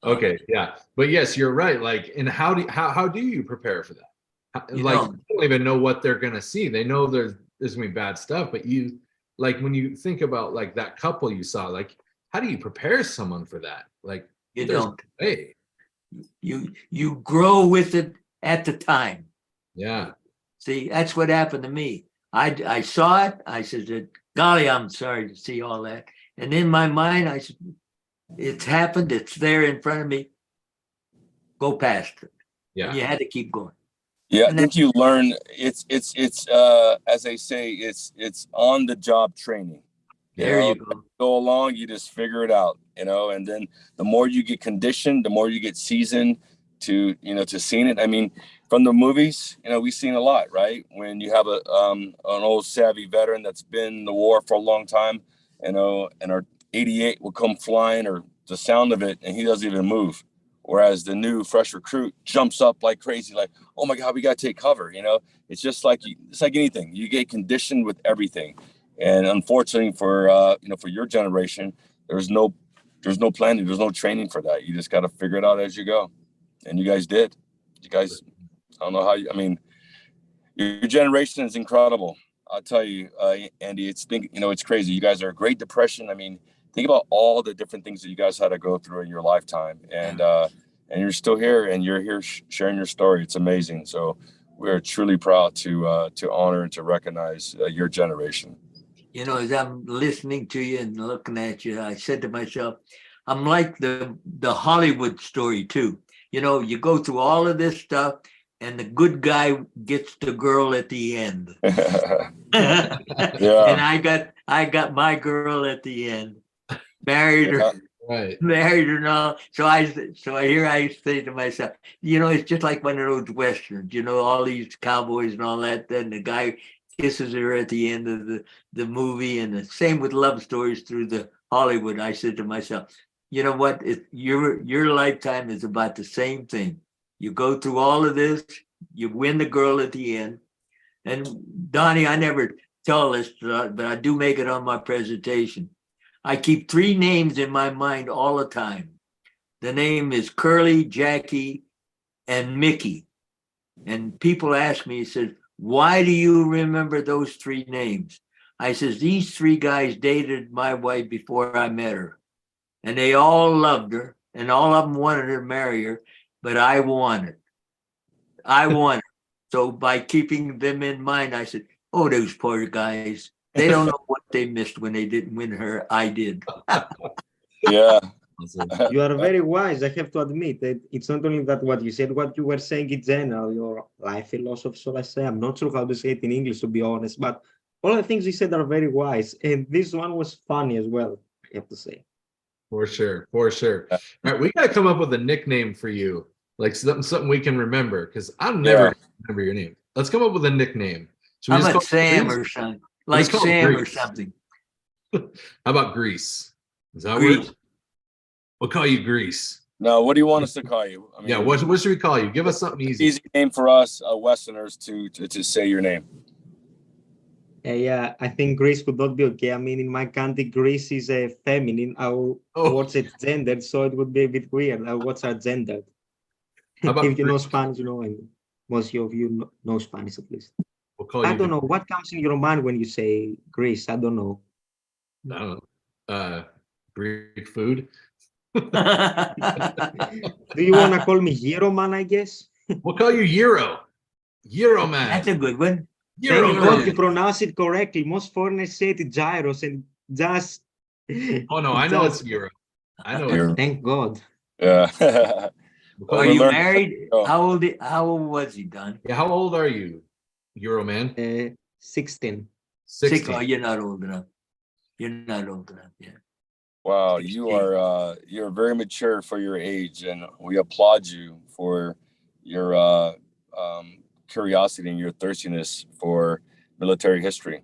Okay, yeah, but yes, you're right. Like, and how do you prepare for that? You Like, don't. you don't even know what they're gonna see. They know there's gonna be bad stuff, but you, like, when you think about like that couple you saw, like, how do you prepare someone for that? Like, You there's don't. no way. You grow with it at the time. Yeah. See, that's what happened to me. I saw it. I said, golly, I'm sorry to see all that. And in my mind, I said, it's happened. It's there in front of me. Go past it. Yeah. And you had to keep going. Yeah, And I think you learn it's as they say, it's on the job training. There you go. Go along, you just figure it out, and then the more you get conditioned, the more you get seasoned to seeing it. I mean, from the movies, we've seen a lot, right? When you have an old savvy veteran that's been in the war for a long time, and our 88 will come flying or the sound of it, and he doesn't even move. Whereas the new fresh recruit jumps up like crazy, like, oh my God, we got to take cover. It's just like, it's like anything. You get conditioned with everything. And unfortunately for your generation, there's no planning, there's no training for that. You just got to figure it out as you go. And you guys did. You guys, I don't know how your generation is incredible. I'll tell you, Andy, it's crazy. You guys are a Great Depression. I mean, think about all the different things that you guys had to go through in your lifetime, and you're still here, and you're here sharing your story. It's amazing. So we are truly proud to honor and to recognize your generation. As I'm listening to you and looking at you, I said to myself, I'm like the Hollywood story too. You go through all of this stuff, and the good guy gets the girl at the end. Yeah. And I got my girl at the end. Married her, Right. married her now. So I say to myself, it's just like one of those westerns, all these cowboys and all that. Then the guy kisses her at the end of the movie, and the same with love stories through the Hollywood. I said to myself, you know what? Your lifetime is about the same thing. You go through all of this, you win the girl at the end. And Donnie, I never tell this, but I do make it on my presentation. I keep 3 names in my mind all the time. The name is Curly, Jackie, and Mickey. And people ask me, he says, why do you remember those 3 names? I says, these 3 guys dated my wife before I met her. And they all loved her, and all of them wanted to marry her, but I wanted. So by keeping them in mind, I said, oh, those poor guys. They don't know what they missed when they didn't win her. I did. Yeah. You are very wise, I have to admit. That it's not only that what you said, what you were saying in general, your life philosophy, so I say. I'm not sure how to say it in English, to be honest, but all the things you said are very wise. And this one was funny as well, I have to say. For sure. All right, we got to come up with a nickname for you, like something we can remember, because I'm never gonna remember your name. Let's come up with a nickname. How about Sam or something? Like Sam or something. How about Grease? Is that Grease. work? We'll call you Grease. No, what do you want us to call you? I mean, Yeah, what should we call you? Give us something easy. Easy name for us Westerners to say your name. Yeah, I think Greece would not be okay. I mean, in my country, Greece is a feminine. I'll watch it gendered, so it would be a bit weird. I'll watch it gendered. If you know Spanish, and most of you know Spanish at least. We'll call I don't know what comes in your mind when you say Greece. I don't know. I don't know. Greek food. Do you want to call me Hero Man? I guess. We'll call you Euro. Euroman. That's a good one. Thank God you Euroman. pronounce it correctly. Most foreigners say it gyros and just. Oh no, I know just- it's Euro. I know Euro. it's Thank God. Yeah. Are We're you learning- married? Oh. How old was he, Don? Yeah, how old are you, Euroman? 16. 16. Oh, you're not old enough. You're not old enough. Yeah. Wow, you're very mature for your age, and we applaud you for your curiosity and your thirstiness for military history.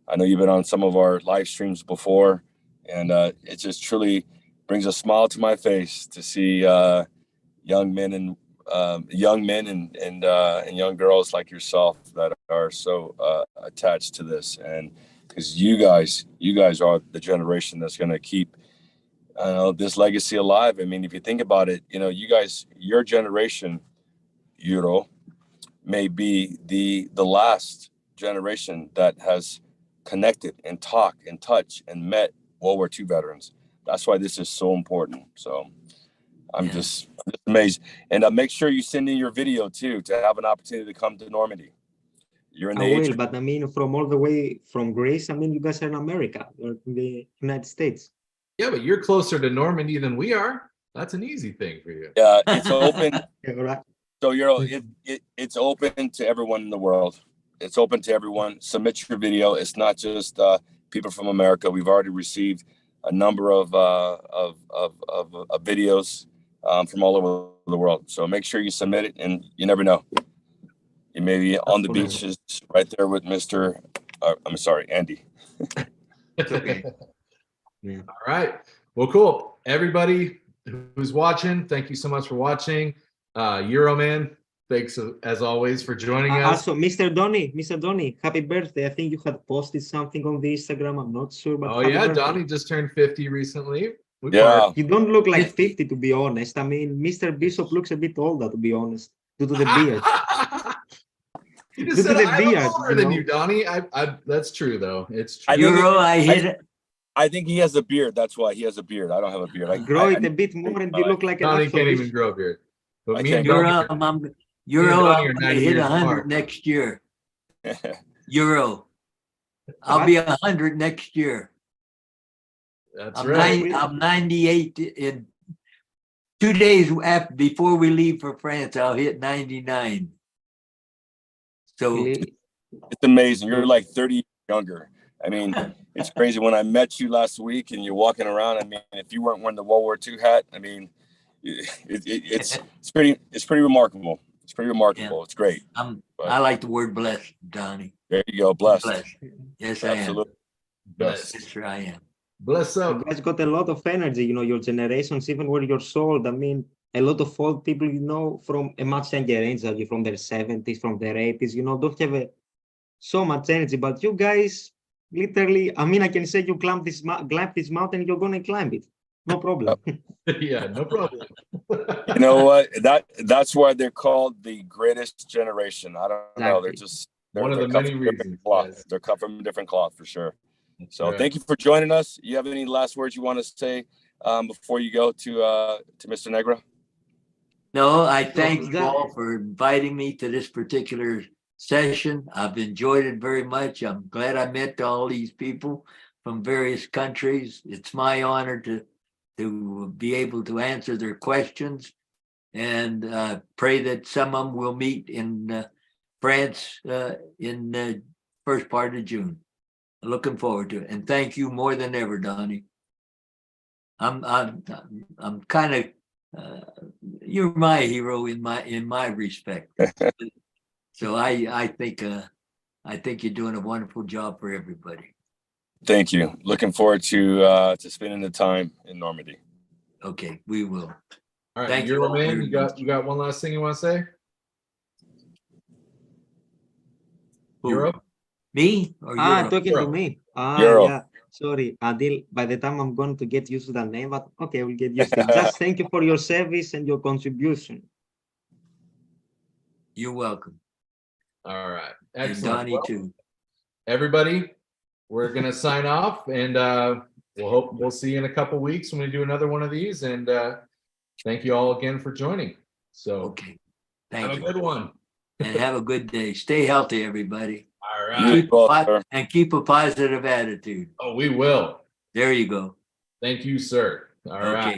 I know you've been on some of our live streams before, and it just truly brings a smile to my face to see young men and young girls like yourself that are so attached to this, and because you guys are the generation that's going to keep this legacy alive. I mean, if you think about it, you guys, your generation, Euro, may be the last generation that has connected and talked and touched and met World War II veterans. That's why this is so important. So I'm just amazed. And make sure you send in your video too, to have an opportunity to come to Normandy. You're in the I age. will, but I mean, from all the way from Greece, I mean, you guys are in America or in the United States. Yeah, but you're closer to Normandy than we are. That's an easy thing for you. Yeah, it's open. Yeah, right. So it's open to everyone in the world. It's open to everyone. Submit your video. It's not just people from America. We've already received a number of videos from all over the world. So make sure you submit it, and you never know. You may be on the beaches right there with Andy. Okay. Yeah. All right. Well, cool. Everybody who's watching, thank you so much for watching. Euroman, thanks as always for joining us. Also, Mr. Donny, happy birthday. I think you had posted something on the Instagram. I'm not sure, but Oh happy yeah, birthday. Donnie just turned 50 recently. Yeah. You don't look like 50, to be honest. I mean, Mr. Bishop looks a bit older, to be honest, due to the beard. You just Due said to the I beard, look older you than know? you, Donnie. That's true though. It's true. Euro, I hit it. I think he has a beard. That's why he has a beard. I don't have a beard. Grow it a bit more and you look like an Donnie actual can't even bishop. grow a beard. But I me can't and grow Donnie Euro, are- I'm Donnie are gonna 90 hit years 100 apart. next year. Euro, I'll be 100 next year. That's I'm right. I'm 98 in 2 days before we leave for France. I'll hit 99. So It's amazing. You're like 30 years younger. I mean, it's crazy. When I met you last week and you're walking around, I mean, if you weren't wearing the World War II hat, I mean, it's pretty remarkable. It's pretty remarkable. It's great. I like the word blessed, Donnie. There you go. Blessed. Yes, Absolutely. Blessed. Yes, sir, I am. Bless up. You guys got a lot of energy, your generations, even where you're sold. I mean, a lot of old people, from a much younger age, from their 70s, from their 80s, don't have so much energy. But you guys, literally, I mean, I can say you climb this mountain, you're going to climb it. No problem. Yeah, no problem. You know what? That's why they're called the greatest generation. I don't know. They're just One of the cut many from different reasons, cloth. yes. They're cut from a different cloth for sure. So right. thank you for joining us. You have any last words you want to say before you go to Mr. Negra? No, I thank you all for inviting me to this particular session. I've enjoyed it very much. I'm glad I met all these people from various countries. It's my honor to be able to answer their questions, and pray that some of them will meet in France in the first part of June. Looking forward to it, and thank you more than ever, Donnie. I'm kind of you're my hero in my respect. So I think you're doing a wonderful job for everybody. Thank you. Looking forward to spending the time in Normandy. Okay, we will. All right, Thank you all Euroman, very you got one last thing you want to say? Who? Europe? Me or Europe? Talking to me. Euro. Yeah. Sorry, Adil. By the time I'm going to get used to that name, but okay, we'll get used to it. Just thank you for your service and your contribution. You're welcome. All right. And Excellent. Donnie Well, too. everybody, we're gonna sign off, and we'll see you in a couple weeks when we do another one of these. And thank you all again for joining. So Okay. have Thank a you. good one. and have a good day. Stay healthy, everybody. All You right. as well, sir. And keep a positive attitude. Oh, we will. There you go. Thank you, sir. All right. Okay.